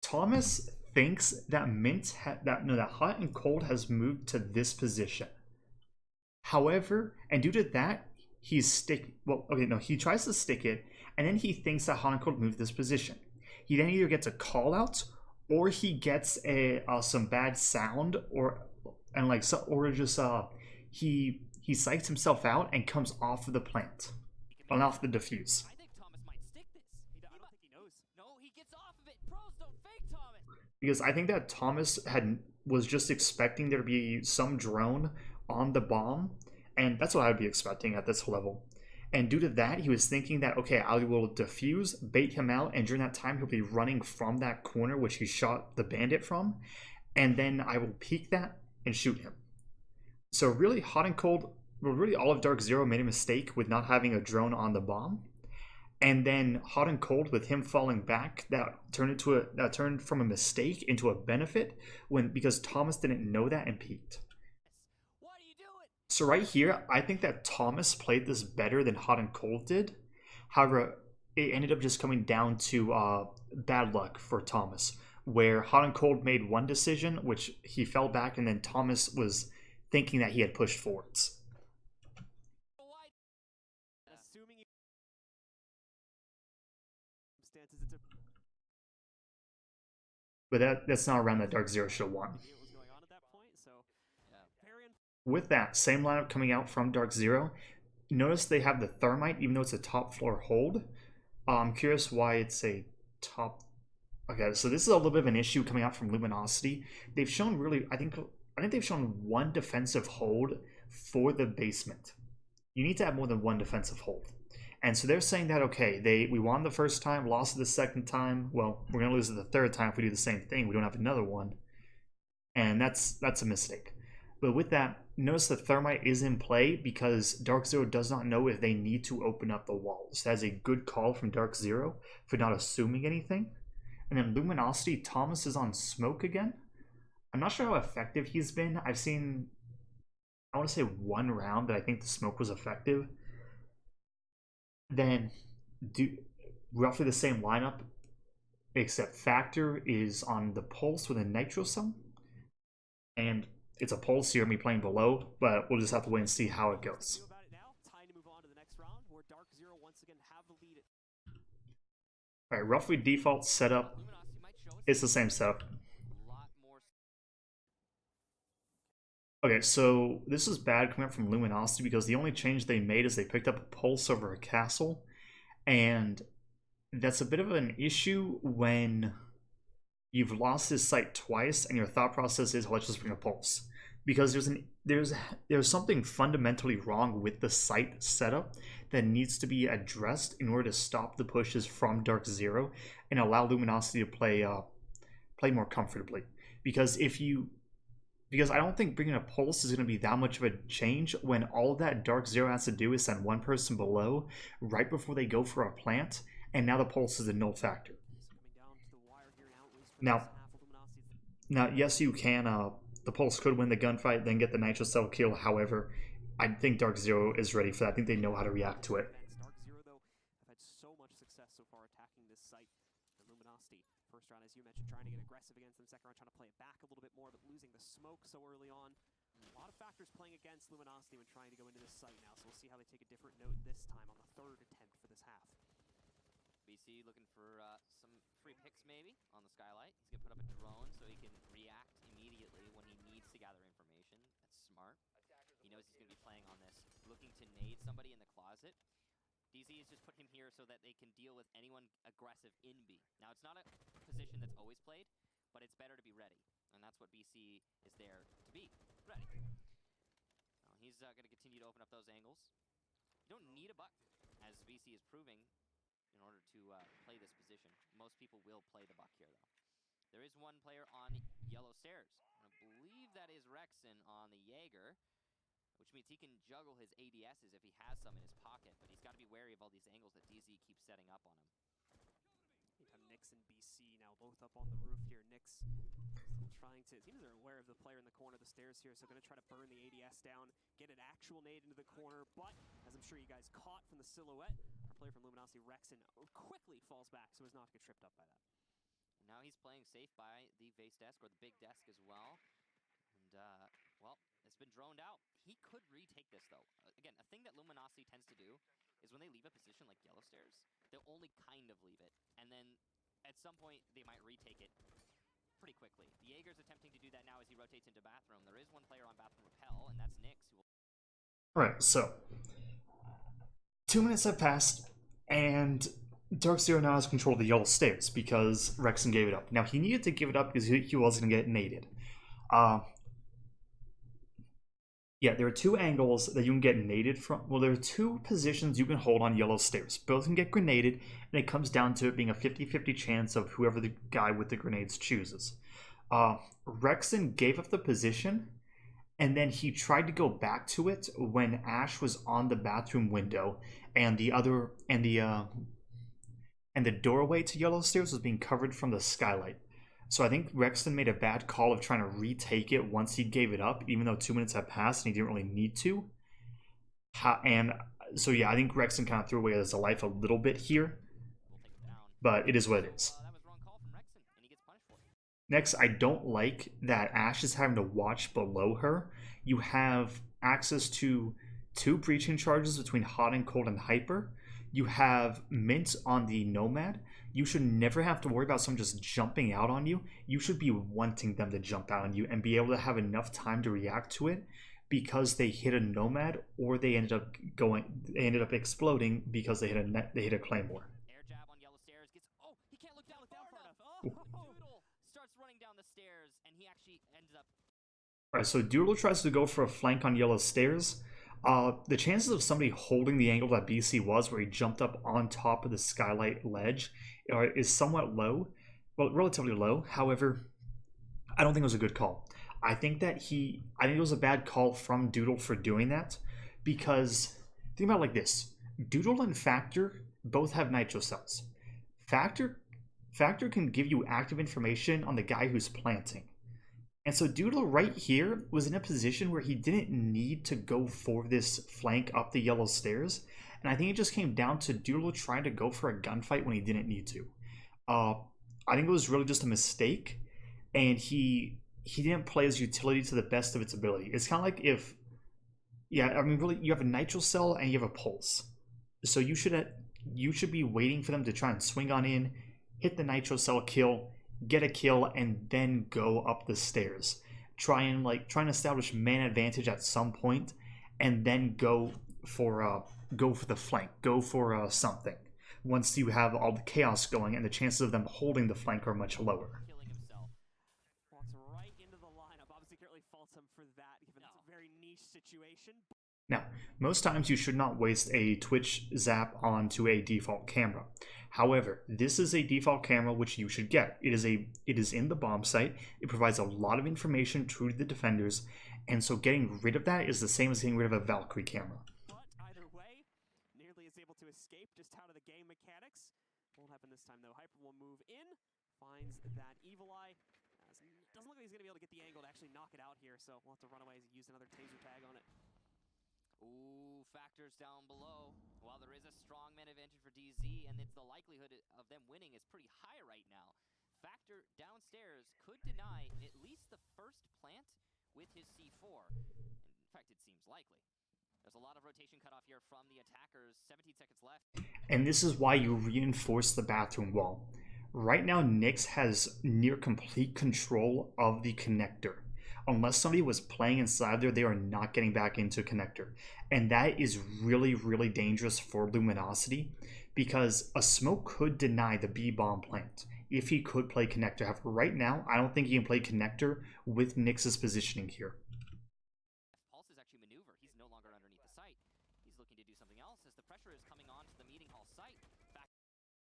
Thomas thinks that that Hot and Cold has moved to this position. However, and due to that, he tries to stick it, and then he thinks that Hot and Cold moved this position. He then either gets a call out, or he gets some bad sound, or he psychs himself out and comes off of the plant, and off the defuse. I think Thomas might stick this. I don't think he knows. No, he gets off of it. Pros don't fake Thomas. Because I think that Thomas was just expecting there to be some drone on the bomb, and that's what I would be expecting at this level. And due to that, he was thinking that, okay, I will defuse, bait him out, and during that time, he'll be running from that corner which he shot the bandit from, and then I will peek that and shoot him. So really, Hot and Cold, really all of Dark Zero made a mistake with not having a drone on the bomb. And then Hot and Cold, with him falling back, that turned from a mistake into a benefit because Thomas didn't know that and peeked. What are you doing? So right here, I think that Thomas played this better than Hot and Cold did. However, it ended up just coming down to bad luck for Thomas, where Hot and Cold made one decision, which he fell back, and then Thomas was thinking that he had pushed forwards. But that's not around that Dark Zero should have won. With that, same lineup coming out from Dark Zero. Notice they have the Thermite, even though it's a top floor hold. I'm curious why it's a top... Okay, so this is a little bit of an issue coming out from Luminosity. They've shown really... I think they've shown one defensive hold for the basement. You need to have more than one defensive hold. And so they're saying that, okay, we won the first time, lost the second time. Well, we're going to lose it the third time if we do the same thing. We don't have another one. And that's a mistake. But with that, notice the Thermite is in play because Dark Zero does not know if they need to open up the walls. That is a good call from Dark Zero for not assuming anything. And then Luminosity, Thomas is on Smoke again. I'm not sure how effective he's been. I've seen, I want to say one round that I think the smoke was effective. Then do roughly the same lineup, except Factor is on the pulse with a nitro cell, and it's a pulse. You're gonna be playing below, but we'll just have to wait and see how it goes. About it now. Time to move on to the next round, where Dark Zero once again have the lead. All right, roughly default setup. Luminosity might show us It's the same setup. a lot more. Okay, so this is bad coming up from Luminosity because the only change they made is they picked up a pulse over a castle, and that's a bit of an issue when you've lost this site twice and your thought process is, let's just bring a pulse, because there's something fundamentally wrong with the site setup that needs to be addressed in order to stop the pushes from Dark Zero and allow Luminosity to play more comfortably. Because I don't think bringing a pulse is going to be that much of a change when all that Dark Zero has to do is send one person below right before they go for a plant, and now the pulse is a null factor. Now, yes, you can. The pulse could win the gunfight, then get the nitro cell kill. However, I think Dark Zero is ready for that. I think they know how to react to it. Dark Zero, though, have had so much success so far attacking this site. And Luminosity, first round, as you mentioned, trying to get aggressive against them. Second round, trying to play it back a little bit more, but losing the smoke so early on. A lot of factors playing against Luminosity when trying to go into this site now, so we'll see how they take a different note this time on the third attempt for this half. BC looking for some free picks maybe on the skylight. He's gonna put up a drone so he can react immediately when he needs to gather information. That's smart. He knows he's gonna be playing on this, looking to nade somebody in the closet. DZ has just put him here so that they can deal with anyone aggressive in B. Now it's not a position that's always played, but it's better to be ready, and that's what BC is there to be, ready. Now he's gonna continue to open up those angles. You don't need a buck, as BC is proving, in order to play this position. Most people will play the buck here, though. There is one player on yellow stairs. I believe that is Rexon on the Jaeger, which means he can juggle his ADSs if he has some in his pocket, but he's got to be wary of all these angles that DZ keeps setting up on him. Meantime, Nyx and BC now both up on the roof here. Nyx still trying to, it seems they're aware of the player in the corner of the stairs here, so going to try to burn the ADS down, get an actual nade into the corner, but as I'm sure you guys caught from the silhouette, our player from Luminosity, Rexon, quickly falls back so as not to get tripped up by that. Now he's playing safe by the base desk, or the big desk as well. And, well, it's been droned out. He could retake this, though. Again, a thing that Luminosity tends to do is when they leave a position like yellow stairs, they'll only kind of leave it. And then at some point, they might retake it pretty quickly. The Jaeger's attempting to do that now as he rotates into bathroom. There is one player on bathroom repel, and that's Nyx, who will... Alright, so 2 minutes have passed, and Dark Zero now has control of the yellow stairs because Rexon gave it up. Now, he needed to give it up because he was going to get naded. Yeah, there are two angles that you can get naded from. Well, there are two positions you can hold on yellow stairs. Both can get grenaded, and it comes down to it being a 50-50 chance of whoever the guy with the grenades chooses. Rexon gave up the position, and then he tried to go back to it when Ash was on the bathroom window, and the doorway to yellow stairs was being covered from the skylight. So I think Rexon made a bad call of trying to retake it once he gave it up, even though 2 minutes had passed and he didn't really need to. And so yeah, I think Rexon kind of threw away his life a little bit here, but it is what it is. That was wrong call from Rexon, and he gets punished for it. Next, I don't like that Ash is having to watch below her. You have access to 2 breaching charges between hot and cold and hyper. You have Mint on the Nomad. You should never have to worry about someone just jumping out on you. You should be wanting them to jump out on you and be able to have enough time to react to it because they hit a Nomad, or they ended up exploding because they hit a Claymore. Air jab on yellow stairs gets... Oh, he can't look down far enough. Oh, Doodle starts running down the stairs, and he actually ends up... Alright, so Doodle tries to go for a flank on yellow stairs. The chances of somebody holding the angle that BC was, where he jumped up on top of the skylight ledge, is somewhat low. Well, relatively low. However, I don't think it was a good call. I think it was a bad call from Doodle for doing that, because think about it like this: Doodle and Factor both have nitro cells. Factor can give you active information on the guy who's planting. And so Doodle right here was in a position where he didn't need to go for this flank up the yellow stairs. And I think it just came down to Doodle trying to go for a gunfight when he didn't need to. Uh, I think it was really just a mistake, and he didn't play his utility to the best of its ability. It's kind of like if, yeah, I mean, really, you have a nitro cell and you have a pulse, so you should be waiting for them to try and swing on in, hit the nitro cell kill, get a kill, and then go up the stairs. Try and establish man advantage at some point, and then go for the flank, go for something. Once you have all the chaos going, and the chances of them holding the flank are much lower. Killing himself. Walks right into the lineup. Obviously, can't really fault him for that, given it's a very niche situation. Now, most times you should not waste a Twitch zap onto a default camera. However, this is a default camera which you should get. It is in the bomb site. It provides a lot of information to the defenders, and so getting rid of that is the same as getting rid of a Valkyrie camera. But either way, nearly is able to escape just out of the game mechanics. Won't happen this time though. Hyper will move in, finds that Evil Eye. Doesn't look like he's going to be able to get the angle to actually knock it out here, so we'll have to run away and use another taser tag on it. Ooh, factors down below. While there is a strong man advantage for DZ, and it's the likelihood of them winning is pretty high right now. Factor downstairs could deny at least the first plant with his C4. In fact, it seems likely. There's a lot of rotation cut off here from the attackers. 17 seconds left. And this is why you reinforce the bathroom wall. Right now, Nyx has near complete control of the connector. Unless somebody was playing inside there, they are not getting back into connector. And that is really, really dangerous for Luminosity, because a smoke could deny the B-bomb plant if he could play connector. However, right now, I don't think he can play connector with Nyx's positioning here. Pulse is actually maneuver. He's no longer underneath the site. He's looking to do something else as the pressure is coming on to the meeting hall site.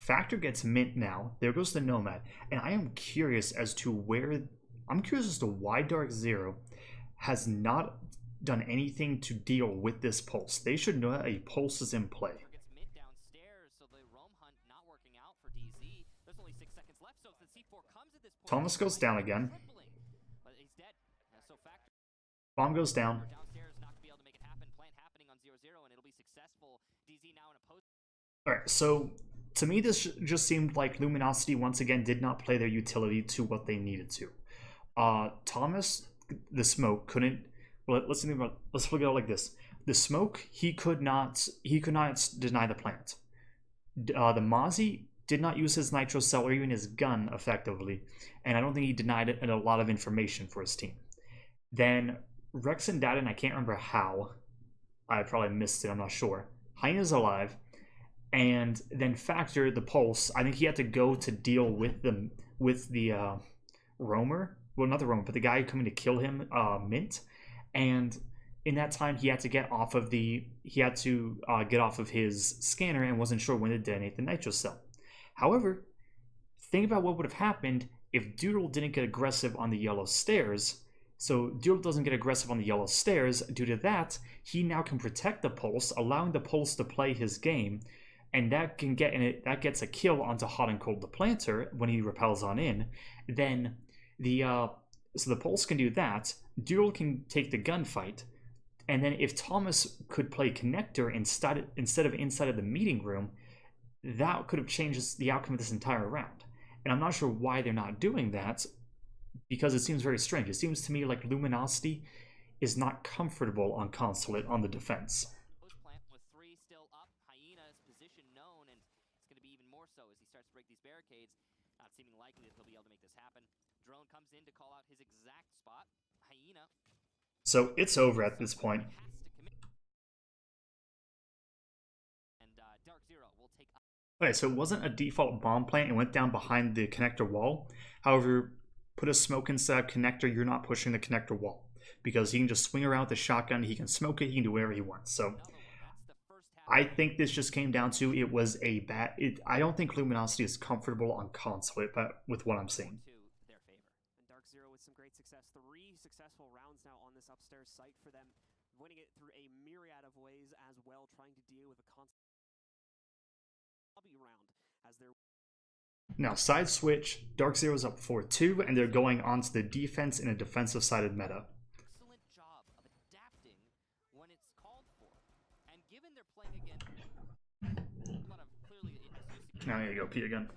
Factor gets mint now. There goes the Nomad. And I am curious as to why Dark Zero has not done anything to deal with this pulse. They should know that a pulse is in play. Gets mid downstairs, so the roam hunt not working out for DZ. There's only 6 seconds left, so if the C4 comes at this point, Thomas goes down again. But he's dead. So Factor Bomb goes down. downstairs not gonna be able to make it happen. Plant happening on 0-0, and it'll be successful. DZ now in a post. Alright, so to me this just seemed like Luminosity once again did not play their utility to what they needed to. Thomas, the smoke, couldn't. Well, let's look at it like this: the smoke, he could not deny the plant. The Mozzie did not use his nitro cell or even his gun effectively, and I don't think he denied it a lot of information for his team. Then Rex and Dadden, I can't remember how. I probably missed it. I'm not sure. Hyena's alive, and then Factor, the pulse. I think he had to go to deal with the roamer. Well, not the roamer, but the guy coming to kill him, Mint. And in that time, he had to get off of his scanner and wasn't sure when to detonate the nitro cell. However, think about what would have happened if Doodle didn't get aggressive on the yellow stairs. So Doodle doesn't get aggressive on the yellow stairs. Due to that, he now can protect the pulse, allowing the pulse to play his game, and that gets a kill onto Hot and Cold the planter when he repels on in. Then so the pulse can do that. Doodle can take the gunfight, and then if Thomas could play connector instead of inside of the meeting room, that could have changed the outcome of this entire round. And I'm not sure why they're not doing that, because it seems very strange. It seems to me like Luminosity is not comfortable on Consulate on the defense. Post plant with 3 still up. Hyena's position known, and it's going to be even more so as he starts to break these barricades. Not seeming likely that he'll be able to make this happen. Drone comes in to call out his exact spot. Hyena. So it's over at this point. And Dark Zero will take. Okay, so it wasn't a default bomb plant. It went down behind the connector wall. However, put a smoke inside of connector, you're not pushing the connector wall, because he can just swing around with the shotgun. He can smoke it. He can do whatever he wants. So I think this just came down to it was a bad. I don't think Luminosity is comfortable on Consulate, but with what I'm seeing. Their favor. And Dark Zero with some great success. 3 successful rounds now on this upstairs site for them, winning it through a myriad of ways as well, trying to deal with a constant lobby round as they're Now, side switch, Dark Zero's up 4-2, and they're going onto the defense in a defensive-sided meta. Excellent job of adapting when it's called for. And given they're playing against a lot of clearly Now here you go, P again.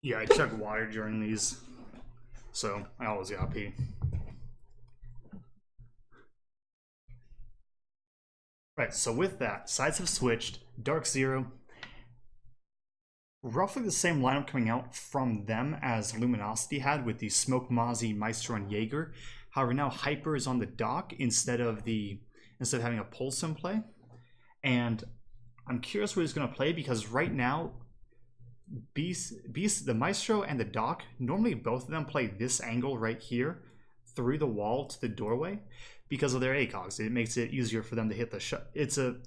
Yeah, I chug water during these, so I always got pee. Right, so with that, sides have switched. Dark Zero, roughly the same lineup coming out from them as Luminosity had with the Smoke, Mozzie, Maestro, and Jaeger. However, now Hyper is on the dock instead of having a Pulse in play. And I'm curious what he's going to play because right now, Beast, the Maestro and the dock, normally both of them play this angle right here through the wall to the doorway because of their ACOGs. It makes it easier for them to hit the shot. That's the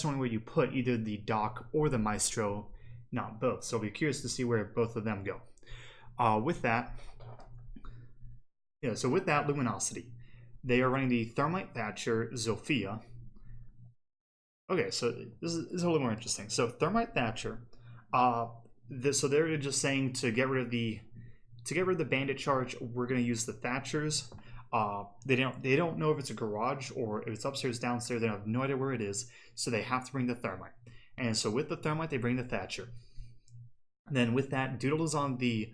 only way you put either the dock or the Maestro, not both. So I'll be curious to see where both of them go. With that, Luminosity. They are running the Thermite Thatcher Zofia. Okay, so this is a little more interesting. So Thermite Thatcher, so they're just saying to get rid of the bandit charge, we're going to use the Thatchers. They don't know if it's a garage or if it's upstairs, downstairs. They have no idea where it is, so they have to bring the Thermite. And so with the Thermite, they bring the Thatcher. And then with that, Doodle is on the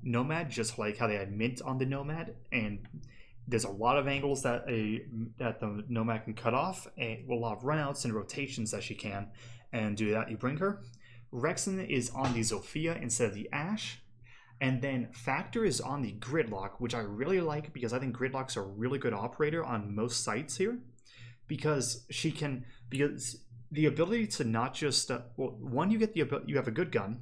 Nomad, just like how they had Mint on the Nomad, and there's a lot of angles that the Nomad can cut off, and a lot of runouts and rotations that she can, and do that. You bring her. Rexen is on the Zofia instead of the Ash. And then Factor is on the Gridlock, which I really like because I think Gridlock's a really good operator on most sites here. Because the ability to not just, one, you have a good gun.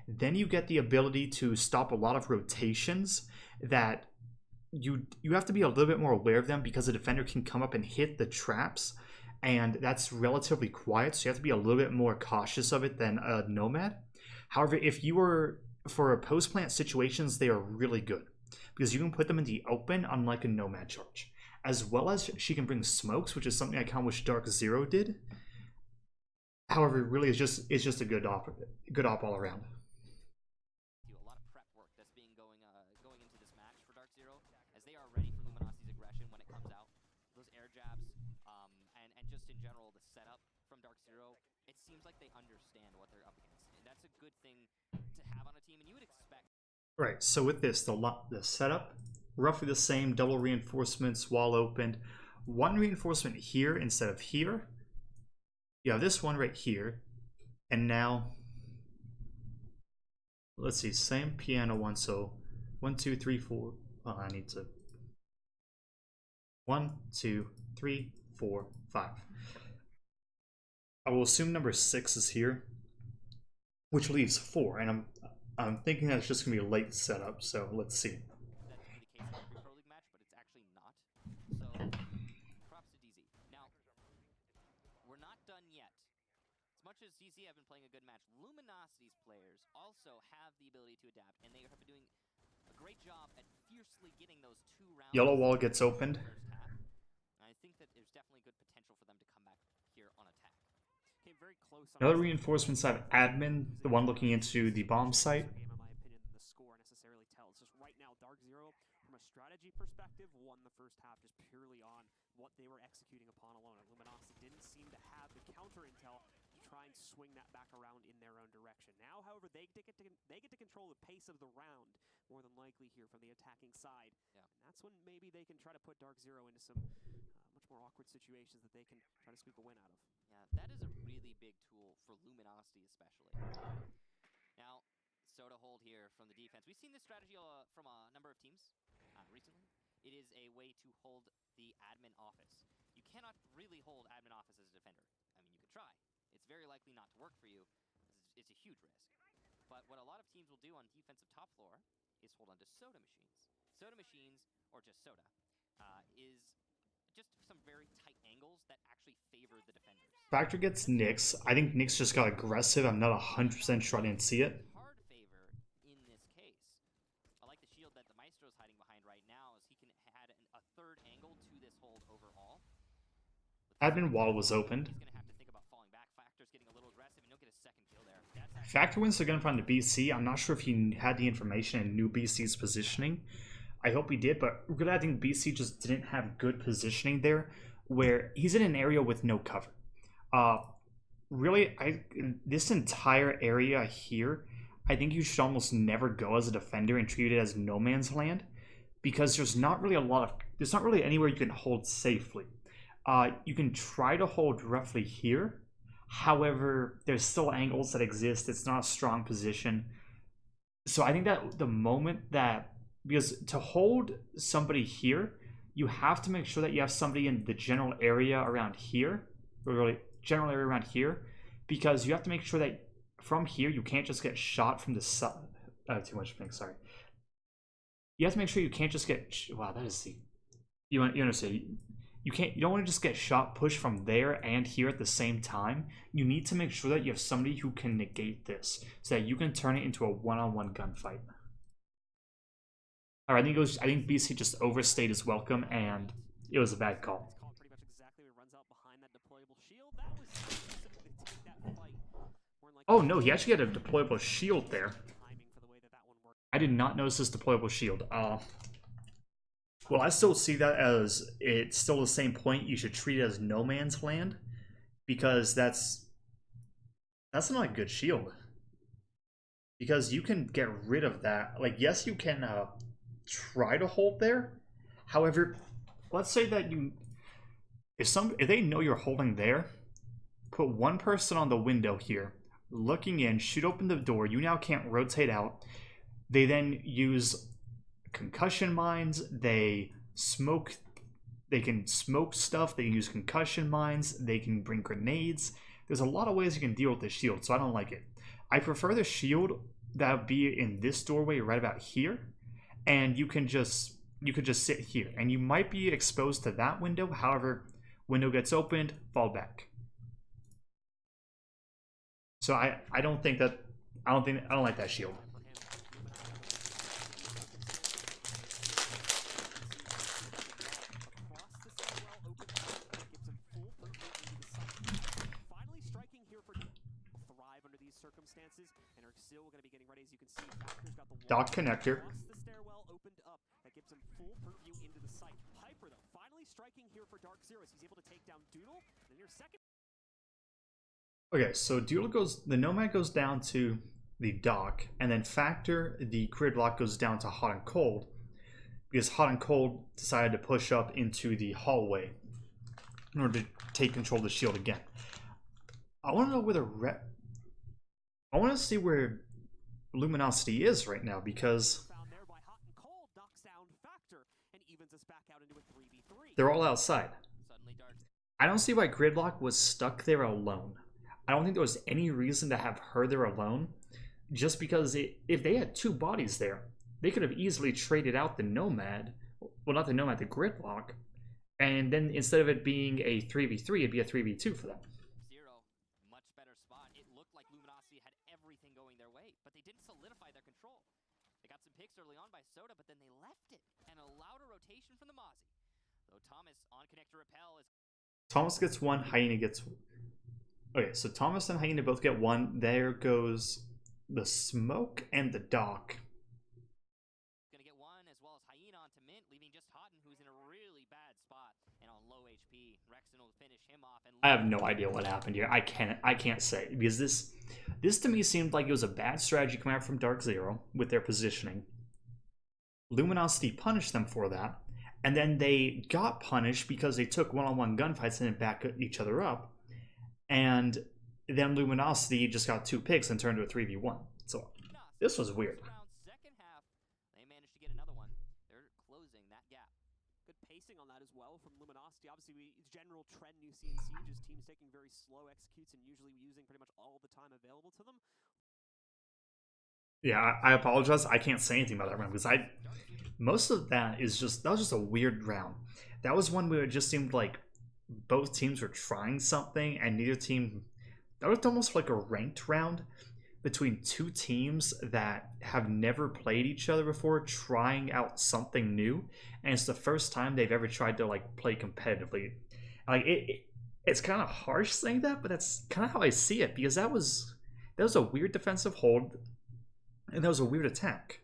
Then you get the ability to stop a lot of rotations that you have to be a little bit more aware of them because the defender can come up and hit the traps. And that's relatively quiet, so you have to be a little bit more cautious of it than a Nomad. However, if you were for post-plant situations, they are really good because you can put them in the open, unlike a Nomad charge. As well as she can bring smokes, which is something I kind of wish Dark Zero did. However, it really is just a good op all around. A lot of prep work that's being going into this match for Dark Zero, as they are ready for Luminosity's aggression when it comes out. Those air jabs, and just in general the setup from Dark Zero, it seems like they understand what they're up against. And that's a good thing to have on a team, and you would expect. Right. So with this, the setup, roughly the same. Double reinforcements, wall opened. One reinforcement here instead of here. You have this one right here, and now let's see, same piano one. So 1, 2, 3, 4. Oh, I need to 1, 2, 3, 4, 5. I will assume number 6 is here, which leaves 4, and I'm thinking that's just gonna be a late setup. So let's see. That can be the case in every Pro League match, but it's actually not. So props to DZ. Now we're not done yet. As much as DZ have been playing a good match, Luminosity's players also have the ability to adapt, and they have been doing a great job at fiercely getting those 2 rounds. Yellow wall gets opened. I think that there's definitely good potential for them to come back here on attack. Came very close. Another reinforcement side, admin, the one looking into the bomb site. tell. It's just right now, Dark Zero, from a strategy perspective, won the first half just purely on what they were executing upon alone. And Luminosity didn't seem to have the counter intel to try and swing that back around in their own direction. Now, however, they get to control the pace of the round, more than likely here from the attacking side. Yeah. And that's when maybe they can try to put Dark Zero into some much more awkward situations that they can try to squeak a win out of. Yeah, that is a really big tool for Luminosity especially. Now, Soda hold here from the defense. We've seen this strategy from a number of teams recently. It is a way to hold the admin office. You cannot really hold admin office as a defender. I mean, you could try. It's very likely not to work for you. It's a huge risk. But what a lot of teams will do on defensive top floor is hold onto Soda machines. Soda machines, or just Soda, is just some very tight angles that actually favor the defenders. Factor gets Nyx. I think Nyx just got aggressive. I'm not 100% sure I didn't see it. Hard favor in this case. I like the shield that the Maestro's hiding behind right now, as he can add a third angle to this hold overall. Admin wall was opened. He's gonna have to think about falling back. Factor's getting a little aggressive, and he'll get a second kill there. Factor wins the gunfight to BC. I'm not sure if he had the information and knew BC's positioning. I hope he did, but really I think BC just didn't have good positioning there, where he's in an area with no cover. Really, this entire area here, I think you should almost never go as a defender and treat it as no man's land, because there's not really anywhere you can hold safely. You can try to hold roughly here. However, there's still angles that exist. It's not a strong position. So I think that the moment that, because to hold somebody here, you have to make sure that you have somebody in the general area around here, or really general area around here, because you have to make sure that from here you can't just get shot from the side. Too much pink, sorry. You have to make sure you can't just get, wow, that is the, you understand. You don't want to just get shot pushed from there and here at the same time. You need to make sure that you have somebody who can negate this, so that you can turn it into a one-on-one gunfight. All right, I think BC just overstayed his welcome, and it was a bad call. Pretty much exactly where he runs out behind that deployable shield. That was specifically to take that fight. Oh no, he actually had a deployable shield there. I did not notice this deployable shield. Well, I still see that as it's still the same point. You should treat it as no man's land, because that's not a good shield. Because you can get rid of that. Like, yes, you can try to hold there. However, let's say that if they know you're holding there, put one person on the window here, looking in, shoot open the door. You now can't rotate out. They then use concussion mines. They can smoke stuff. They can use concussion mines. They can bring grenades. There's a lot of ways you can deal with the shield, so I don't like it. I prefer the shield that would be in this doorway right about here, and you could just sit here, and you might be exposed to that window. However, window gets opened, fall back. So I don't like that shield. Circumstances, and are still going to be getting ready. As you can see, Factor's got the Dock connector. The stairwell opened up. That gives him full purview into the site. Piper, though, finally striking here for Dark Zero. He's able to take down Doodle. And your second. Okay, so the Nomad goes down to the dock, and then Factor, the gridlock, goes down to Hot and Cold, because Hot and Cold decided to push up into the hallway in order to take control of the shield again. I want to know where I want to see where Luminosity is right now, because they're all outside. I don't see why Gridlock was stuck there alone. I don't think there was any reason to have her there alone, just because if they had two bodies there, they could have easily traded out the Nomad, well, not the Nomad, the Gridlock, and then instead of it being a 3v3, it'd be a 3v2 for them. Solidify their control. They got some picks early on by Soda, but then they left it and allowed a rotation from the Mozzie. Though Thomas on connector repel is. Thomas gets one, Hyena gets one. Okay, so Thomas and Hyena both get one. There goes the smoke and the dock. Hyena onto Mint, leaving just Houghton, who's in a really bad spot and on low HP. Rexon will finish him off. And I have no idea what happened here. I can't say, because this to me seemed like it was a bad strategy coming out from Dark Zero with their positioning. Luminosity punished them for that, and then they got punished because they took one-on-one gunfights and then backed each other up, and then Luminosity just got 2 picks and turned to a 3v1. So this was weird. Second half, they managed to get another one. They're closing that gap. Good pacing on that as well from Luminosity. Obviously, general trend you see in Siege is teams taking very slow executes and usually using pretty much all the time available to them. Yeah, I apologize. I can't say anything about that round because most of that was just a weird round. That was one where it just seemed like both teams were trying something and neither team. That was almost like a ranked round between 2 teams that have never played each other before, trying out something new, and it's the first time they've ever tried to like play competitively. Like it's kind of harsh saying that, but that's kind of how I see it, because that was a weird defensive hold. And that was a weird attack.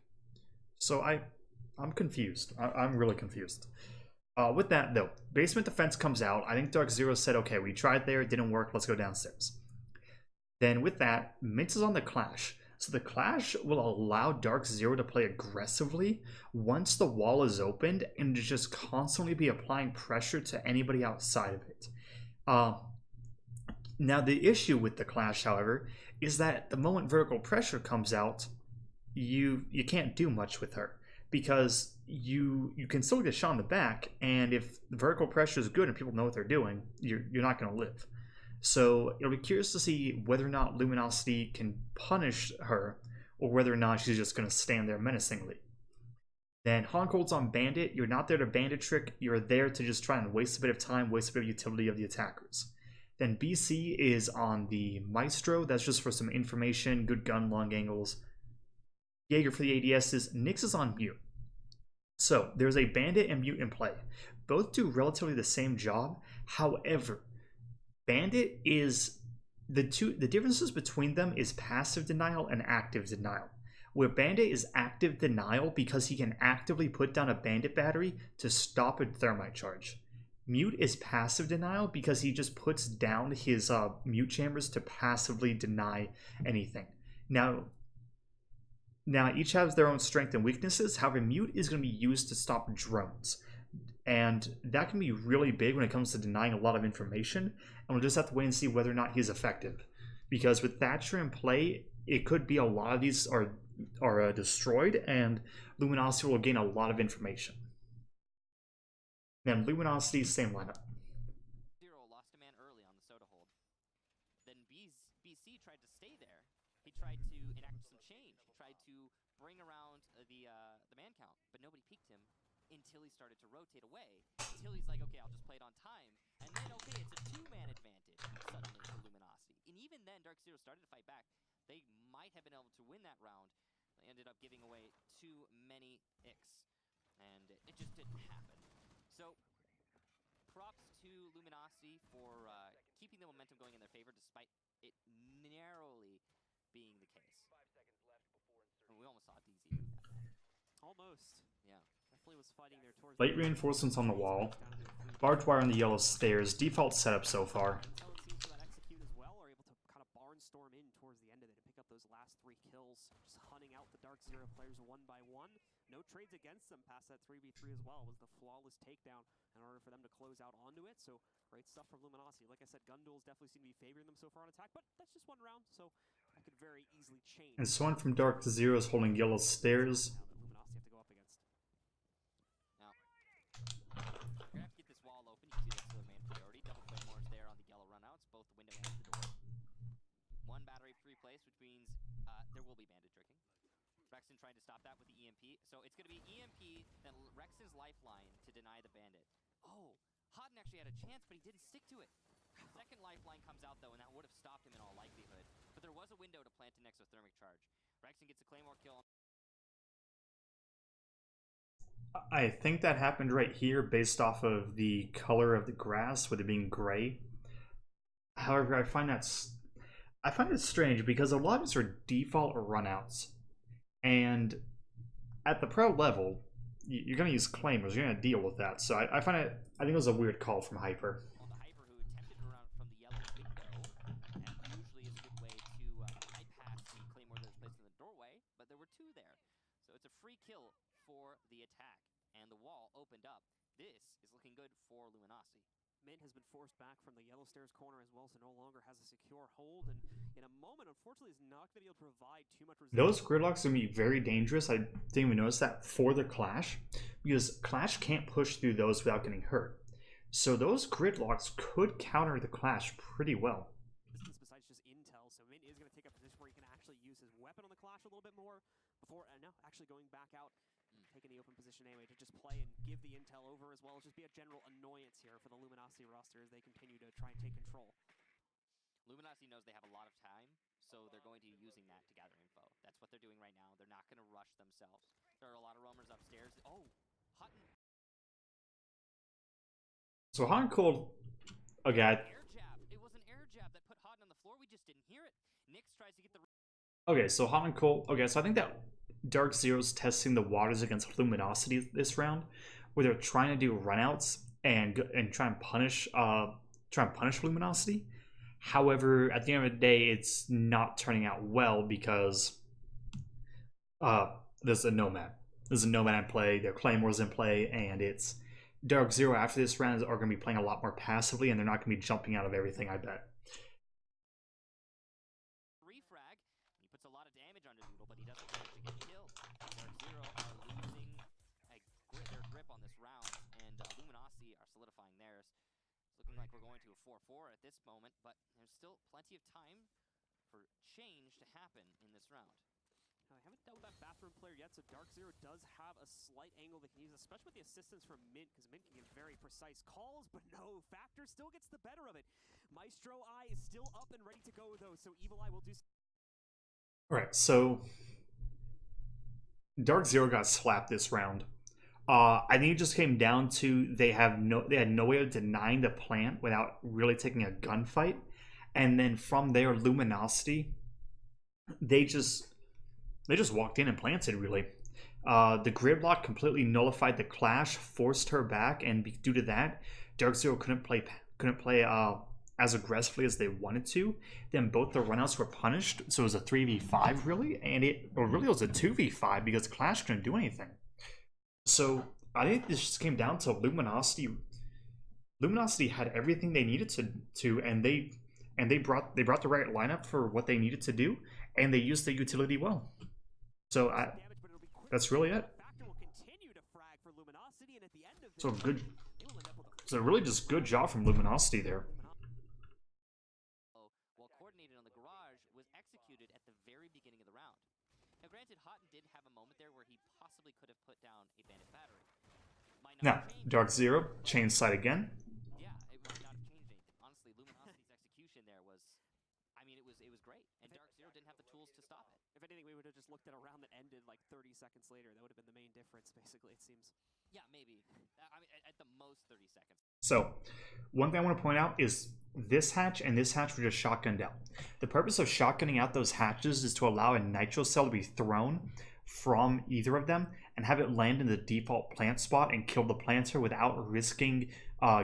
So I'm confused. I'm really confused. With that, though, basement defense comes out. I think Dark Zero said, okay, we tried there, it didn't work, let's go downstairs. Then with that, Mint is on the Clash. So the Clash will allow Dark Zero to play aggressively once the wall is opened and to just constantly be applying pressure to anybody outside of it. Now, the issue with the Clash, however, is that the moment vertical pressure comes out, you can't do much with her, because you can still get shot in the back, and if the vertical pressure is good and people know what they're doing, you're not going to live. So it'll be curious to see whether or not Luminosity can punish her, or whether or not she's just going to stand there menacingly. Then Honkold's on Bandit. You're not there to Bandit trick, you're there to just try and waste a bit of time, waste a bit of utility of the attackers. Then BC is on the Maestro. That's just for some information, good gun, long angles. Jaeger for the ADSs. Nyx is on Mute. So there's a Bandit and Mute in play. Both do relatively the same job. However, Bandit is the differences between them is passive denial and active denial. Where Bandit is active denial because he can actively put down a Bandit battery to stop a thermite charge. Mute is passive denial because he just puts down his mute chambers to passively deny anything. Now each has their own strengths and weaknesses. However, Mute is going to be used to stop drones. And that can be really big when it comes to denying a lot of information. And we'll just have to wait and see whether or not he's effective. Because with Thatcher in play, it could be a lot of these are destroyed, and Luminosity will gain a lot of information. Then Luminosity, same lineup. Zero lost a man early on the soda hold. Then BC tried to stay there. He tried to enact some change. He tried to bring around the man count, but nobody peeked him until he started to rotate away. Until he's like, okay, I'll just play it on time. And then, okay, it's a 2-man advantage suddenly for Luminosity. And even then, Dark Zero started to fight back. They might have been able to win that round. They ended up giving away too many icks. And it just didn't happen. So, props to Luminosity for keeping the momentum going in their favor despite it narrowly being the case. 5 seconds left before insertion. We almost saw DZ do that. Almost. Yeah. Definitely was fighting there towards Late reinforcements on the wall. Barbed wire on the yellow stairs. Default setup so far. How it seems for that execute as well, are able to kind of barnstorm in towards the end of it and pick up those last 3 kills, just hunting out the Dark Zero players one by one. No trades against them past that 3v3 as well. It was the flawless takedown in order for them to close out onto it. So great stuff from Luminosity. Like I said, gun duels definitely seem to be favoring them so far on attack, but that's just one round, so that could very easily change. And someone from Dark Zero is holding yellow stairs. Now that Luminosity have to go up against. Now, we're gonna have to get this wall open. You can see that's the main priority. Double claymores there on the yellow runouts, both the window and the door. 1 battery 3 placed, which means there will be bandit tricking. Rexon trying to stop that with the EMP. So it's going to be EMP, then Rexon's lifeline to deny the bandit. Oh, Houghton actually had a chance, but he didn't stick to it. Second lifeline comes out, though, and that would have stopped him in all likelihood. But there was a window to plant an exothermic charge. Rexon gets a claymore kill. I think that happened right here based off of the color of the grass, with it being gray. However, I find it strange because a lot of these are default runouts. And at the pro level, you're gonna use claimers. You're gonna deal with that. So I find it. I think it was a weird call from Hyper. On the Hyper, who attempted to run out from the yellow window, and usually is a good way to bypass the Claymore that was placed in the doorway, but there were two there. So it's a free kill for the attack, and the wall opened up. This is looking good for Luminosity. Mint has been forced back from the yellow stairs corner as well, so no longer has a secure hold, and in a moment, unfortunately, is not going to be able to provide too much resistance. Those gridlocks are going to be very dangerous. I didn't even notice that for the Clash, because Clash can't push through those without getting hurt. So those gridlocks could counter the Clash pretty well. Distance besides just intel, so Mint is going to take a position where he can actually use his weapon on the Clash a little bit more before, no, actually going back out, taking the open position anyway to just play and give the intel over, as well as just be a general annoyance here for the Luminosity roster as they continue to try and take control. Luminosity knows they have a lot of time, so they're going to be using that to gather info. That's what they're doing right now. They're not going to rush themselves. There are a lot of roamers upstairs. Oh, Hutton. So Hot and Cold, okay. Air jab. It was an air jab that put Hutton on the floor. We just didn't hear it. Nyx tries to get the. Okay, so Hot and Cold. Okay, so I think that Dark Zero's testing the waters against Luminosity this round, where they're trying to do runouts and try and punish Luminosity. However, at the end of the day, it's not turning out well because there's a Nomad. There's a Nomad in play, there are Claymores in play, and it's Dark Zero after this round are going to be playing a lot more passively, and they're not going to be jumping out of everything, I bet. Refrag. He puts a lot of damage on Doodle, but he doesn't manage to get killed. Dark Zero are losing their grip on this round, and Luminosity are solidifying theirs. It's looking like we're going to a 4-4 at this moment, but there's still plenty of time for change to happen in this round. I haven't dealt with that bathroom player yet, so Dark Zero does have a slight angle that he needs, especially with the assistance from Mint, because Mint can give very precise calls, but no, Factor still gets the better of it. Maestro Eye is still up and ready to go, though, so Evil Eye will do... Alright, so Dark Zero got slapped this round. I think it just came down to they had no way of denying the plant without really taking a gunfight, and then from there, Luminosity, they just walked in and planted, really. The gridlock completely nullified the Clash, forced her back, and due to that, Dark Zero couldn't play as aggressively as they wanted to. Then both the runouts were punished, so it was a 3v5 really, and it was a 2v5 because Clash couldn't do anything. So I think this just came down to Luminosity. Luminosity had everything they needed to, and they brought the right lineup for what they needed to do, and they used the utility well. So that's really it. So really just good job from Luminosity there. Well coordinated on the garage was executed at the very beginning of the round. Now granted, Houghton did have a moment there where he possibly could have put down a bandit battery. Now, Dark Zero, chain side again. Yeah, it might not have changed anything. Honestly, Luminosity's execution there was, I mean, it was great, and Dark Zero didn't have the tools to stop it. If anything, we would have just looked at a round that ended like 30 seconds later. That would have been the main difference, basically, it seems. Yeah, maybe. I mean, at the most 30 seconds. So, one thing I want to point out is this hatch and this hatch were just shotgunned out. The purpose of shotgunning out those hatches is to allow a nitro cell to be thrown from either of them and have it land in the default plant spot and kill the planter without risking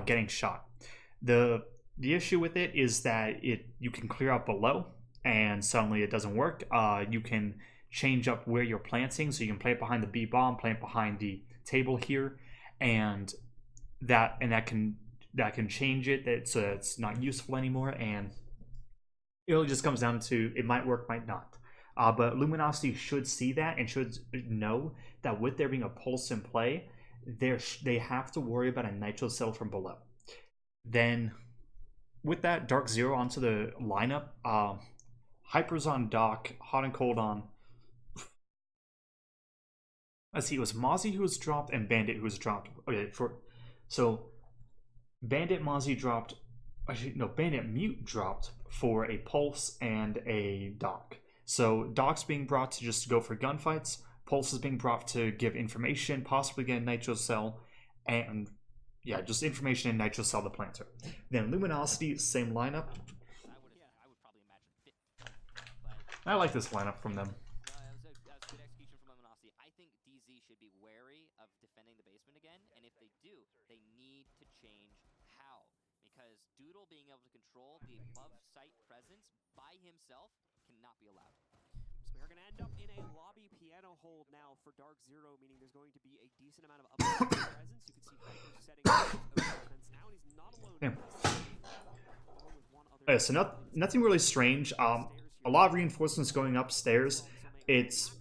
getting shot. The issue with it is that you can clear out below and suddenly it doesn't work. You can change up where you're planting, so you can plant behind the B bomb, plant behind the table here, and that can change it so it's not useful anymore, and it really just comes down to it might work, might not. But Luminosity should see that and should know that with there being a pulse in play, they have to worry about a nitro cell from below. Then with that, Dark Zero onto the lineup. Hyper's on Doc, Hot and Cold on. Let's see, it was Mozzie who was dropped and Bandit who was dropped. Okay, so Bandit Mozzie dropped. Actually, no, Bandit Mute dropped for a Pulse and a Doc. So Doc's being brought to just go for gunfights. Pulse is being brought to give information, possibly get a Nitro Cell, and yeah, just information and Nitro Cell the planter. Then Luminosity, same lineup. I would probably imagine 50. I like this lineup from them. That was good execution from Luminosity. I think DZ should be wary wary of defending the basement again, and if they do, they need to change how. Because Doodle being able to control the above site presence by himself cannot be allowed. So we're going to end up in a lobby piano hold now for Dark Zero, meaning there's going to be a decent amount of upside presence. You can see Franco setting up his defense now, and he's not alone. Yeah. Along with one other Okay, so nothing really strange. A lot of reinforcements going upstairs. It's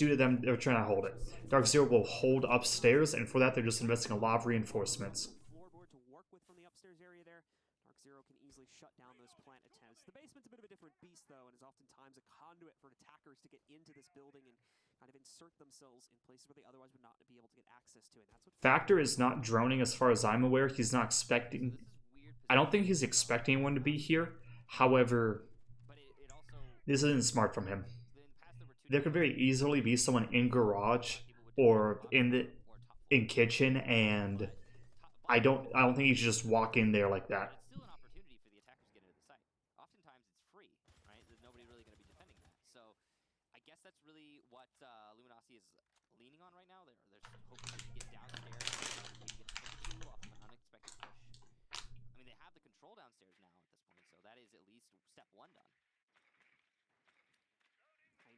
due to them. They're trying to hold it. Dark Zero will hold upstairs, and for that, they're just investing a lot of reinforcements. Floorboard to work with from the upstairs area there. Dark Zero can easily shut down those plant attempts. The basement's a bit of a different beast, though, and is oftentimes a conduit for attackers to get into this building and kind of insert themselves in places where they otherwise would not be able to get access to it. That's what Factor is not droning as far as I'm aware. He's not expecting... I don't think he's expecting anyone to be here. However, this isn't smart from him. There could very easily be someone in garage or in kitchen, and I don't think you should just walk in there like that. It's still an opportunity for the attackers to get into the site. Oftentimes it's free, right? There's nobody really going to be defending that. So I guess that's really what Luminosity is leaning on right now. They're hoping to get downstairs, maybe get the off of an unexpected push. I mean, they have the control downstairs now at this point, so that is at least step one done.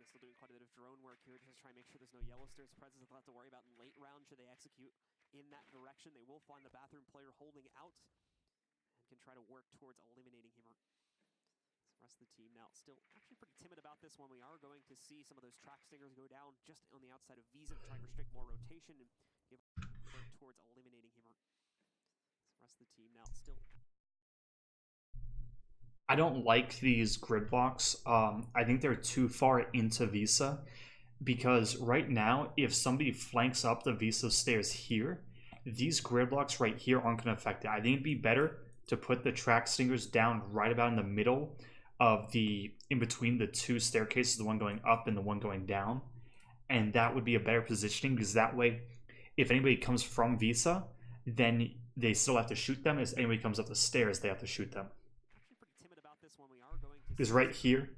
Still doing quite a bit of drone work here, just to try and make sure there's no yellow stairs presence that they'll have to worry about in late round should they execute in that direction. They will find the bathroom player holding out and can try to work towards eliminating him. The rest of the team now still actually pretty timid about this one. We are going to see some of those track stingers go down just on the outside of Visa to try and restrict more rotation and give work towards eliminating him. The rest of the team now still... I don't like these grid blocks. I think they're too far into Visa, because right now, if somebody flanks up the Visa stairs here, these grid blocks right here aren't going to affect it. I think it'd be better to put the track stingers down right about in the middle of in between the two staircases, the one going up and the one going down. And that would be a better positioning, because that way, if anybody comes from Visa, then they still have to shoot them. If anybody comes up the stairs, they have to shoot them. Is right here,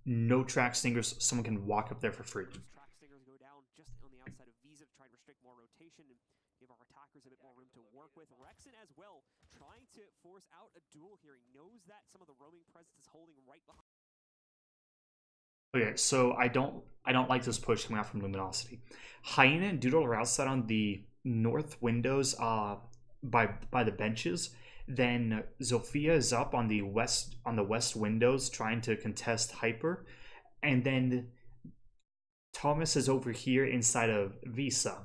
no track stingers. Someone can walk up there for free. Track stingers go down just on the outside of Visa to try and restrict more rotation and give our attackers a bit more room to work with. Rexon as well, trying to force out a duel here. He knows that some of the roaming presence is holding right behind. Okay, so I don't like this push coming out from Luminosity. Hyena and Doodle are outside on the north windows, by the benches. Then Zofia is up on the west windows trying to contest Hyper, and then Thomas is over here inside of Visa.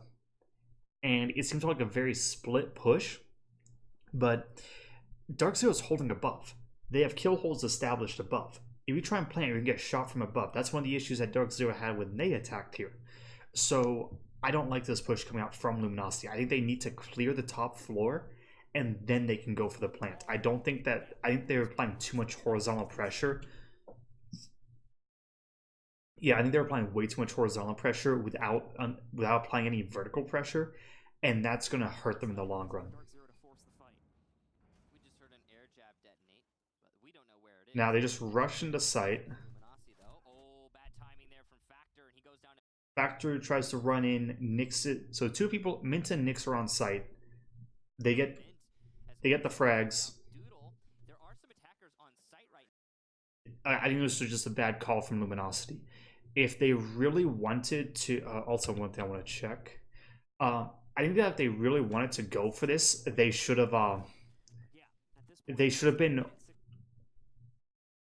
And it seems like a very split push, but Dark Zero is holding above. They have kill holes established above. If you try and plant, you can get shot from above. That's one of the issues that Dark Zero had when they attacked here. So I don't like this push coming out from Luminosity. I think they need to clear the top floor, and then they can go for the plant. I think they're applying too much horizontal pressure. Yeah, I think they're applying way too much horizontal pressure without applying any vertical pressure, and that's going to hurt them in the long run. We just heard an air jab detonate, but we don't know where it is. Now they just rush into sight. Oh, bad timing there from Factor, and he goes down. Factor tries to run in, nicks it. So two people, Mint and Nix, are on site. They get the frags. Doodle, there are some attackers on site right now. I think this was just a bad call from Luminosity. If they really wanted to, also one thing I want to check. I think that if they really wanted to go for this, they should have. They should have been.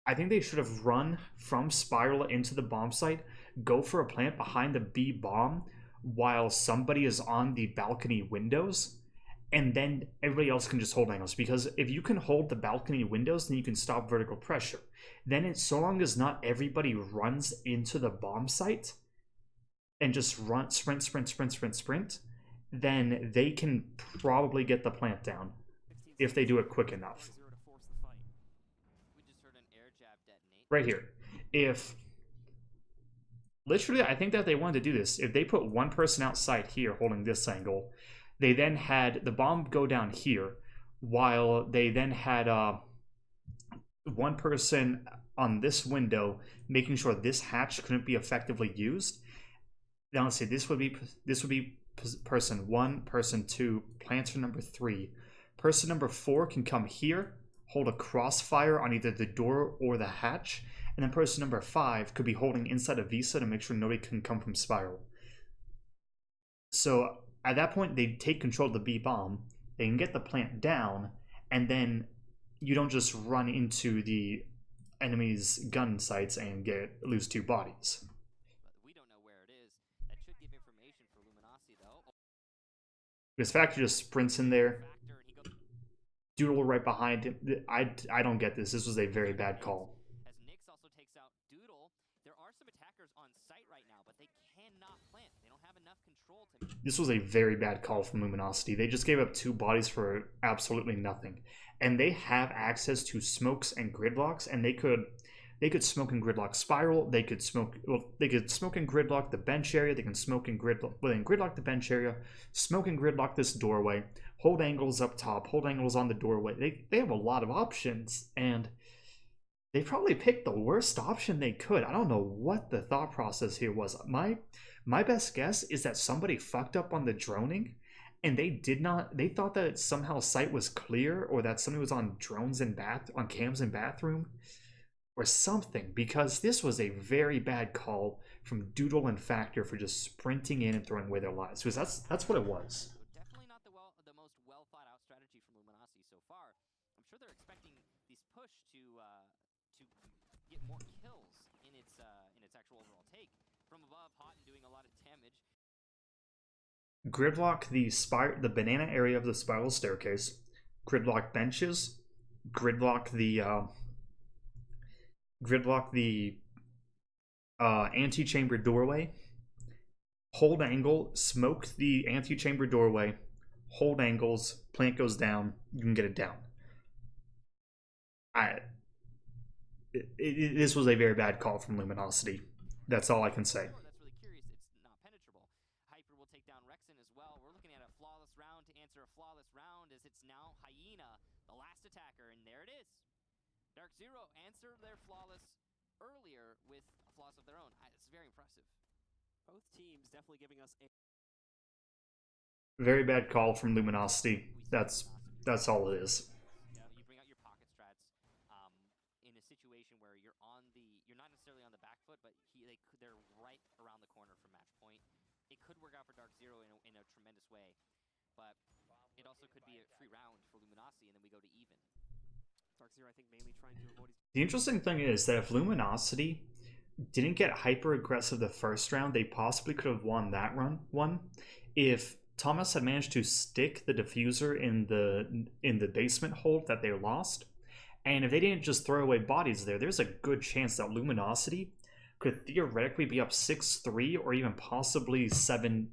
I think they should have run from Spiral into the bomb site, go for a plant behind the B bomb, while somebody is on the balcony windows. And then everybody else can just hold angles, because if you can hold the balcony windows, then you can stop vertical pressure. Then it's so long as not everybody runs into the bomb site and just run sprint, then they can probably get the plant down if they do it quick enough. Right here. If literally, I think that they wanted to do this. If they put one person outside here holding this angle, they then had the bomb go down here, while they then had one person on this window making sure this hatch couldn't be effectively used. Now let's see, this would be person 1, person 2, planter number 3. Person number 4 can come here, hold a crossfire on either the door or the hatch, and then person number 5 could be holding inside a Visa to make sure nobody can come from Spiral. So at that point, they take control of the B bomb, they can get the plant down, and then you don't just run into the enemy's gun sights and lose 2 bodies. But we don't know where it is. That should give information for Luminosity, though. This Factor just sprints in there. Factor, and he goes Doodle right behind him. I don't get this. This was a very bad call. as Nyx also takes out Doodle. There are some attackers on site right now, but they cannot plant. They don't have enough control to. This was a very bad call from Luminosity. They just gave up 2 bodies for absolutely nothing. And they have access to smokes and gridlocks, and they could smoke and gridlock Spiral. They could smoke and gridlock the bench area. They can smoke and gridlock the bench area, smoke and gridlock this doorway, hold angles up top, hold angles on the doorway. They have a lot of options, and they probably picked the worst option they could. I don't know what the thought process here was. My best guess is that somebody fucked up on the droning, and they thought that somehow site was clear, or that somebody was on drones and on cams in bathroom or something, because this was a very bad call from Doodle and Factor for just sprinting in and throwing away their lives, because that's what it was. Definitely not the most well thought out strategy from Luminosity so far. I'm sure they're expecting this push to get more kills in its actual overall take from above, hot and doing a lot of damage. Gridlock the banana area of the spiral staircase, gridlock benches, gridlock the antechamber doorway, hold angle, smoke the antechamber doorway, hold angles, plant goes down, you can get it down. This was a very bad call from Luminosity. That's all I can say. That's really curious. It's not penetrable. Hyper will take down Rexen as well. We're looking at a flawless round to answer a flawless round, as it's now Hyena, the last attacker, and there it is. Dark Zero answered their flawless earlier with a flaws of their own. It's very impressive. Both teams definitely giving us a Very bad call from Luminosity. That's all it is. Yeah, you bring out your pocket strats in a situation where you're not necessarily on the back foot, but they're right around the corner from match point. It could work out for Dark Zero in a tremendous way, but it also could be a free round for Luminosity, and then we go to even. Dark Zero, I think, mainly trying to avoid. The interesting thing is that if Luminosity didn't get hyper aggressive the first round, they possibly could have won that one. If Thomas had managed to stick the diffuser in the basement hold that they lost, and if they didn't just throw away bodies there's a good chance that Luminosity could theoretically be up 6-3 or even possibly 7-2.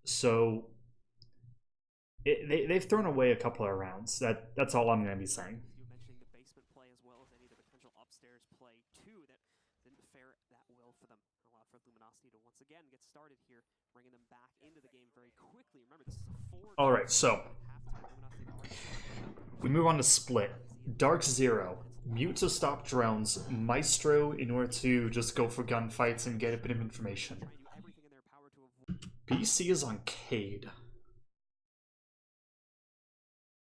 So they've thrown away a couple of rounds. That's all I'm going to be saying. You mentioning the basement play as well as any of the potential upstairs play too that didn't fare that well for them. Allowed for Luminosity to once again get started here, bringing them back into the game very quickly. Remember, this is a 4. All right, so we move on to split. Dark Zero, mute to stop drones, Maestro in order to just go for gunfights and get a bit of information. BC is on Cade.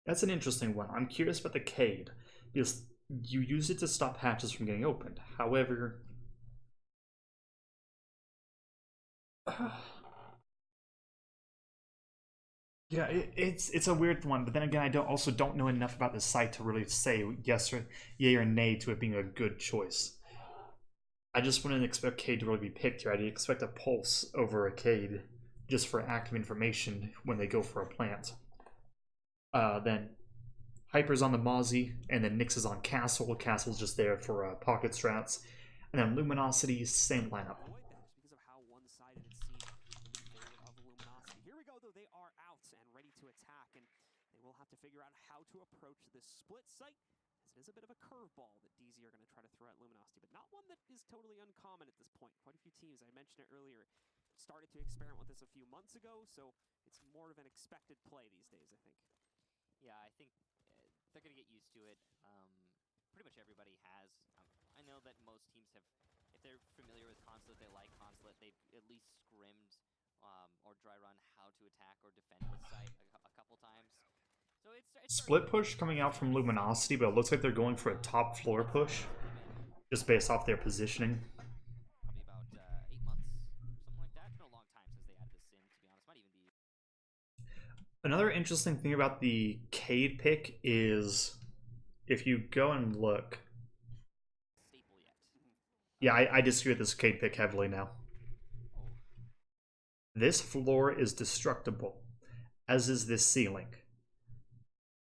That's an interesting one. I'm curious about the Cade, because you use it to stop hatches from getting opened. However, yeah, it's a weird one. But then again, I also don't know enough about the site to really say yes or yay or nay to it being a good choice. I just wouldn't expect Cade to really be picked here. I'd expect a Pulse over a Cade just for active information when they go for a plant. Then Hyper's on the Mozzie, and then Nyx is on Castle. Castle's just there for pocket strats. And then Luminosity, same lineup. Because of how one-sided it seemed in favor of Luminosity. Here we go, though. They are out and ready to attack, and they will have to figure out how to approach this split site, as it is a bit of a curveball that DZ are going to try to throw at Luminosity, but not one that is totally uncommon at this point. Quite a few teams, I mentioned it earlier, started to experiment with this a few months ago, so it's more of an expected play these days, I think. Yeah, I think they're going to get used to it. Pretty much everybody has. I know that most teams have, if they're familiar with Consulate, they like Consulate. They've at least scrimmed or dry run how to attack or defend this site a couple times. So it's Split push coming out from Luminosity, but it looks like they're going for a top floor push, just based off their positioning. probably about 8 months, something like that. It's been a long time since they added the sim, to be honest. Might even be. Another interesting thing about the Cade pick is, if you go and look, Staple yet. yeah, I disagree with this Cade pick heavily now. This floor is destructible, as is this ceiling.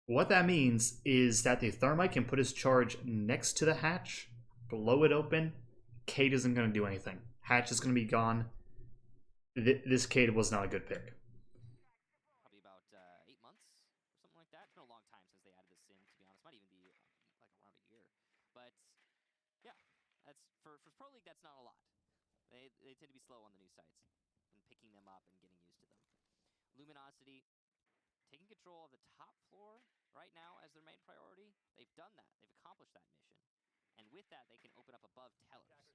What that means is that the Thermite can put his charge next to the hatch, blow it open. Cade isn't going to do anything. Hatch is going to be gone. This Cade was not a good pick. Probably about 8 months or something like that. It's been a long time since they added the sim, to be honest. Might even be like around a year. But yeah, that's for Pro League. That's not a lot. They tend to be slow on the new sites and picking them up and getting used to them. Luminosity taking control of the top floor right now as their main priority. They've done that. They've accomplished that mission. And with that, they can open up above tellers.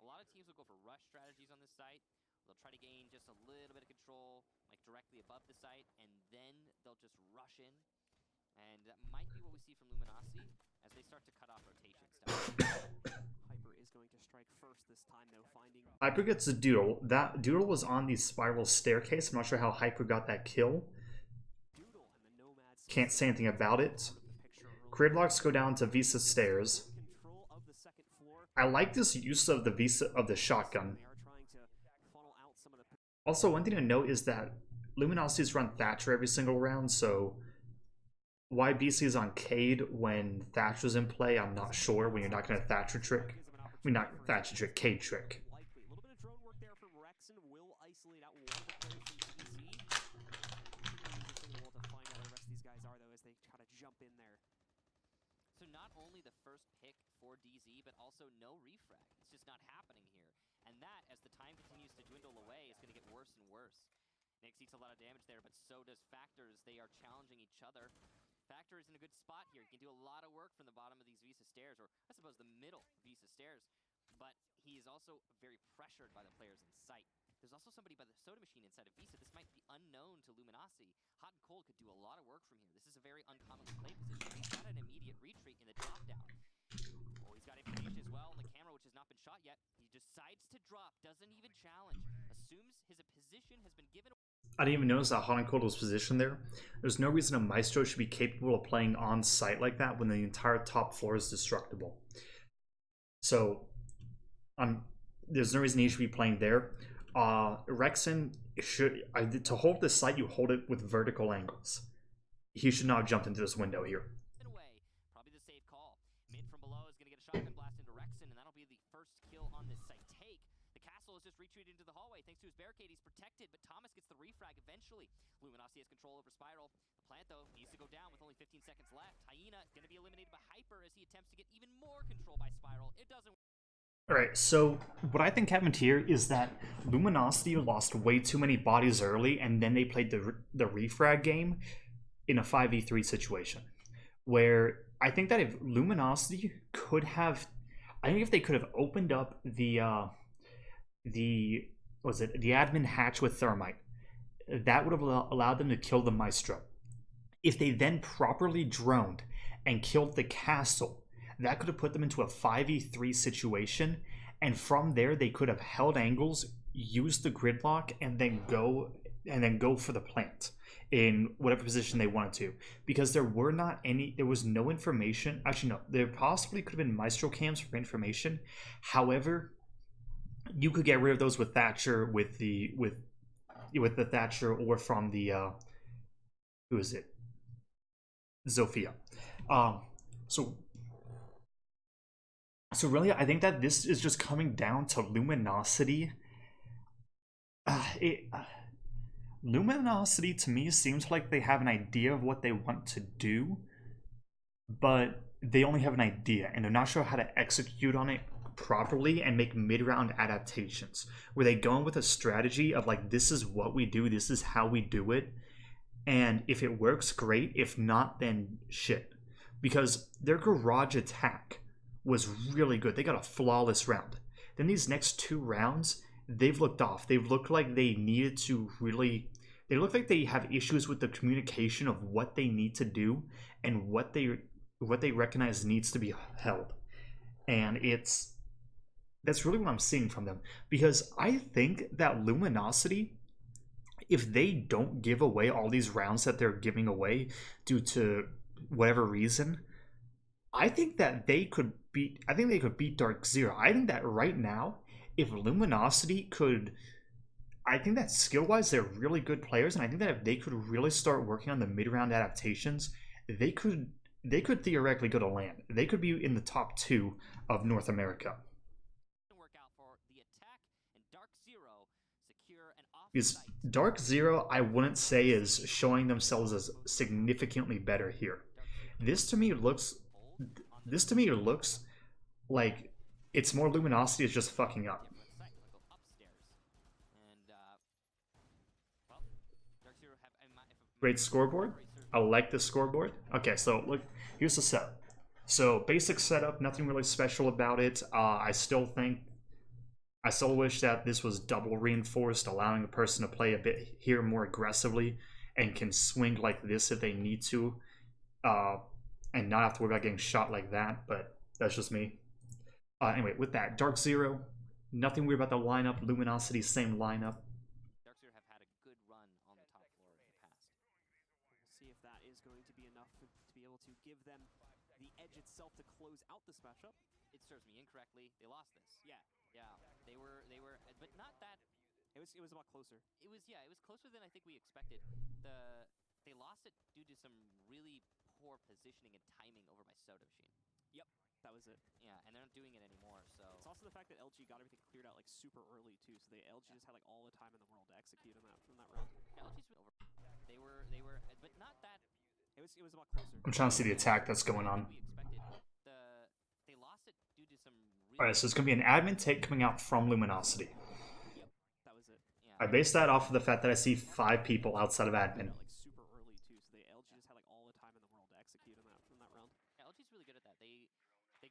A lot of teams will go for rush strategies on this site. They'll try to gain just a little bit of control, like directly above the site, and then they'll just rush in. And that might be what we see from Luminosity as they start to cut off rotations. Hyper is going to strike first this time, though, finding... Hyper gets a Doodle. That Doodle was on the spiral staircase. I'm not sure how Hyper got that kill. Doodle and the Nomads... Can't say anything about it. Gridlocks go down to Visa stairs. Control of the second floor. I like this use of the shotgun. They are trying to funnel out some of the... Also, one thing to note is that Luminosity's run Thatcher every single round, so why BC is on Cade when Thatcher's in play, I'm not sure. When you're not going to Thatcher trick. I mean, not Thatcher trick, Cade trick. Likely. A little bit of drone work there from Rexen will isolate out one of the players from DZ. Interesting to find out where the rest of these guys are, though, as they try to jump in there. So not only the first pick for DZ, but also no refrag. It's just not happening here. And that, as the time continues to dwindle away, is going to get worse and worse. Nyx eats a lot of damage there, but so does Factors. They are challenging each other. Factor is in a good spot here. He can do a lot of work from the bottom of these Visa stairs, or I suppose the middle Visa stairs. But he is also very pressured by the players in sight. There's also somebody by the soda machine inside of Visa. This might be unknown to Luminosity. Hot and Cold could do a lot of work from here. This is a very uncommonly played position. He's got an immediate retreat in the drop down. Oh, he's got information as well on the camera, which has not been shot yet. He decides to drop, doesn't even challenge. Assumes his position has been given. I didn't even notice that Hot and Cold was positioned there. There's no reason a Maestro should be capable of playing on site like that when the entire top floor is destructible. So, there's no reason he should be playing there. Rexen should, to hold this site, you hold it with vertical angles. He should not have jumped into this window here. Away. Probably the safe call. Mid from below is going to get a shotgun blast into Rexen, and that'll be the first kill on this site take. The castle has just retreated into the hallway. Thanks to his barricade, he's protected, but Thomas gets the refrag eventually. Luminosity has control over Spiral. The plant, though, needs to go down with only 15 seconds left. Hyena going to be eliminated by Hyper as he attempts to get even more control by Spiral. It doesn't. Alright, so what I think happened here is that Luminosity lost way too many bodies early, and then they played the refrag game in a 5v3 situation. Where I think that if Luminosity could have... I think if they could have opened up the admin hatch with Thermite, that would have allowed them to kill the Maestro. If they then properly droned and killed the castle, that could have put them into a 5v3 situation, and from there they could have held angles, used the gridlock, and then go for the plant in whatever position they wanted to. Because there was no information. Actually, no, there possibly could have been Maestro cams for information. However, you could get rid of those with Thatcher, with the Thatcher, or from the who is it? Zofia. So really, I think that this is just coming down to Luminosity. Luminosity, to me, seems like they have an idea of what they want to do, but they only have an idea, and they're not sure how to execute on it properly and make mid-round adaptations. Where they go in with a strategy of like, this is what we do, this is how we do it, and if it works, great. If not, then shit. Because their garage attack was really good. They got a flawless round. Then these next two rounds, they've looked off. They've looked like they needed to really. They look like they have issues with the communication of what they need to do and what they recognize needs to be held. And that's really what I'm seeing from them, because I think that Luminosity, if they don't give away all these rounds that they're giving away due to whatever reason, I think they could beat Dark Zero. I think that right now, if Luminosity could, I think that skill-wise they're really good players, and I think that if they could really start working on the mid-round adaptations, they could theoretically go to LAN. They could be in the top 2 of North America. Because Dark Zero, I wouldn't say is showing themselves as significantly better here. This to me looks like it's more Luminosity is just fucking up. Great scoreboard. I like the scoreboard. Okay, so look, here's the setup. So basic setup, nothing really special about it. I still wish that this was double reinforced, allowing a person to play a bit here more aggressively and can swing like this if they need to, and not have to worry about getting shot like that, but that's just me. Anyway, with that, Dark Zero, nothing weird about the lineup. Luminosity, same lineup. Dark Zero have had a good run on the top floor in the past. We'll see if that is going to be enough to be able to give them the edge itself to close out this matchup. It serves me incorrectly. They lost this. Yeah. Yeah, they were, but not that. It was a lot closer. It was closer than I think we expected. They lost it due to some really poor positioning and timing over my soda machine. Yep, that was it. Yeah, and they're not doing it anymore. So it's also the fact that LG got everything cleared out like super early too. So LG just had like all the time in the world to execute on that from that round. LG's been over. They were, but not that. It was a lot closer. I'm trying to see the attack that's going on. We expected. They lost it due to some. Alright, so it's going to be an admin take coming out from Luminosity. Yep, that was it. Yeah. I based that off of the fact that I see 5 people outside of admin. Like super early too, so LG just had like all the time in the world to execute on that from that round. Yeah, LG's really good at that. They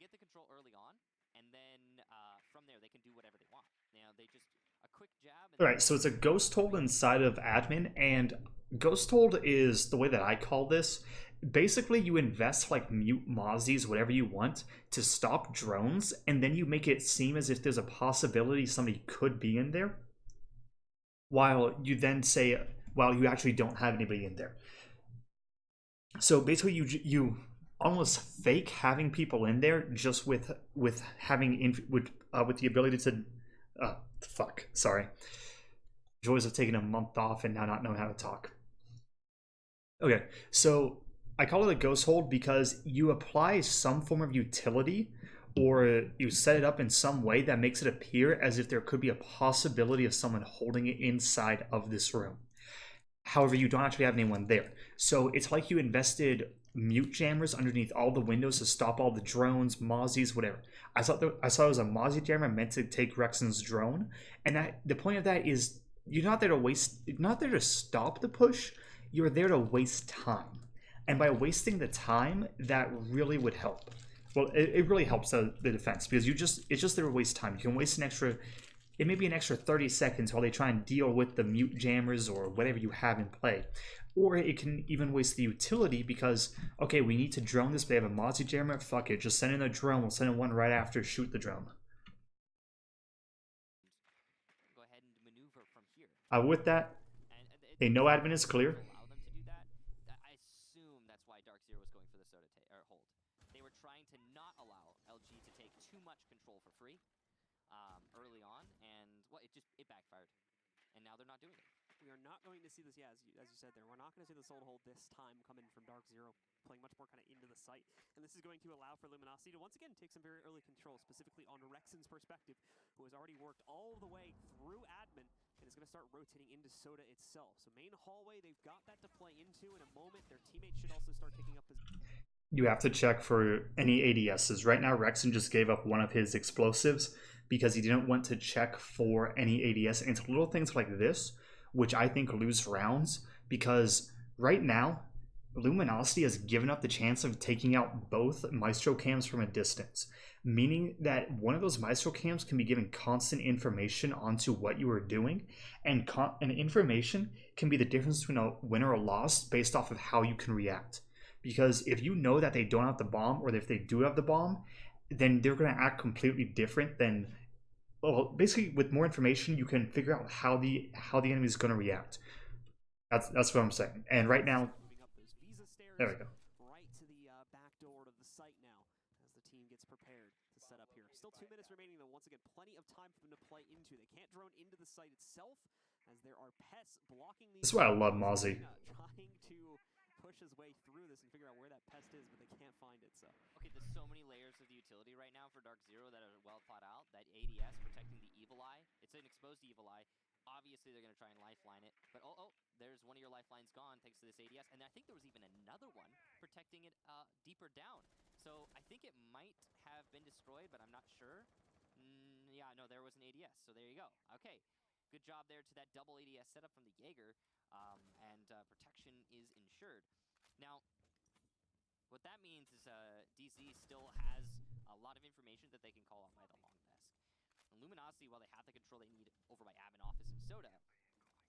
get the control early on, and then from there they can do whatever they want. You know, they just a quick jab. Alright, so it's a ghost hold inside of admin, and ghost hold is the way that I call this. Basically, you invest like mute mozzies, whatever you want, to stop drones, and then you make it seem as if there's a possibility somebody could be in there, while you then say, well, you actually don't have anybody in there. So basically, you almost fake having people in there just with having with the ability to sorry, joys of taking a month off and now not knowing how to talk. Okay, so I call it a ghost hold because you apply some form of utility, or you set it up in some way that makes it appear as if there could be a possibility of someone holding it inside of this room. However, you don't actually have anyone there. So it's like you invested mute jammers underneath all the windows to stop all the drones, mozzies, whatever. I saw it was a mozzie jammer meant to take Rexon's drone, and the point of that is you're not there to stop the push. You're there to waste time. And by wasting the time, that really would help. Well, it really helps the defense, because it's just there to waste time. You can waste it may be an extra 30 seconds while they try and deal with the mute jammers or whatever you have in play. Or it can even waste the utility because, okay, we need to drone this, but they have a mozzie jammer, fuck it, just send in a drone, we'll send in one right after, shoot the drone. Go ahead and maneuver from here. With that, they know admin is clear. Trying to not allow LG to take too much control for free early on, and it backfired, and now they're not doing it. We are not going to see this, as you said there, we're not going to see the soul hold this time coming from Dark Zero, playing much more kind of into the site, and this is going to allow for Luminosity to once again take some very early control, specifically on Rexon's perspective, who has already worked all the way through admin and is going to start rotating into Soda itself. So main hallway, they've got that to play into in a moment. Their teammates should also start taking up his... You have to check for any ADSs. Right now, Rexon just gave up one of his explosives because he didn't want to check for any ADS. And it's little things like this, which I think lose rounds, because right now, Luminosity has given up the chance of taking out both Maestro cams from a distance, meaning that one of those Maestro cams can be given constant information onto what you are doing, and information can be the difference between a win or a loss based off of how you can react. Because if you know that they don't have the bomb, or if they do have the bomb, then they're going to act completely different than, well, basically with more information you can figure out how the enemy is going to react. That's what I'm saying. And right now, there we go. Right to the back door of the site now as the team gets prepared to set up here. Still 2 minutes remaining though. Once again, plenty of time for them to play into. They can't drone into the site itself as there are pests blocking these. This is why I love Mozzie. Trying to push his way through this and figure out where that pest is, but they can't find it. So okay, there's so many layers of the utility right now for Dark Zero that are well thought out. That ADS protecting the Evil Eye. It's an exposed Evil Eye. Obviously, they're going to try and lifeline it. But, oh, there's one of your lifelines gone thanks to this ADS. And I think there was even another one protecting it deeper down. So I think it might have been destroyed, but I'm not sure. Yeah, no, there was an ADS. So there you go. Okay, good job there to that double ADS setup from the Jaeger. And protection is ensured. Now, what that means is DZ still has a lot of information that they can call on by the long desk. And Luminosity, while they have the control they need over by Admin Office of Soda,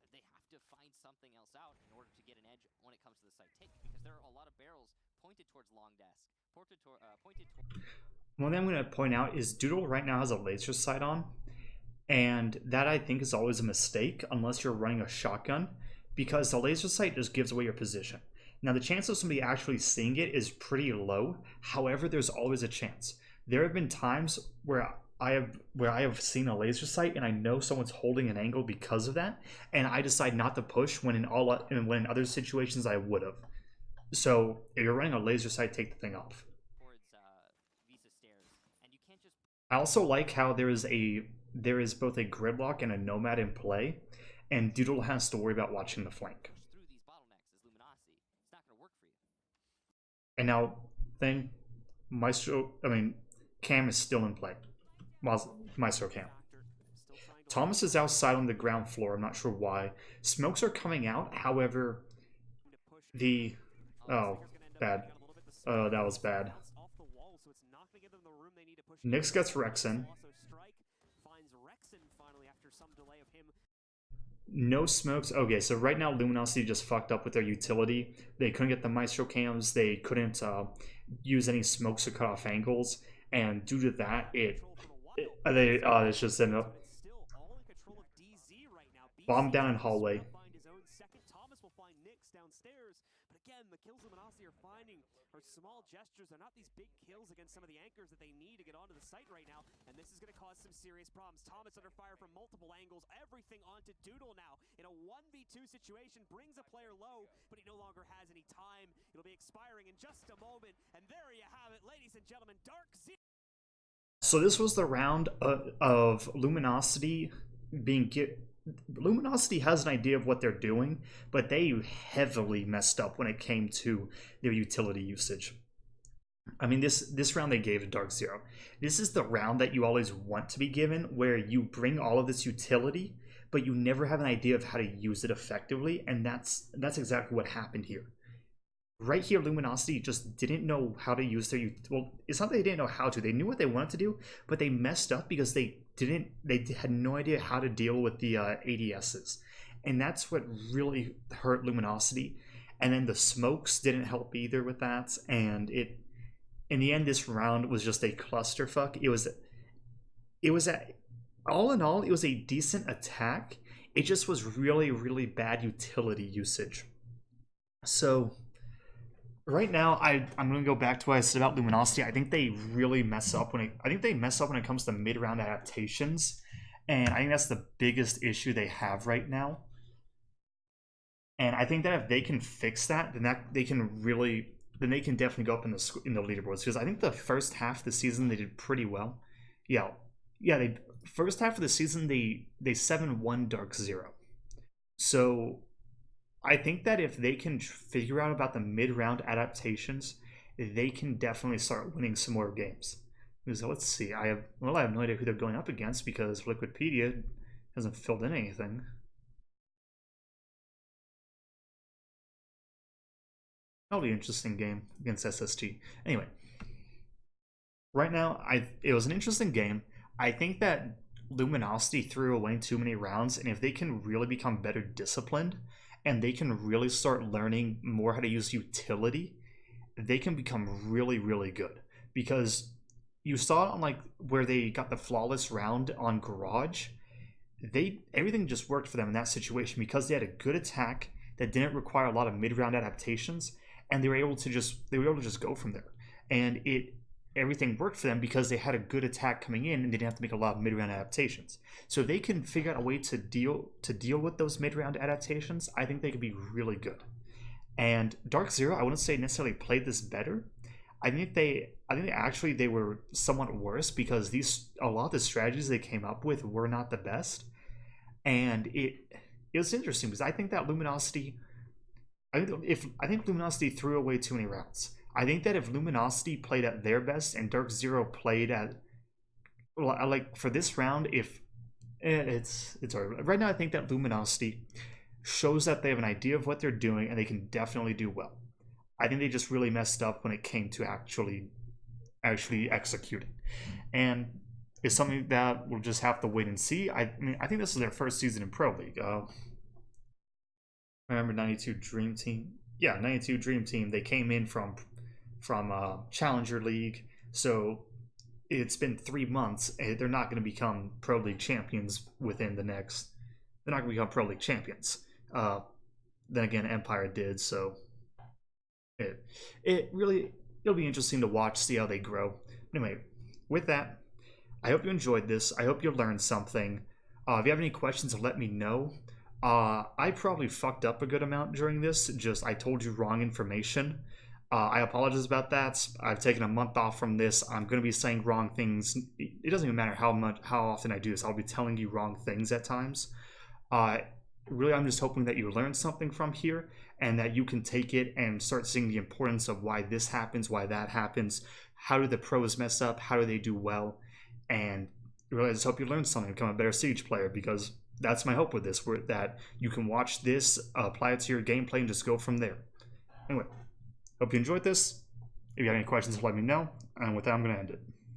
they have to find something else out in order to get an edge when it comes to the site take, because there are a lot of barrels pointed towards long desk. One thing I'm going to point out is Doodle right now has a laser sight on, and that I think is always a mistake unless you're running a shotgun, because the laser sight just gives away your position. Now, the chance of somebody actually seeing it is pretty low. However, there's always a chance. There have been times where I have seen a laser sight and I know someone's holding an angle because of that, and I decide not to push when in other situations I would have. So if you're running a laser sight, take the thing off. I also like how there is both a gridlock and a nomad in play, and Doodle has to worry about watching the flank. And now, Cam is still in play. Maestro Cam. Thomas is outside on the ground floor. I'm not sure why. Smokes are coming out. However, oh, bad. Oh, that was bad. Nyx gets Rexen. No smokes. Okay, so right now Luminosity just fucked up with their utility. They couldn't get the Maestro cams. They couldn't use any smokes to cut off angles, and due to that, it's just ended up bomb down in hallway. The kills Luminosity are finding are small gestures. They're not these big kills against some of the anchors that they need to get onto the site right now, and this is going to cause some serious problems. Thomas under fire from multiple angles. Everything onto Doodle now in a 1v2 situation. Brings a player low, but he no longer has any time. It'll be expiring in just a moment, and there you have it, ladies and gentlemen. Dark Zero. So this was the round of Luminosity being Luminosity has an idea of what they're doing, but they heavily messed up when it came to their utility usage. I mean, this round they gave to Dark Zero. This is the round that you always want to be given, where you bring all of this utility, but you never have an idea of how to use it effectively, and that's exactly what happened here. Right here, Luminosity just didn't know how to use their well, it's not that they didn't know how to. They knew what they wanted to do, but they messed up because they had no idea how to deal with the ADSs. And that's what really hurt Luminosity. And then the smokes didn't help either with that. And in the end, this round was just a clusterfuck. All in all, it was a decent attack. It just was really, really bad utility usage. So right now, I'm going to go back to what I said about Luminosity. I think they really mess up when it comes to mid-round adaptations, and I think that's the biggest issue they have right now. And I think that if they can fix that, then they can definitely go up in the leaderboards, because I think the first half of the season they did pretty well. Yeah. First half of the season they 7-1 Dark Zero. So I think that if they can figure out about the mid-round adaptations, they can definitely start winning some more games. So let's see. I have no idea who they're going up against, because Liquipedia hasn't filled in anything. Probably an interesting game against SSG. Anyway, right now, it was an interesting game. I think that Luminosity threw away too many rounds, and if they can really become better disciplined, and they can really start learning more how to use utility, they can become really, really good. Because you saw it on like where they got the flawless round on Garage. Everything just worked for them in that situation because they had a good attack that didn't require a lot of mid-round adaptations, and they were able to just go from there. And everything worked for them because they had a good attack coming in and they didn't have to make a lot of mid-round adaptations. So if they can figure out a way to deal with those mid-round adaptations, I think they could be really good. And Dark Zero, I wouldn't say necessarily played this better. I think they were somewhat worse because a lot of the strategies they came up with were not the best. And it was interesting because I think that Luminosity Luminosity threw away too many rounds. I think that if Luminosity played at their best and Dark Zero played at, well, like for this round, it's alright. Right now I think that Luminosity shows that they have an idea of what they're doing and they can definitely do well. I think they just really messed up when it came to actually executing. And it's something that we'll just have to wait and see. I think this is their first season in Pro League. Remember 92 Dream Team? Yeah, 92 Dream Team. They came in from Challenger League. So it's been 3 months. They're not going to become Pro League champions within the next... They're not going to become Pro League champions. Then again, Empire did, so... It'll be interesting to watch, see how they grow. Anyway, with that, I hope you enjoyed this. I hope you learned something. If you have any questions, let me know. I probably fucked up a good amount during this. I told you wrong information. I apologize about that. I've taken a month off from this. I'm going to be saying wrong things. It doesn't even matter how often I do this. I'll be telling you wrong things at times. Really, I'm just hoping that you learn something from here and that you can take it and start seeing the importance of why this happens, why that happens. How do the pros mess up? How do they do well? And really, I just hope you learn something, become a better Siege player, because that's my hope with this, that you can watch this, apply it to your gameplay, and just go from there. Anyway, hope you enjoyed this. If you have any questions, let me know. And with that, I'm going to end it.